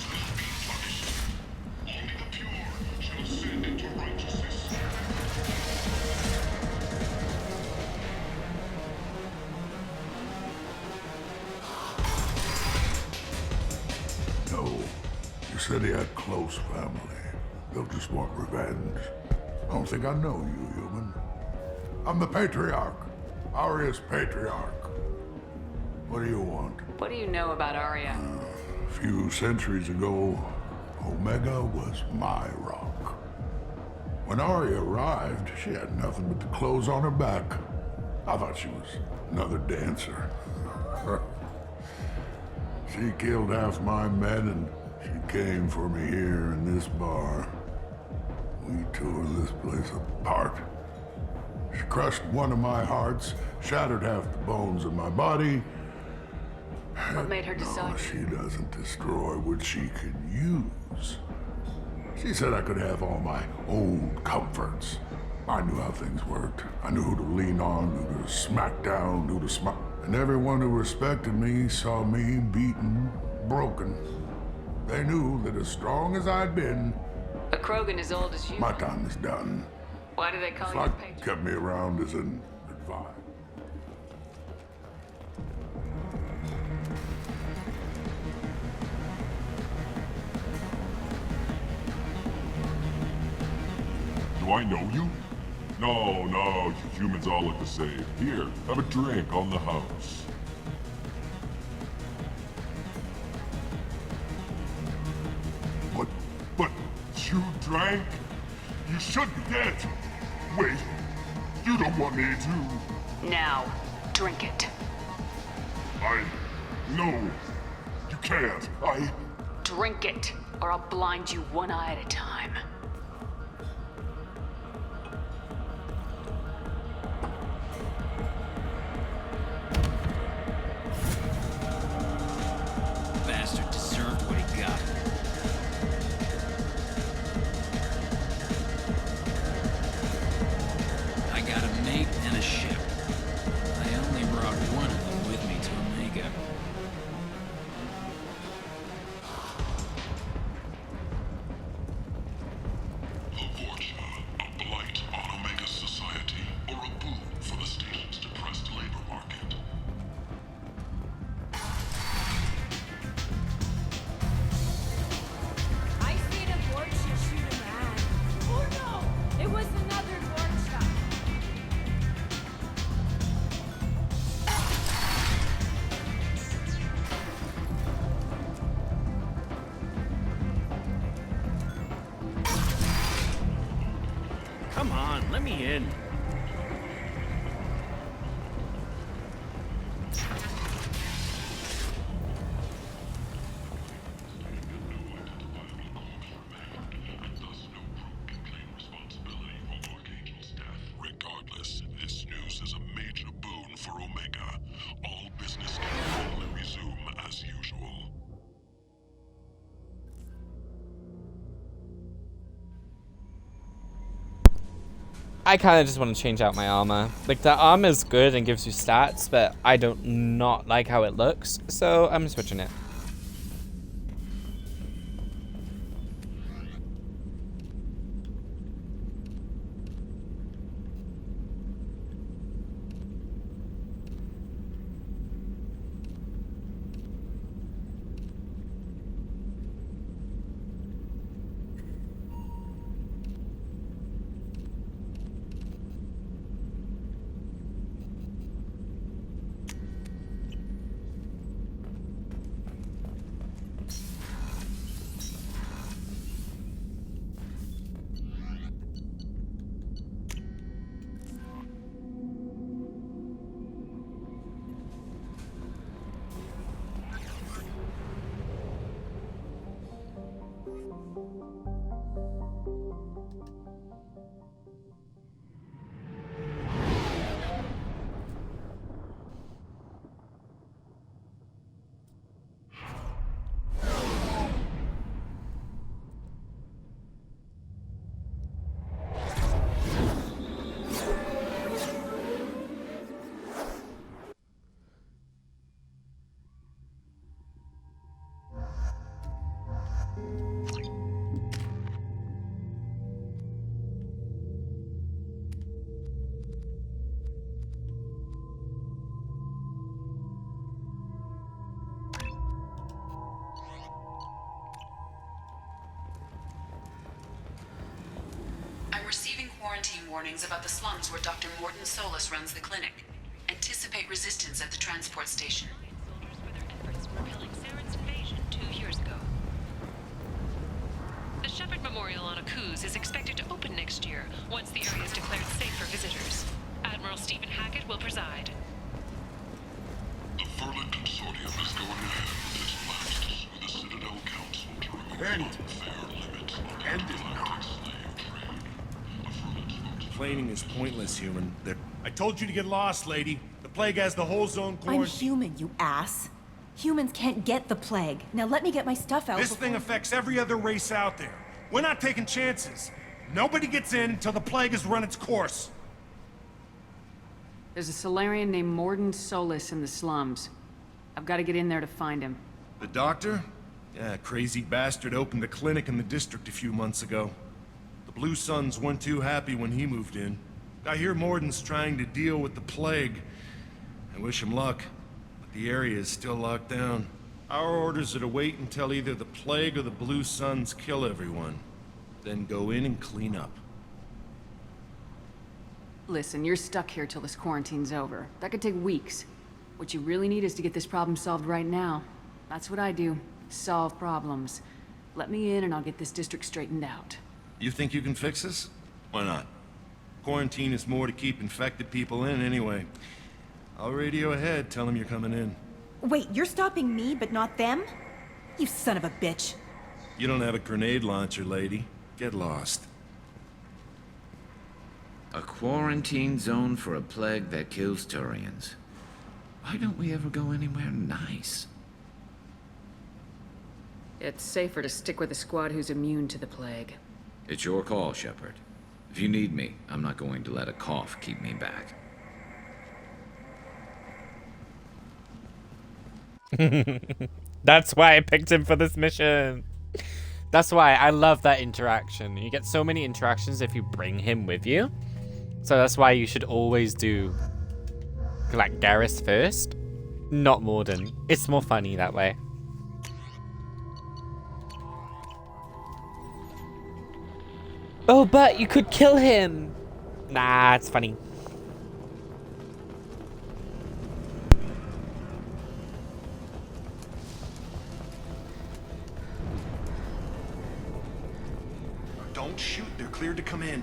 No. You said he had close family. They'll just want revenge. I don't think I know you, human. I'm the Patriarch. Arya's Patriarch. What do you want? What do you know about Arya? A few centuries ago, Omega was my rock. When Arya arrived, she had nothing but the clothes on her back. I thought she was another dancer. She killed half my men, and she came for me here in this bar. We tore this place apart. She crushed one of my hearts, shattered half the bones in my body. What made her decide? No, she doesn't destroy what she can use. She said I could have all my old comforts. I knew how things worked. I knew who to lean on, who to smack down, who to smack. And everyone who respected me saw me beaten, broken. They knew that as strong as I'd been, A Krogan as old as you. my time is done. Why do they call It's you like a Patriot? kept me around as an advisor. Do I know you? No, you humans all look the same. Here, have a drink on the house. But you drank? You should be dead. Wait, you don't want me to. Now, drink it. No, you can't. Drink it, or I'll blind you one eye at a time. Bastard deserved what he got. I got a mate and a ship. I only brought one of them with me to Omega. me in. Regardless, this news is a major boon for Omega. All business can finally resume as usual. I kind of just want to change out my armor. Like, the armor's good and gives you stats, but I don't not like how it looks, so I'm switching it. I'm receiving quarantine warnings about the slums where Dr. Morton Solus runs the clinic. Anticipate resistance at the transport station. Repelling Saren's invasion 2 years ago. The Shepherd Memorial on Akuz is expected to open next year, once the area is declared safe for visitors. Admiral Stephen Hackett will preside. The Furlan Consortium is going ahead with its plans to sue the Citadel Council to remove unfair limits on the intergalactic slave trade. Complaining is pointless, human. I told you to get lost, lady. The plague has the whole zone quarantined. I'm human, you ass. Humans can't get the plague. Now let me get my stuff out. This thing affects every other race out there. We're not taking chances. Nobody gets in until the plague has run its course. There's a Solarian named Morton Solus in the slums. I've got to get in there to find him. The doctor? Yeah, crazy bastard opened a clinic in the district a few months ago. The Blue Suns weren't too happy when he moved in. I hear Morton's trying to deal with the plague. I wish him luck, but the area is still locked down. Our orders are to wait until either the plague or the Blue Suns kill everyone. Then go in and clean up. Listen, you're stuck here till this quarantine's over. That could take weeks. What you really need is to get this problem solved right now. That's what I do. Solve problems. Let me in and I'll get this district straightened out. You think you can fix this? Why not? Quarantine is more to keep infected people in anyway. I'll radio ahead, tell them you're coming in. Wait, you're stopping me, but not them? You son of a bitch. You don't have a grenade launcher, lady. Get lost. A quarantine zone for a plague that kills Turians. Why don't we ever go anywhere nice? It's safer to stick with a squad who's immune to the plague. It's your call, Shepard. If you need me, I'm not going to let a cough keep me back. That's why I picked him for this mission. That's why I love that interaction. You get so many interactions if you bring him with you. So that's why you should always do like Garrus first, not Morden. It's more funny that way. Oh, but you could kill him. Nah, it's funny. Don't shoot, they're cleared to come in.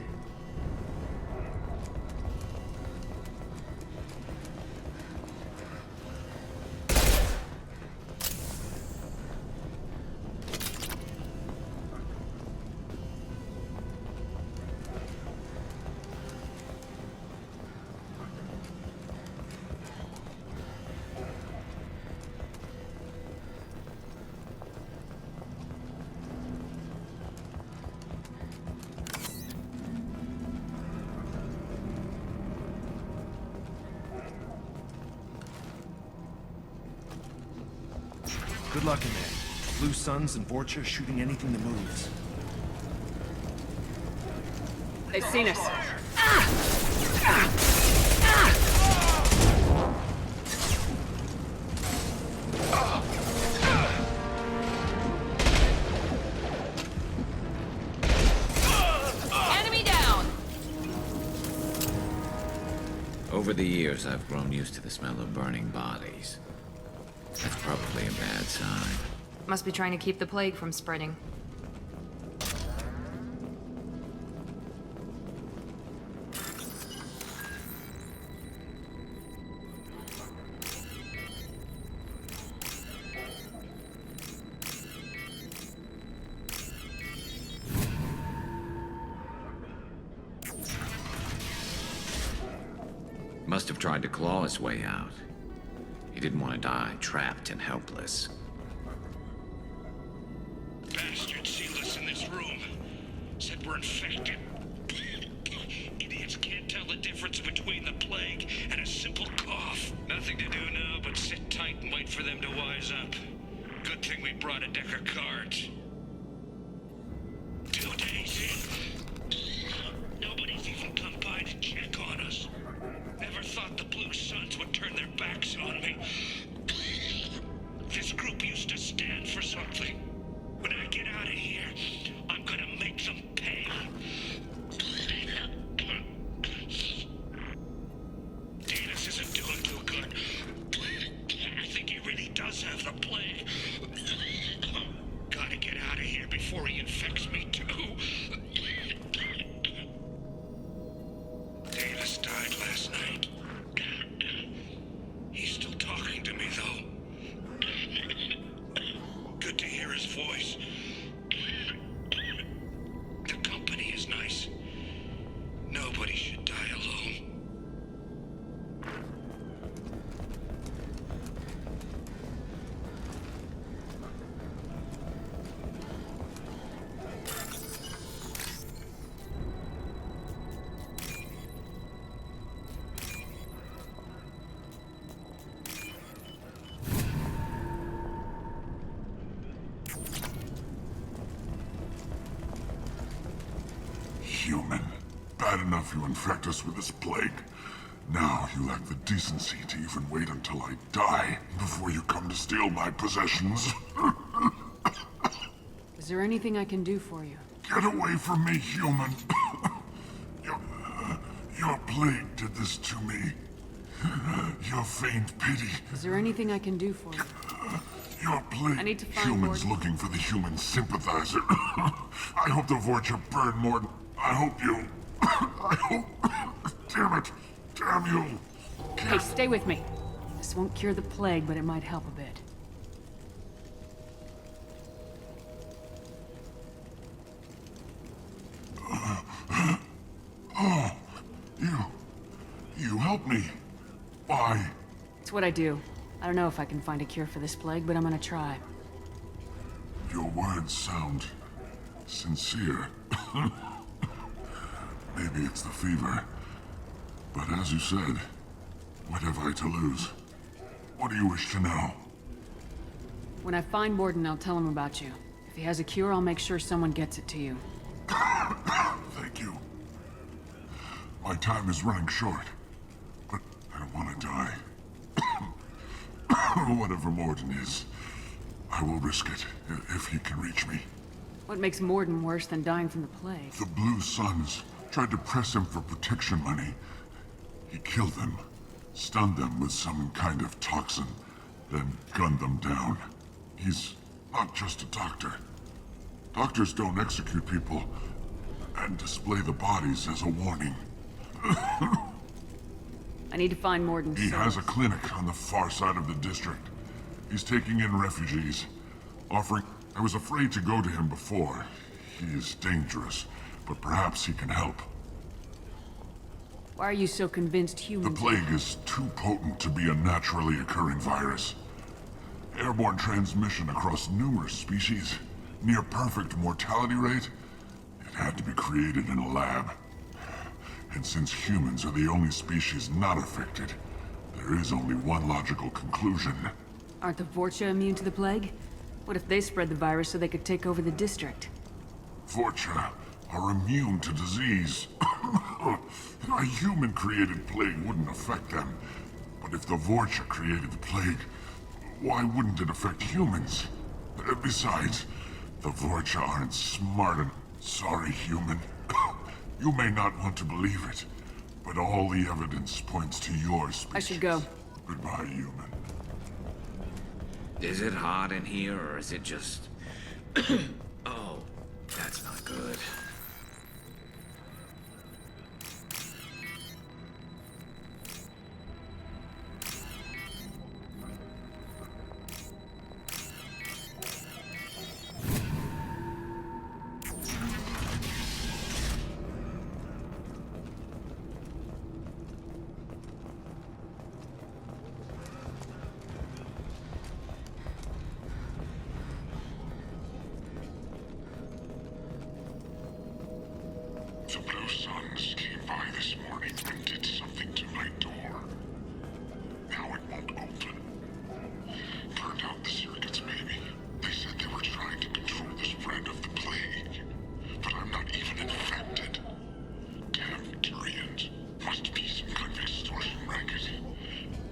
Good luck in there. Blue Suns and Vorcha shooting anything that moves. They've seen us. Enemy down! Over the years, I've grown used to the smell of burning bodies. That's probably a bad sign. Must be trying to keep the plague from spreading. Must have tried to claw his way out. He didn't want to die trapped and helpless. Bastards sealed us in this room. Said we're infected. Idiots can't tell the difference between the plague and a simple cough. Nothing to do now but sit tight and wait for them to wise up. Good thing we brought a deck of cards. 2 days in. Nobody's even come by to check on us. Never thought the Blue Suns would turn their backs on me. This group used to stand for something. When I get out of here, I'm gonna make them pay. Davis isn't doing too good. I think he really does have the plague. Gotta get out of here before he infects me too. Davis died last night. He's still talking to me, though. Good to hear his voice. The company is nice. Nobody should die alone. Human. Bad enough you infect us with this plague. Now you lack the decency to even wait until I die before you come to steal my possessions. Is there anything I can do for you? Get away from me, human. Your plague did this to me. Your feigned pity. Is there anything I can do for you? Your plague. I need to find Humans Morden. looking for the human sympathizer. I hope the Vorcha burn Morden. I hope you... I hope... Damn it. Damn you. Hey, stay with me. This won't cure the plague, but it might help a bit. Oh, you helped me. Why? It's what I do. I don't know if I can find a cure for this plague, but I'm gonna try. Your words sound sincere. Maybe it's the fever. But as you said, what have I to lose? What do you wish to know? When I find Morden, I'll tell him about you. If he has a cure, I'll make sure someone gets it to you. Thank you. My time is running short, but I don't want to die. Whatever Morden is, I will risk it if he can reach me. What makes Morden worse than dying from the plague? The Blue Suns tried to press him for protection money. He killed them, stunned them with some kind of toxin, then gunned them down. He's not just a doctor. Doctors don't execute people and display the bodies as a warning. I need to find Morden. He has a clinic on the far side of the district. He's taking in refugees, offering... I was afraid to go to him before. He is dangerous, but perhaps he can help. Why are you so convinced humans... The plague is too potent to be a naturally occurring virus. Airborne transmission across numerous species, near perfect mortality rate. It had to be created in a lab. And since humans are the only species not affected, there is only one logical conclusion. Aren't the Vorcha immune to the plague? What if they spread the virus so they could take over the district? Vorcha are immune to disease. A human-created plague wouldn't affect them. But if the Vorcha created the plague, why wouldn't it affect humans? Besides, the Vorcha aren't smart enough. Sorry, human. You may not want to believe it, but all the evidence points to your species. I should go. Goodbye, human. Is it hot in here, or is it just... Oh, that's not good. The Blue Suns came by this morning and did something to my door. Now it won't open. Turned out the circuits, maybe. They said they were trying to control the spread of the plague. But I'm not even infected. Damn Turians. Must be some kind of extortion racket.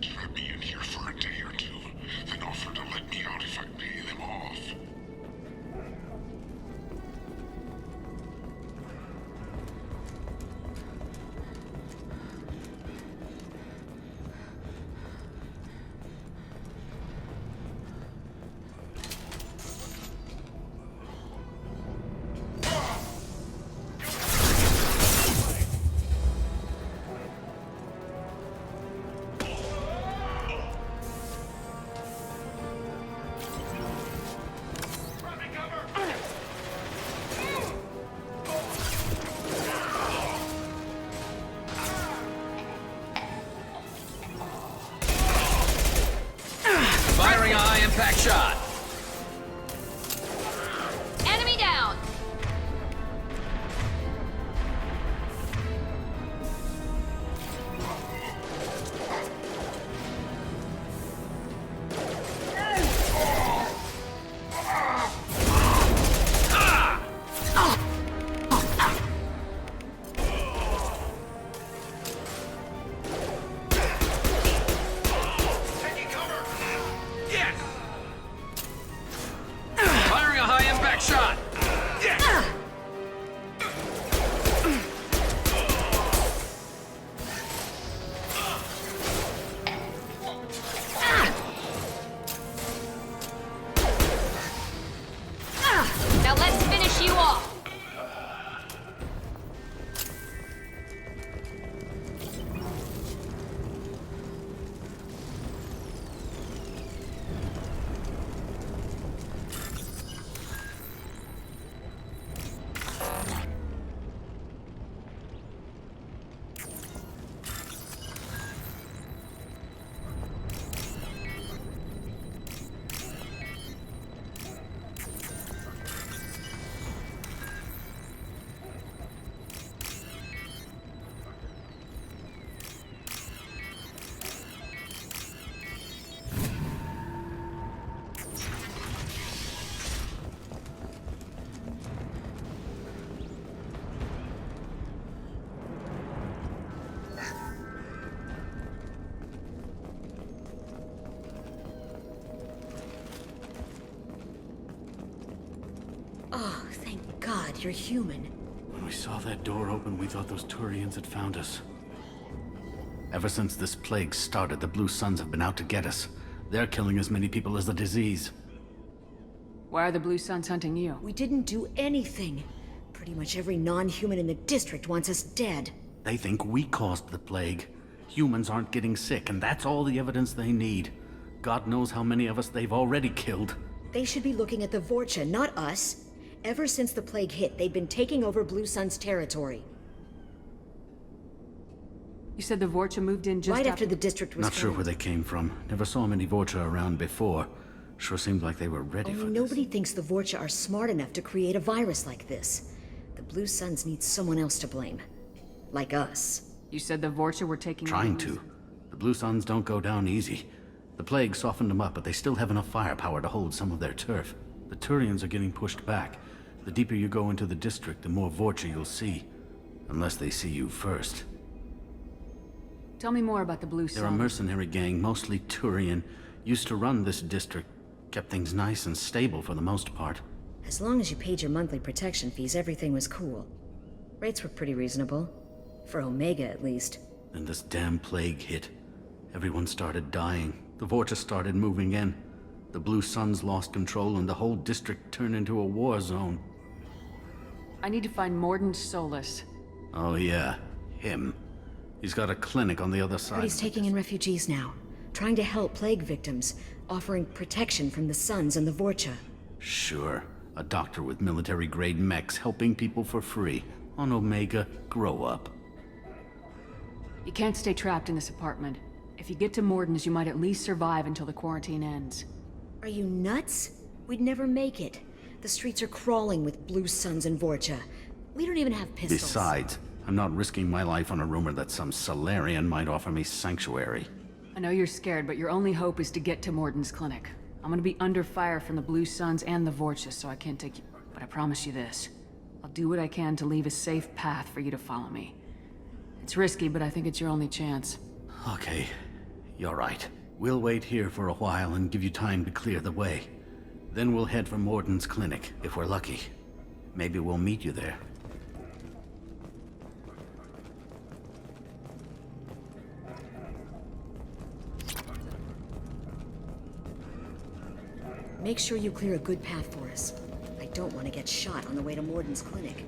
Trap me in here for a day or two, then offer to let me out if I pay them off. Firing a high-impact shot. Enemy down! Firing a high-impact shot. Now let's finish you off! Oh, thank God you're human. When we saw that door open, we thought those Turians had found us. Ever since this plague started, the Blue Suns have been out to get us. They're killing as many people as the disease. Why are the Blue Suns hunting you? We didn't do anything. Pretty much every non-human in the district wants us dead. They think we caused the plague. Humans aren't getting sick, and that's all the evidence they need. God knows how many of us they've already killed. They should be looking at the Vorcha, not us. Ever since the plague hit, they've been taking over Blue Sun's territory. You said the Vorcha moved in just right after the district was Not sure where they came from. Never saw many Vorcha around before. Sure seemed like they were ready for this. Nobody thinks the Vorcha are smart enough to create a virus like this. The Blue Suns need someone else to blame. Like us. You said the Vorcha were taking... Trying to. The Blue Suns don't go down easy. The plague softened them up, but they still have enough firepower to hold some of their turf. The Turians are getting pushed back. The deeper you go into the district, the more Vorcha you'll see. Unless they see you first. Tell me more about the Blue Sun. They're a mercenary gang, mostly Turian. Used to run this district. Kept things nice and stable for the most part. As long as you paid your monthly protection fees, everything was cool. Rates were pretty reasonable. For Omega, at least. Then this damn plague hit. Everyone started dying. The Vorcha started moving in. The Blue Suns lost control and the whole district turned into a war zone. I need to find Morden Solus. Oh yeah, him. He's got a clinic on the other side. But he's taking in refugees now. Trying to help plague victims. Offering protection from the Suns and the Vorcha. Sure. A doctor with military-grade mechs helping people for free. On Omega, grow up. You can't stay trapped in this apartment. If you get to Morden's, you might at least survive until the quarantine ends. Are you nuts? We'd never make it. The streets are crawling with Blue Suns and Vorcha. We don't even have pistols. Besides, I'm not risking my life on a rumor that some Solarian might offer me sanctuary. I know you're scared, but your only hope is to get to Morden's clinic. I'm gonna be under fire from the Blue Suns and the Vorcha, so I can't take you. But I promise you this. I'll do what I can to leave a safe path for you to follow me. It's risky, but I think it's your only chance. Okay, you're right. We'll wait here for a while and give you time to clear the way. Then we'll head for Morden's clinic, if we're lucky. Maybe we'll meet you there. Make sure you clear a good path for us. I don't want to get shot on the way to Morden's clinic.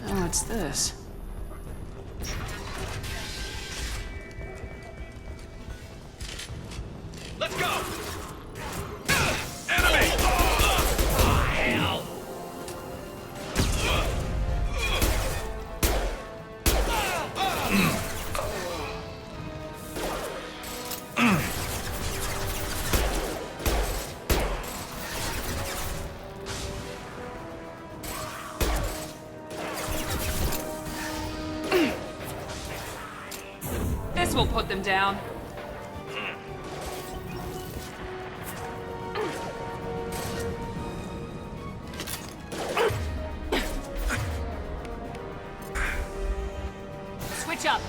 Oh, what's this? Let's go! Enemy! Hell! This will put them down. Switch up.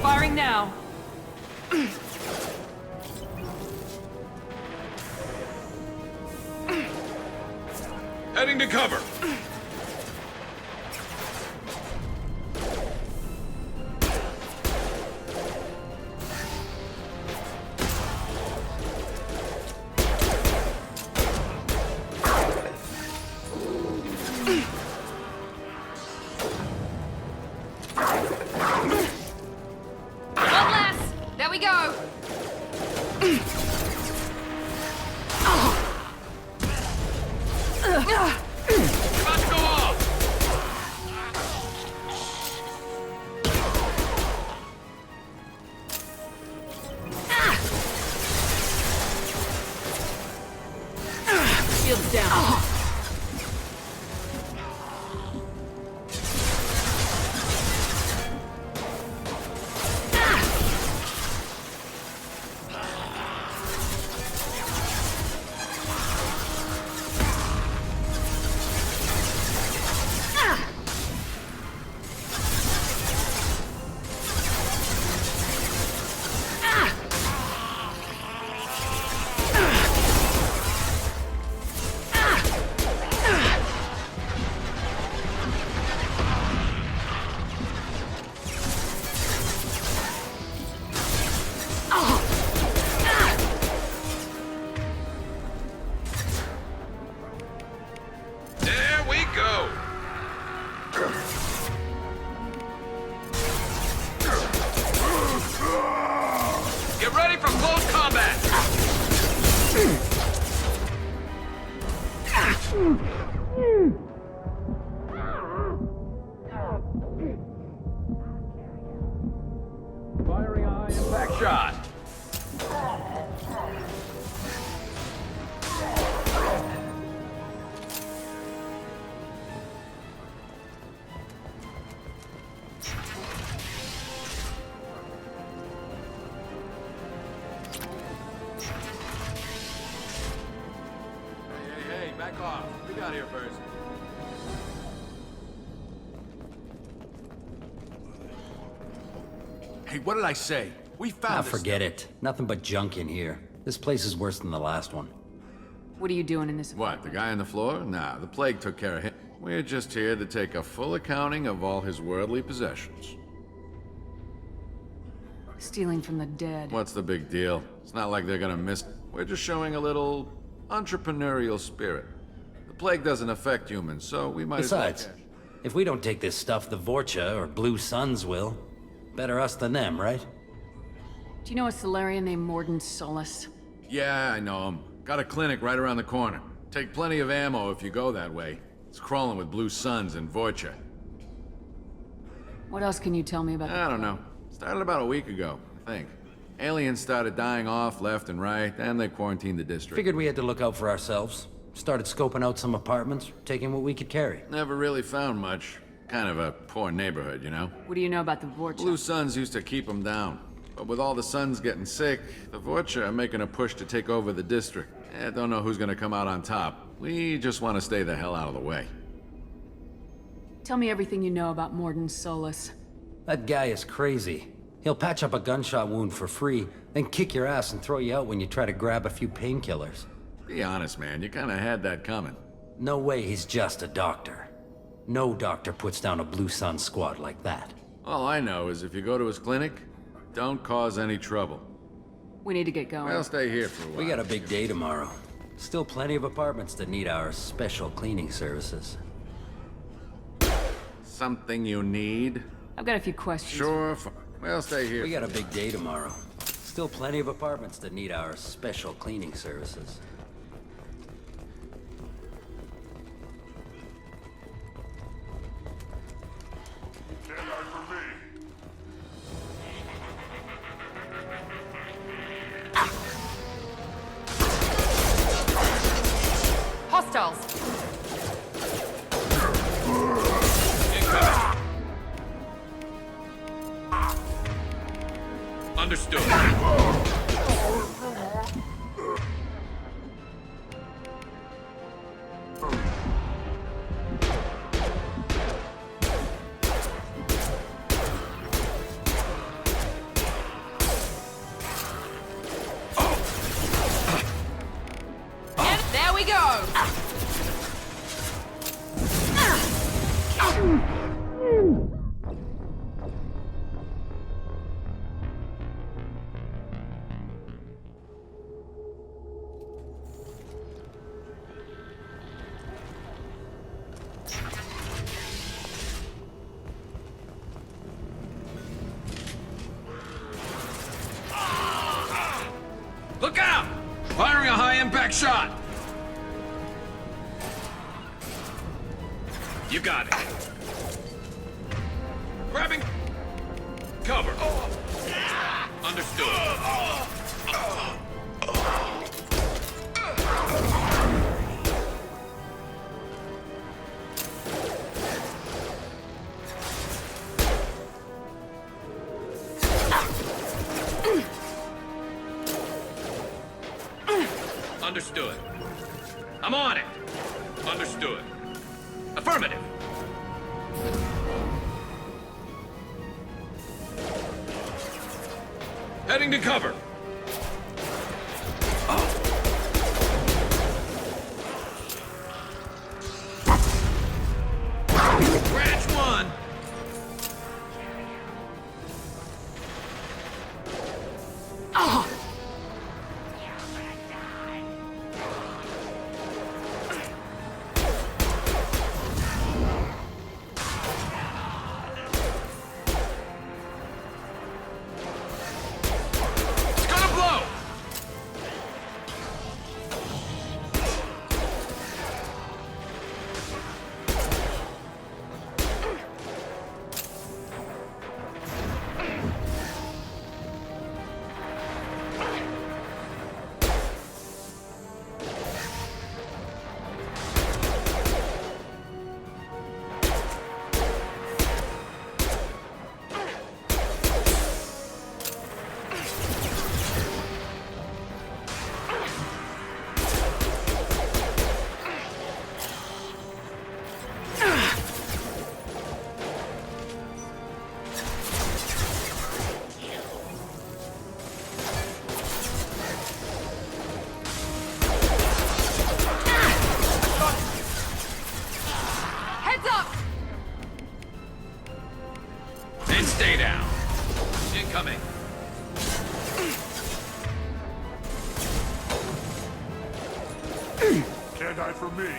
Firing now. Heading to cover. One less. There we go. Hey, what did I say? We found this forget it. Nothing but junk in here. This place is worse than the last one. What are you doing in this What, apartment? the guy on the floor? Nah, the plague took care of him. We're just here to take a full accounting of all his worldly possessions. Stealing from the dead. What's the big deal? It's not like they're gonna miss. We're just showing a little entrepreneurial spirit. The plague doesn't affect humans, so we might Besides, as well cash. if we don't take this stuff, the Vorcha or Blue Suns will. Better us than them, right? Do you know a Solarian named Morden Solus? Yeah, I know him. Got a clinic right around the corner. Take plenty of ammo if you go that way. It's crawling with Blue Suns and Vorcha. What else can you tell me about I don't know. Started about a week ago, I think. Aliens started dying off left and right, and they quarantined the district. Figured we had to look out for ourselves. Started scoping out some apartments, taking what we could carry. Never really found much. Kind of a poor neighborhood, you know? What do you know about the Vorcha? Blue Suns used to keep them down. But with all the Suns getting sick, the Vorcha are making a push to take over the district. Don't know who's gonna come out on top. We just want to stay the hell out of the way. Tell me everything you know about Morden Solus. That guy is crazy. He'll patch up a gunshot wound for free, then kick your ass and throw you out when you try to grab a few painkillers. Be honest, man. You kind of had that coming. No way he's just a doctor. No doctor puts down a Blue Sun squad like that. All I know is if you go to his clinic, don't cause any trouble. We need to get going. I'll stay here for a while. We got a big day tomorrow. Still plenty of apartments that need our special cleaning services. Something you need? I've got a few questions. Sure. We'll stay here. We got a big day tomorrow. Still plenty of apartments that need our special cleaning services. Hostiles! Understood. And there we go! Look out! Firing a high-impact shot! You got it. Grabbing cover. Understood. Understood. I'm on it. Understood. Affirmative. Heading to cover. Branch one. stay down. Incoming. Can't hide from me.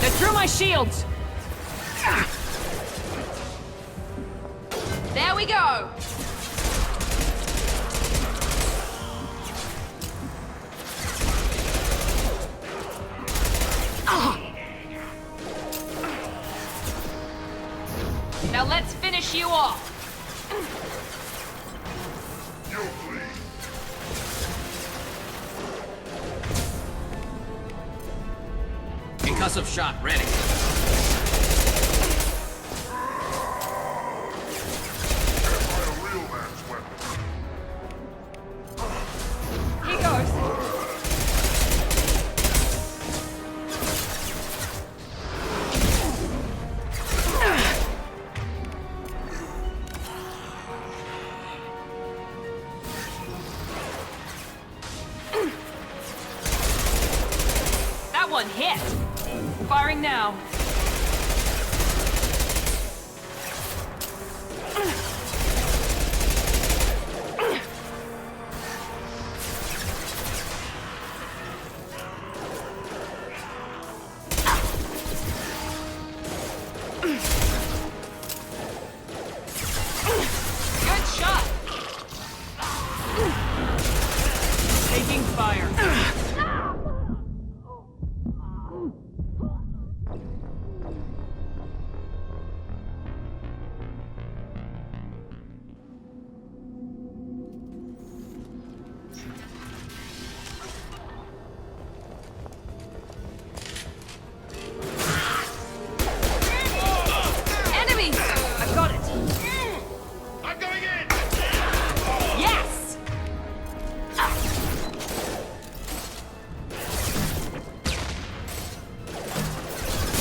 They're through my shields! There we go! Now let's finish you off! Concussive shot ready. He goes. That one hit. Firing now. Good shot. Taking fire. Enemy! I got it. I'm going in! Yes!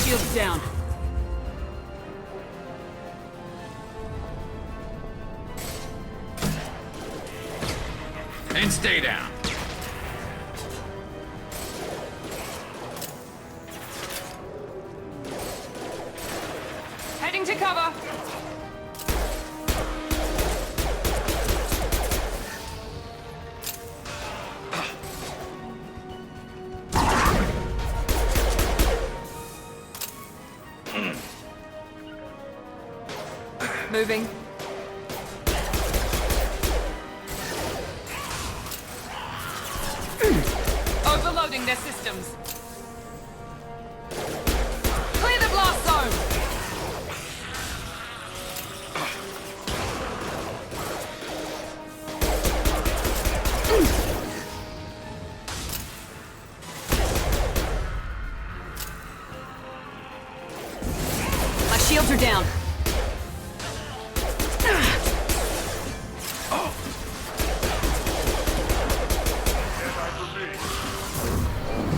Shields down. And stay down. Heading to cover. Moving. Overloading their systems. Clear the blast zone. My shields are down.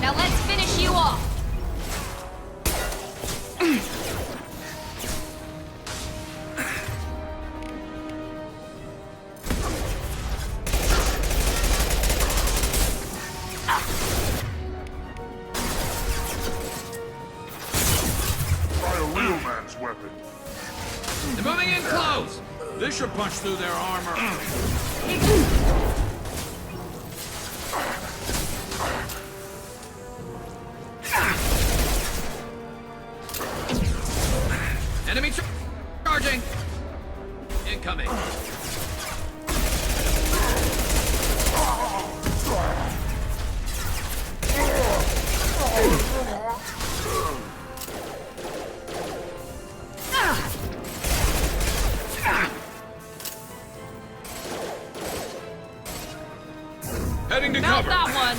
Now let's finish you off. Try a real man's weapon. They're moving in close. This should punch through their armor. Enemy charging. Incoming. Heading to Not cover. that one.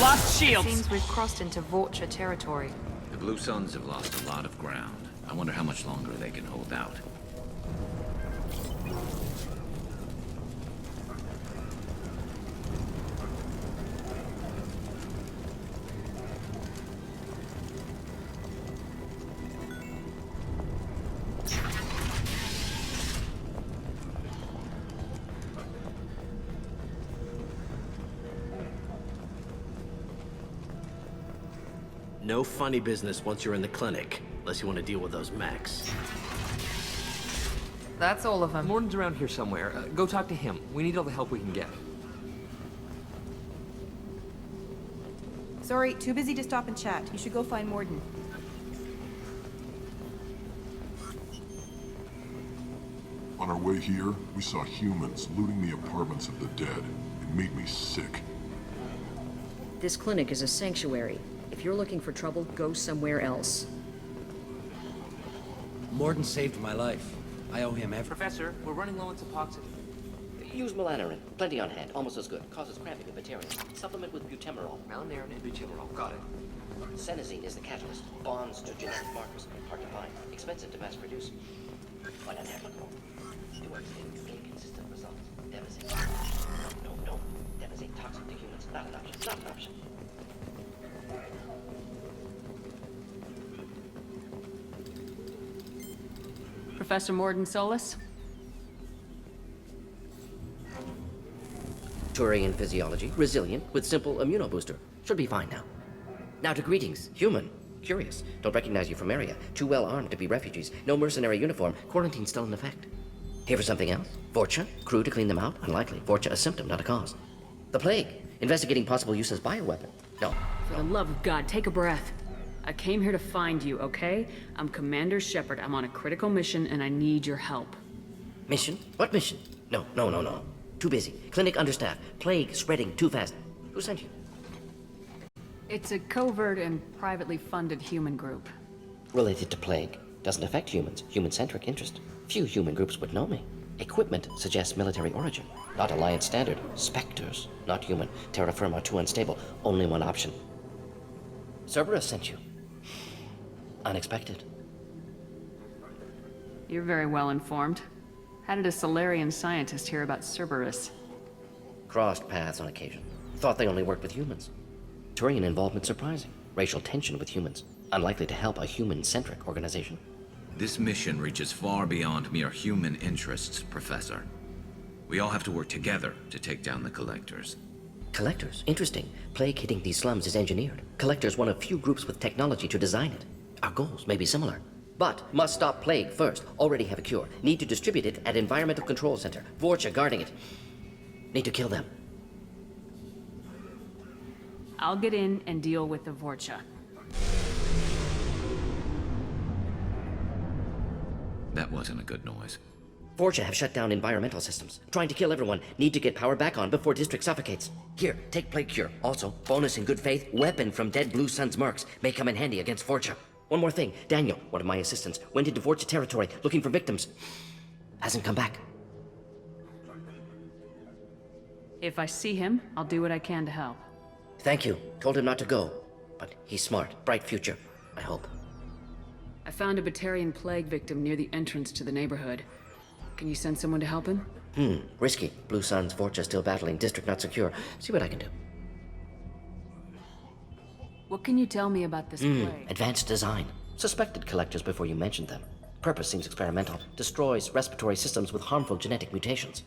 Lost shields! It seems we've crossed into Vorcha territory. The Blue Suns have lost a lot of ground. I wonder how much longer they can hold out. No funny business once you're in the clinic, unless you want to deal with those mechs. That's all of them. Morden's around here somewhere. Go talk to him. We need all the help we can get. Sorry, too busy to stop and chat. You should go find Morden. On our way here, we saw humans looting the apartments of the dead. It made me sick. This clinic is a sanctuary. If you're looking for trouble, go somewhere else. Morden saved my life. I owe him everything. Professor, we're running low on Suboxone. Use melanorin. Plenty on hand. Almost as good. Causes cramping and bacteria. Supplement with butemerol. Melanorin and butemerol. Got it. Senesine is the catalyst. Bonds to genetic markers. Hard to find. Expensive to mass produce. But unethical. Towards inconsistent results. Devastating. No. Devastating. Toxic to humans. Not an option. Not an option. Professor Morden Solis? Turian physiology, resilient, with simple immunobooster. Should be fine now. Now to greetings, human. Curious. Don't recognize you from area. Too well armed to be refugees. No mercenary uniform. Quarantine still in effect. Here for something else? Vorcha? Crew to clean them out? Unlikely. Vorcha a symptom, not a cause. The plague. Investigating possible use as bioweapon. No. For the love of God, take a breath. I came here to find you, okay? I'm Commander Shepard. I'm on a critical mission, and I need your help. Mission? What mission? No. Too busy. Clinic understaffed. Plague spreading too fast. Who sent you? It's a covert and privately funded human group. Related to plague. Doesn't affect humans. Human-centric interest. Few human groups would know me. Equipment suggests military origin. Not Alliance standard. Spectres. Not human. Terra firma too unstable. Only one option. Cerberus sent you. Unexpected. You're very well informed. How did a Solarian scientist hear about Cerberus? Crossed paths on occasion. Thought they only worked with humans. Turian involvement surprising. Racial tension with humans. Unlikely to help a human-centric organization. This mission reaches far beyond mere human interests, Professor. We all have to work together to take down the Collectors. Collectors? Interesting. Plague hitting these slums is engineered. Collectors one of few groups with technology to design it. Our goals may be similar. But must stop plague first. Already have a cure. Need to distribute it at Environmental Control Center. Vorcha guarding it. Need to kill them. I'll get in and deal with the Vorcha. That wasn't a good noise. Vorcha have shut down environmental systems. Trying to kill everyone. Need to get power back on before district suffocates. Here, take plague cure. Also, bonus in good faith, weapon from dead Blue Sun's mercs. May come in handy against Vorcha. One more thing. Daniel, one of my assistants, went into Vorcha territory looking for victims. Hasn't come back. If I see him, I'll do what I can to help. Thank you. Told him not to go. But he's smart. Bright future. I hope. I found a Batarian plague victim near the entrance to the neighborhood. Can you send someone to help him? Risky. Blue Sun's Vorcha still battling. District not secure. See what I can do. What can you tell me about this plague? Advanced design. Suspected collectors before you mentioned them. Purpose seems experimental. Destroys respiratory systems with harmful genetic mutations.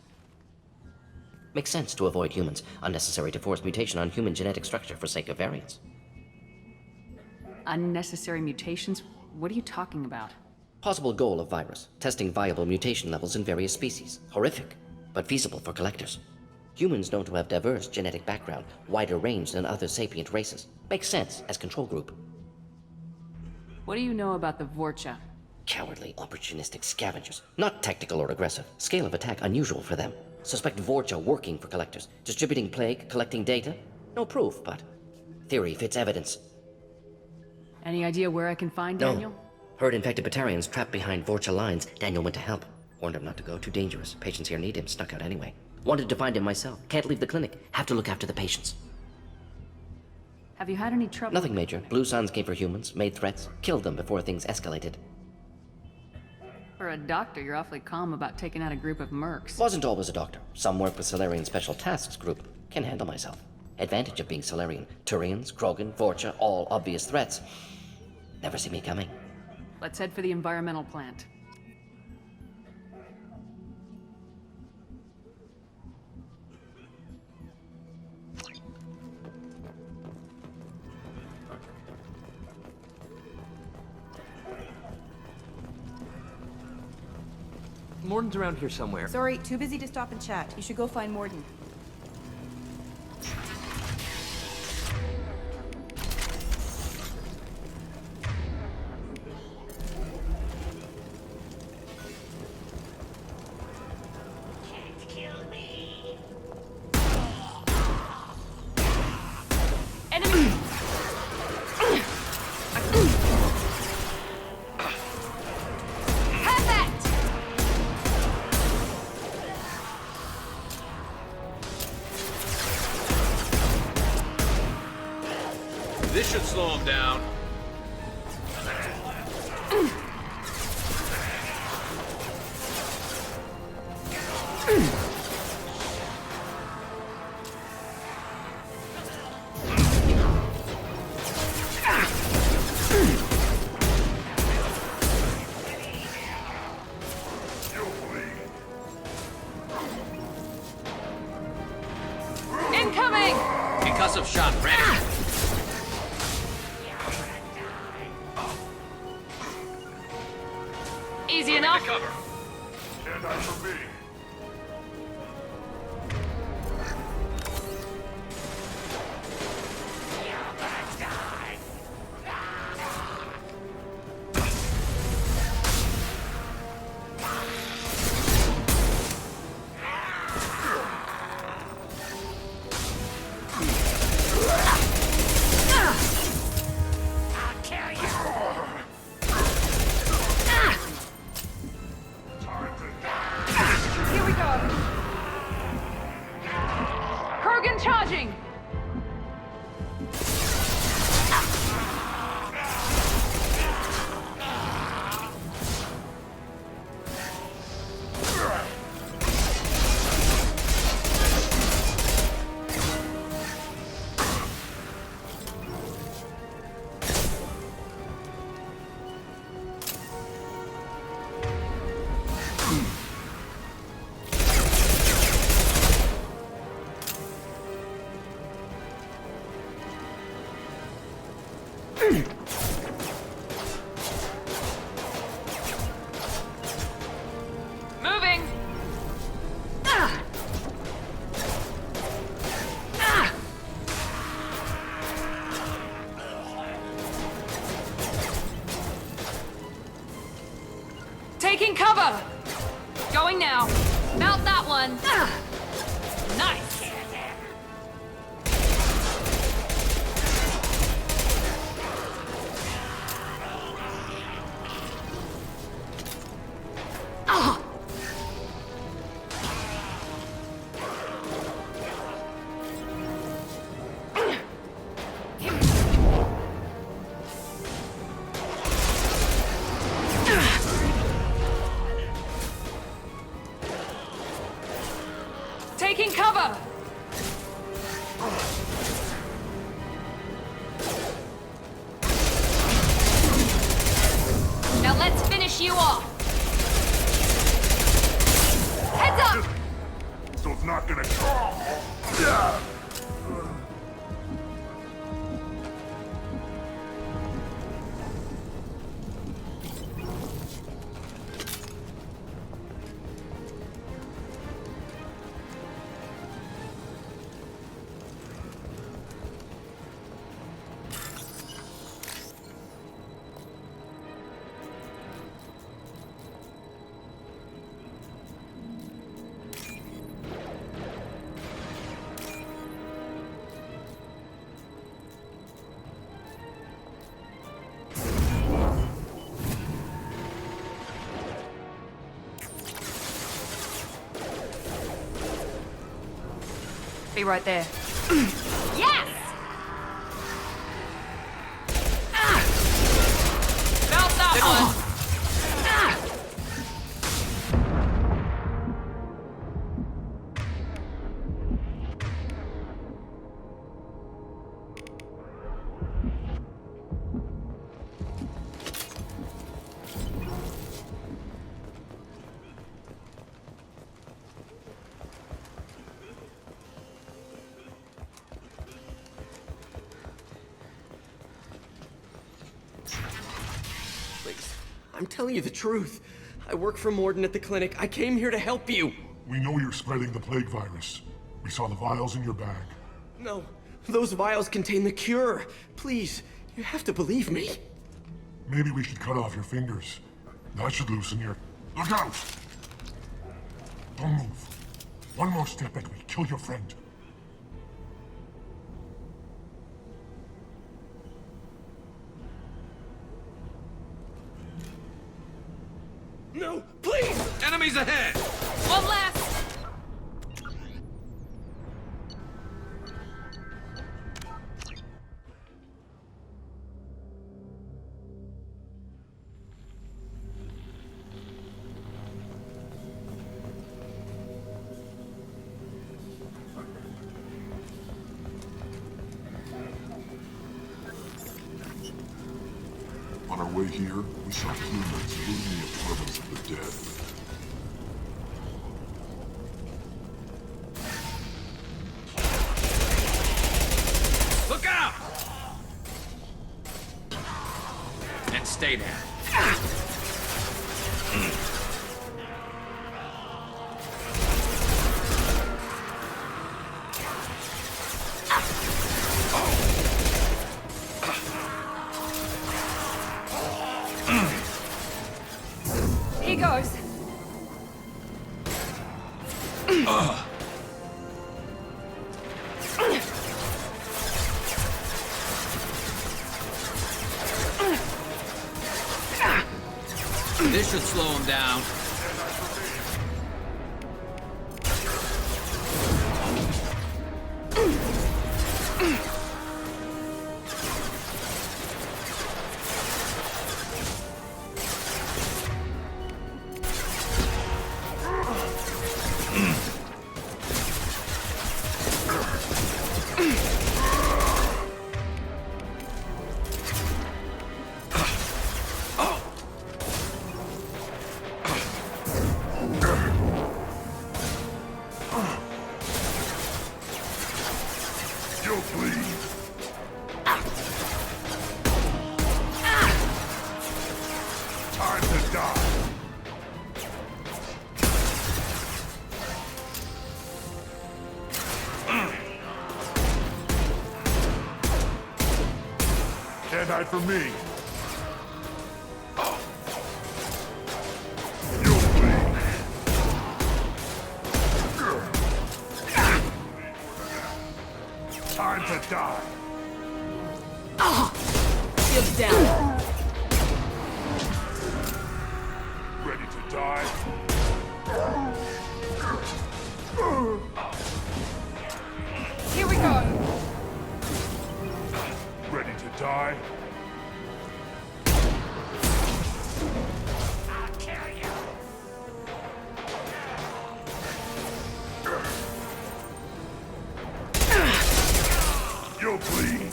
Makes sense to avoid humans. Unnecessary to force mutation on human genetic structure for sake of variance. Unnecessary mutations? What are you talking about? Possible goal of virus. Testing viable mutation levels in various species. Horrific, but feasible for collectors. Humans known to have diverse genetic background, wider range than other sapient races. Makes sense as control group. What do you know about the Vorcha? Cowardly, opportunistic scavengers. Not tactical or aggressive. Scale of attack unusual for them. Suspect Vorcha working for collectors. Distributing plague, collecting data. No proof, but theory fits evidence. Any idea where I can find Daniel? No. Heard infected Batarians trapped behind Vorcha lines. Daniel went to help. Warned him not to go. Too dangerous. Patients here need him. Snuck out anyway. Wanted to find him myself. Can't leave the clinic. Have to look after the patients. Have you had any trouble? Nothing major. Blue Suns came for humans, made threats, killed them before things escalated. For a doctor, you're awfully calm about taking out a group of mercs. Wasn't always a doctor. Some work with Solarian Special Tasks Group. Can handle myself. Advantage of being Solarian. Turians, Krogan, Vorcha, all obvious threats. Never see me coming. Let's head for the environmental plant. Morden's around here somewhere. Sorry, too busy to stop and chat. You should go find Morden. This should slow him down. Incoming! Concussive shot ready. Easy enough. Cover. Stand out for me. Krogan charging! Moving! Taking cover! Going now. Mount that one. Nice! Taking cover! Now let's finish you off! Heads up! So it's not gonna come. Be right there. Yes! I'm telling you the truth. I work for Morden at the clinic. I came here to help you. We know you're spreading the plague virus. We saw the vials in your bag. No, those vials contain the cure. Please, you have to believe me. Maybe we should cut off your fingers. That should loosen your... Look out! Don't move. One more step and we kill your friend. No, please! Enemies ahead! One last! On our way here, we saw humans looting the apartments of the dead. Look out! And stay there. Here goes. This should slow him down. You'll bleed. Time to die. Can't hide from me. You'll bleed. Time to die. Shields down. Ready to die? Here we go. Ready to die? You'll bleed.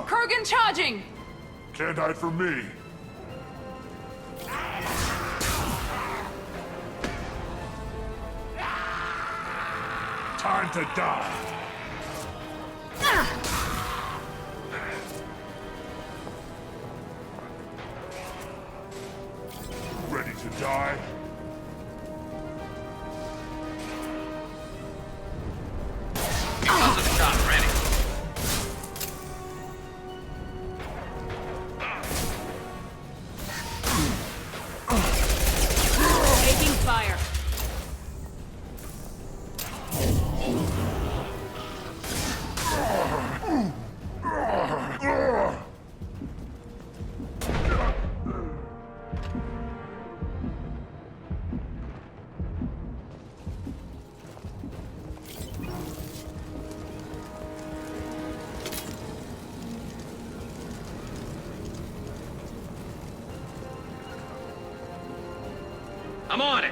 Krogan charging. Can't hide from me. Time to die. Ready to die? Positive shot ready. Taking fire. I'm on it.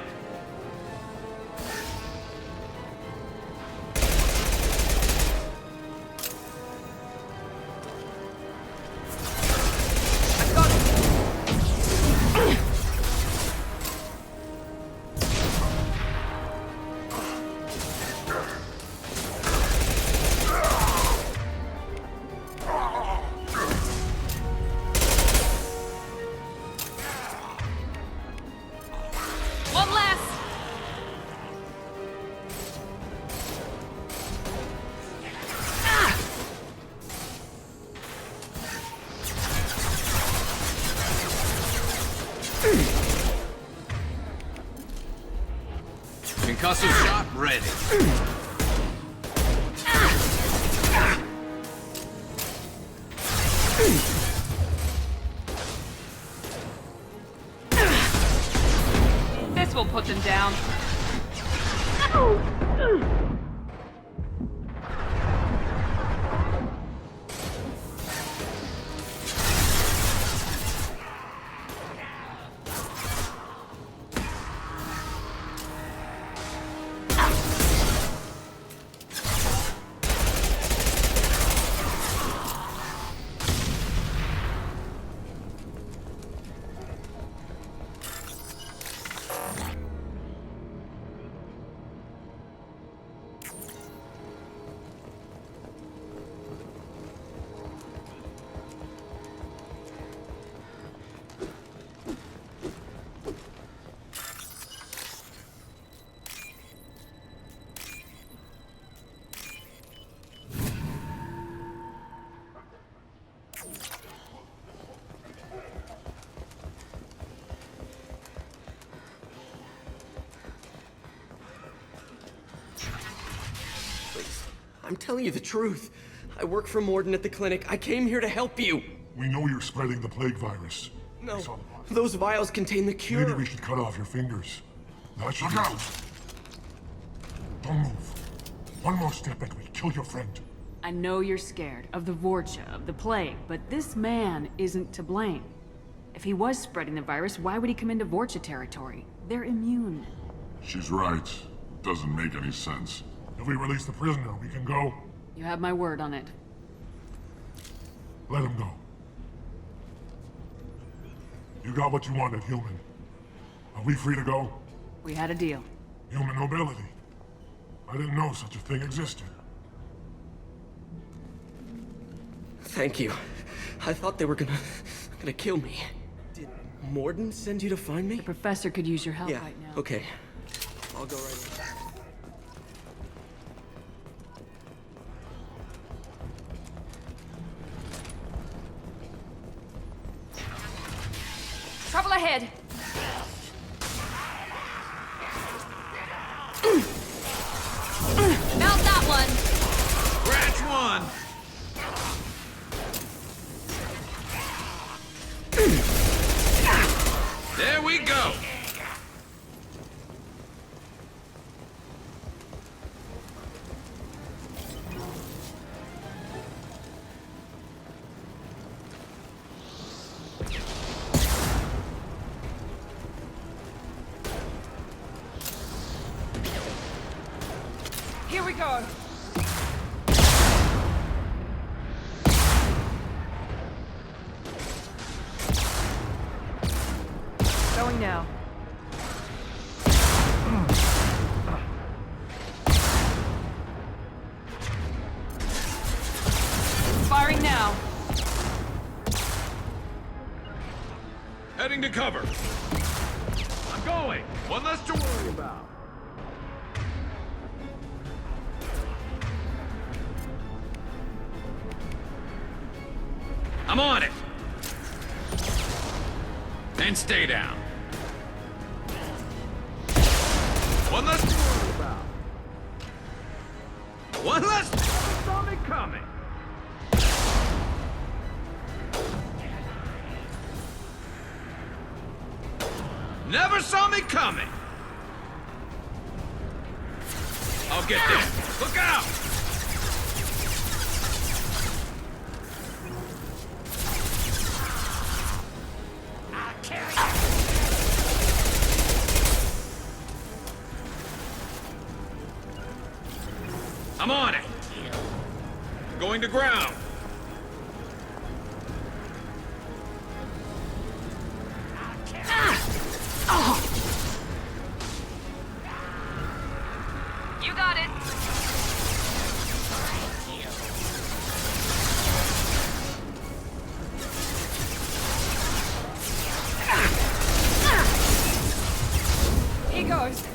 Concussive shot ready. This will put them down. I'm telling you the truth. I work for Morden at the clinic. I came here to help you. We know you're spreading the plague virus. No, those vials contain the cure. Maybe we should cut off your fingers. That should Look out! Don't move. One more step and we kill your friend. I know you're scared of the Vorcha, of the plague, but this man isn't to blame. If he was spreading the virus, why would he come into Vorcha territory? They're immune. She's right. Doesn't make any sense. If we release the prisoner, we can go. You have my word on it. Let him go. You got what you wanted, human. Are we free to go? We had a deal. Human nobility. I didn't know such a thing existed. Thank you. I thought they were gonna kill me. Did Morden send you to find me? The professor could use your help right now. Okay. I'll go right now. Trouble ahead. Mount that one. Scratch one. There we go. Here we go. Going now. Firing now. Heading to cover. I'm going. One less to worry about. I'm on it. And stay down. One less to worry about. One less. Never saw me coming. Never saw me coming. I'll get there. Look out! I'm on it. Going to ground. You got it. Here goes.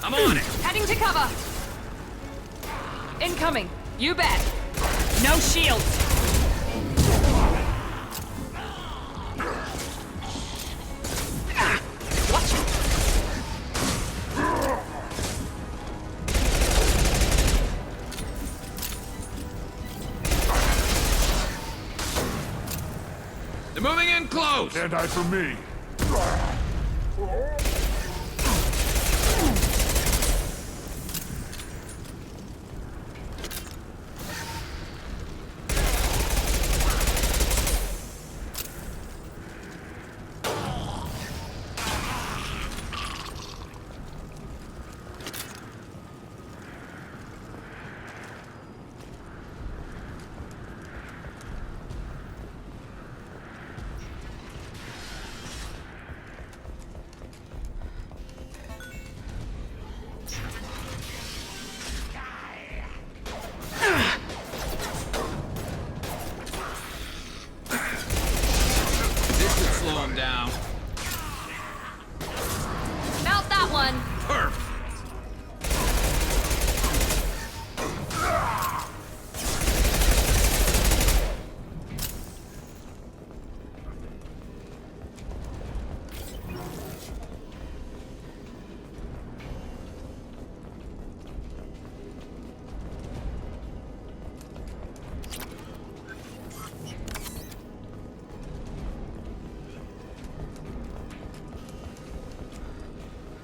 I'm on it. Heading to cover. Incoming. You bet. No shields. They're moving in close. Can't hide from me. Slow him down. Mount that one. Perfect.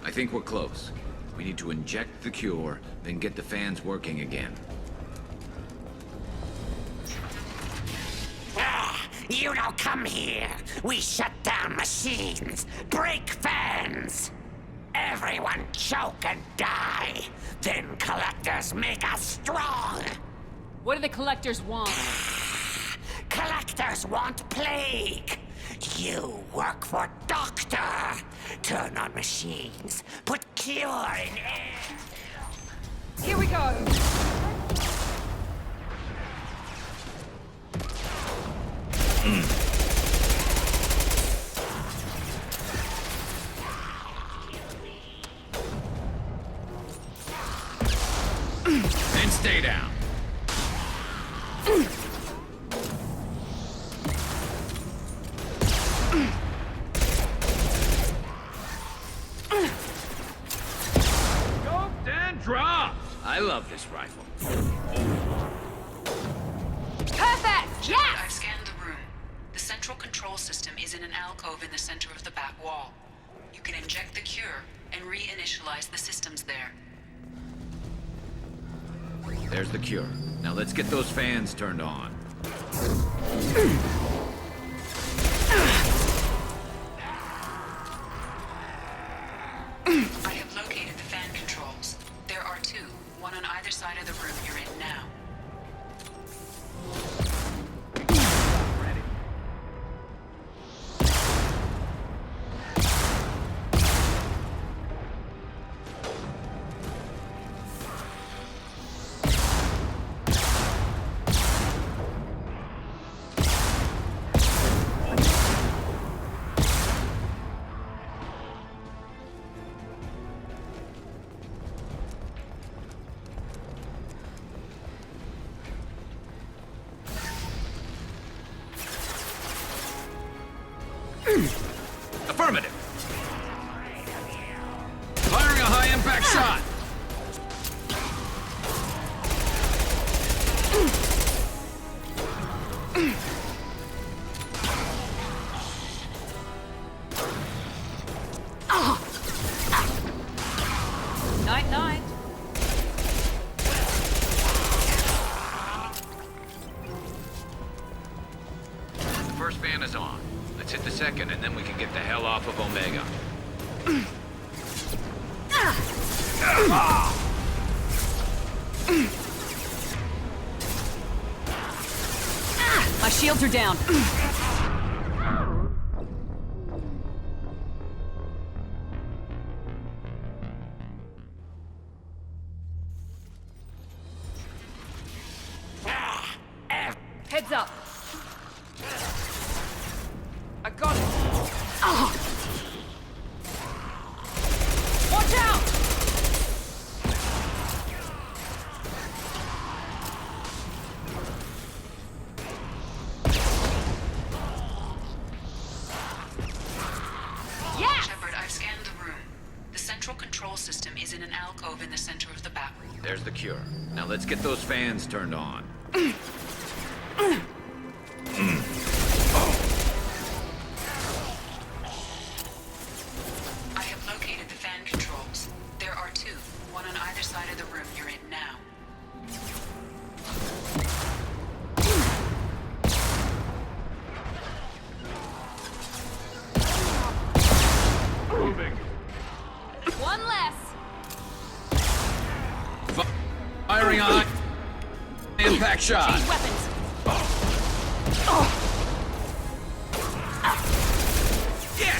I think we're close. We need to inject the cure, then get the fans working again. You don't come here. We shut down machines, break fans. Everyone choke and die. Then collectors make us strong. What do the collectors want? Collectors want plague. You work for Doctor. Turn on machines. Put cure in air. Here we go. And stay down. Scoped and dropped. I love this rifle. Perfect! Yes! Yes! I've scanned the room. The central control system is in an alcove in the center of the back wall. You can inject the cure and reinitialize the systems there. There's the cure. Now let's get those fans turned on. I have located the fan controls. There are two, one on either side of the room you're in now. Affirmative. Firing a high-impact shot. Night, night. The first fan is on. Let's hit the second, and then we can get the hell off of Omega. My shields are down. Heads up. I got it. Watch out! alcove in the center of the back room. There's the cure. Now let's get those fans turned on. I have located the fan controls. There are two, one on either side of the room you're in now. Moving. One less. Firing on. Impact shot. Change weapons. Yeah.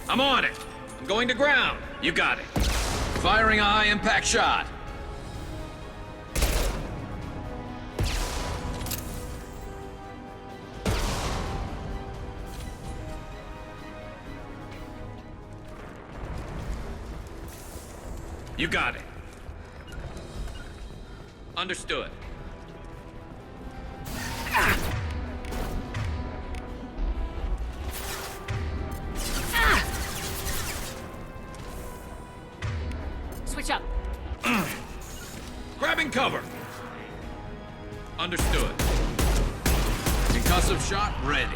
I'm on it. I'm going to ground. You got it. Firing a high impact shot. You got it. Understood. Switch up. Grabbing cover. Understood. Concussive shot ready.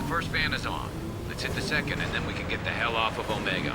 First fan is on. Let's hit the second, and then we can get the hell off of Omega.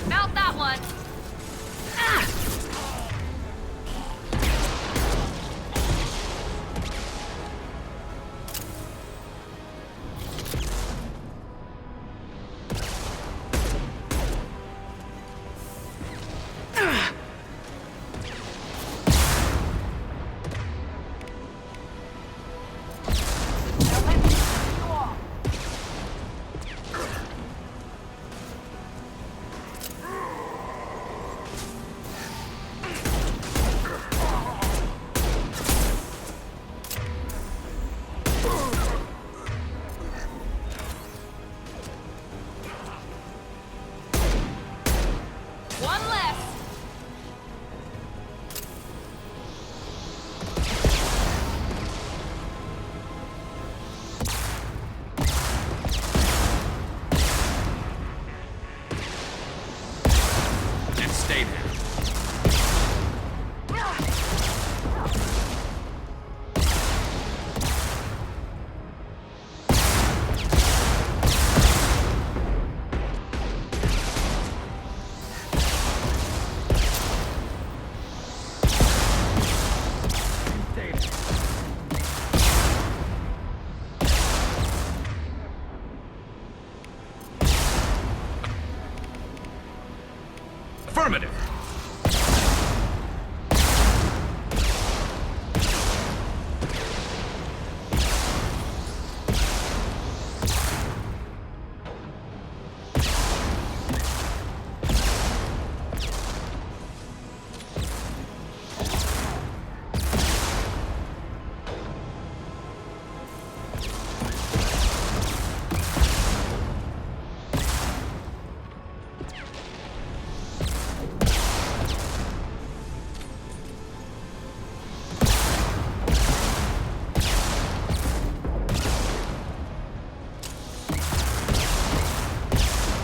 Mount that one. One less. And stay there. Affirmative.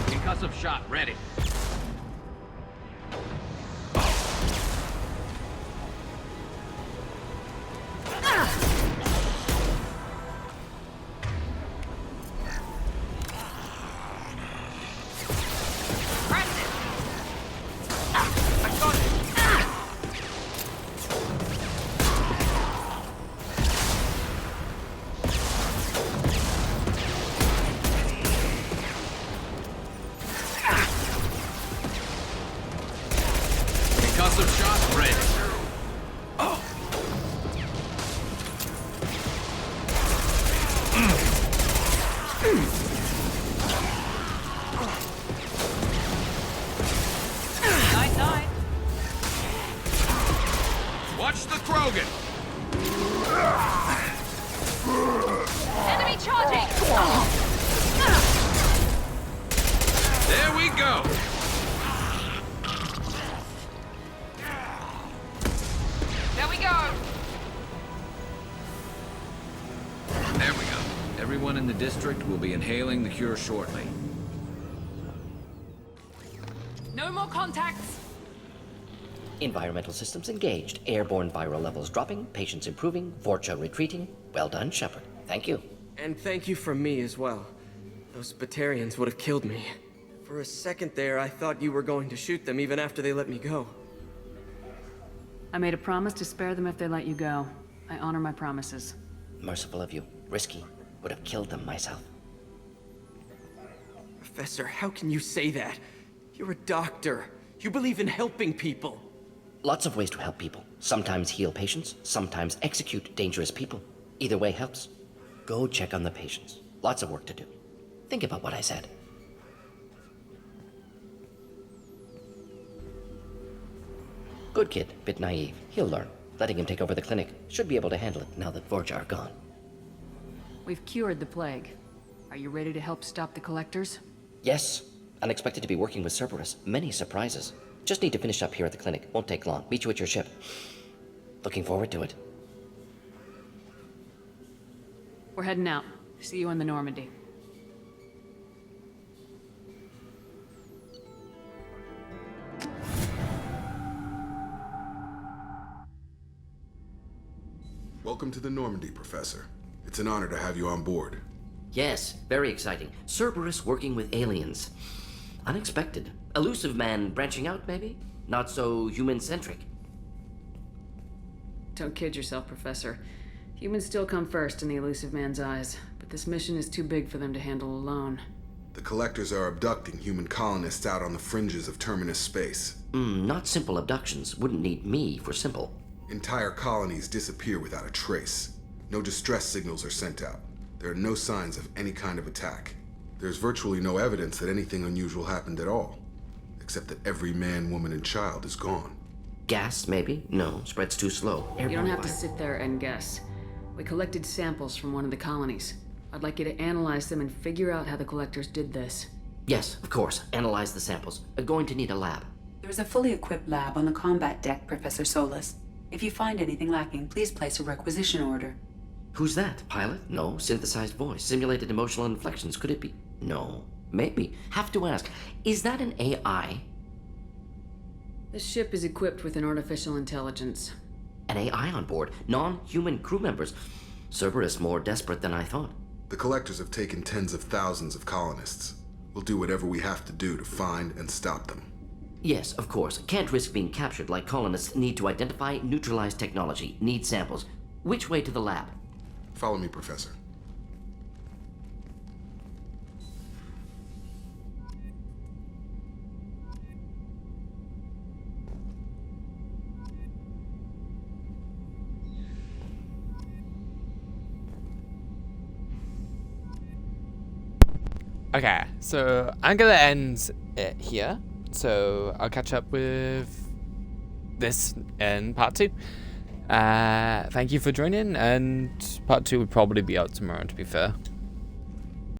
Concussive shot ready. Explosive shot ready. Night, night. Watch the Krogan. Enemy charging. There we go. There we go. There we go. Everyone in the district will be inhaling the cure shortly. No more contacts. Environmental systems engaged. Airborne viral levels dropping. Patients improving. Vorcha retreating. Well done, Shepard. Thank you. And thank you from me as well. Those Batarians would have killed me. For a second there, I thought you were going to shoot them even after they let me go. I made a promise to spare them if they let you go. I honor my promises. Merciful of you. Risky. Would have killed them myself. Professor, how can you say that? You're a doctor. You believe in helping people. Lots of ways to help people. Sometimes heal patients, sometimes execute dangerous people. Either way helps. Go check on the patients. Lots of work to do. Think about what I said. Good kid, bit naive. He'll learn. Letting him take over the clinic. Should be able to handle it now that Vorja are gone. We've cured the plague. Are you ready to help stop the collectors? Yes. Unexpected to be working with Cerberus. Many surprises. Just need to finish up here at the clinic. Won't take long. Meet you at your ship. Looking forward to it. We're heading out. See you on the Normandy. Welcome to the Normandy, Professor. It's an honor to have you on board. Yes, very exciting. Cerberus working with aliens. Unexpected. Elusive man branching out, maybe? Not so human-centric. Don't kid yourself, Professor. Humans still come first in the elusive man's eyes, but this mission is too big for them to handle alone. The Collectors are abducting human colonists out on the fringes of Terminus space. Not simple abductions. Wouldn't need me for simple. Entire colonies disappear without a trace. No distress signals are sent out. There are no signs of any kind of attack. There's virtually no evidence that anything unusual happened at all, except that every man, woman, and child is gone. Gas, maybe? No, spreads too slow. You don't have to sit there and guess. We collected samples from one of the colonies. I'd like you to analyze them and figure out how the Collectors did this. Yes, of course. Analyze the samples. Going to need a lab. There's a fully equipped lab on the combat deck, Professor Solis. If you find anything lacking, please place a requisition order. Who's that? Pilot? No. Synthesized voice. Simulated emotional inflections. Could it be? No. Maybe. Have to ask. Is that an AI? The ship is equipped with an artificial intelligence. An AI on board. Non-human crew members. Cerberus more desperate than I thought. The Collectors have taken tens of thousands of colonists. We'll do whatever we have to do to find and stop them. Yes, of course. Can't risk being captured like colonists. Need to identify, neutralize technology. Need samples. Which way to the lab? Follow me, Professor. Okay, so I'm gonna end it here. So I'll catch up with this in part 2. Thank you for joining, and part 2 will probably be out tomorrow, to be fair.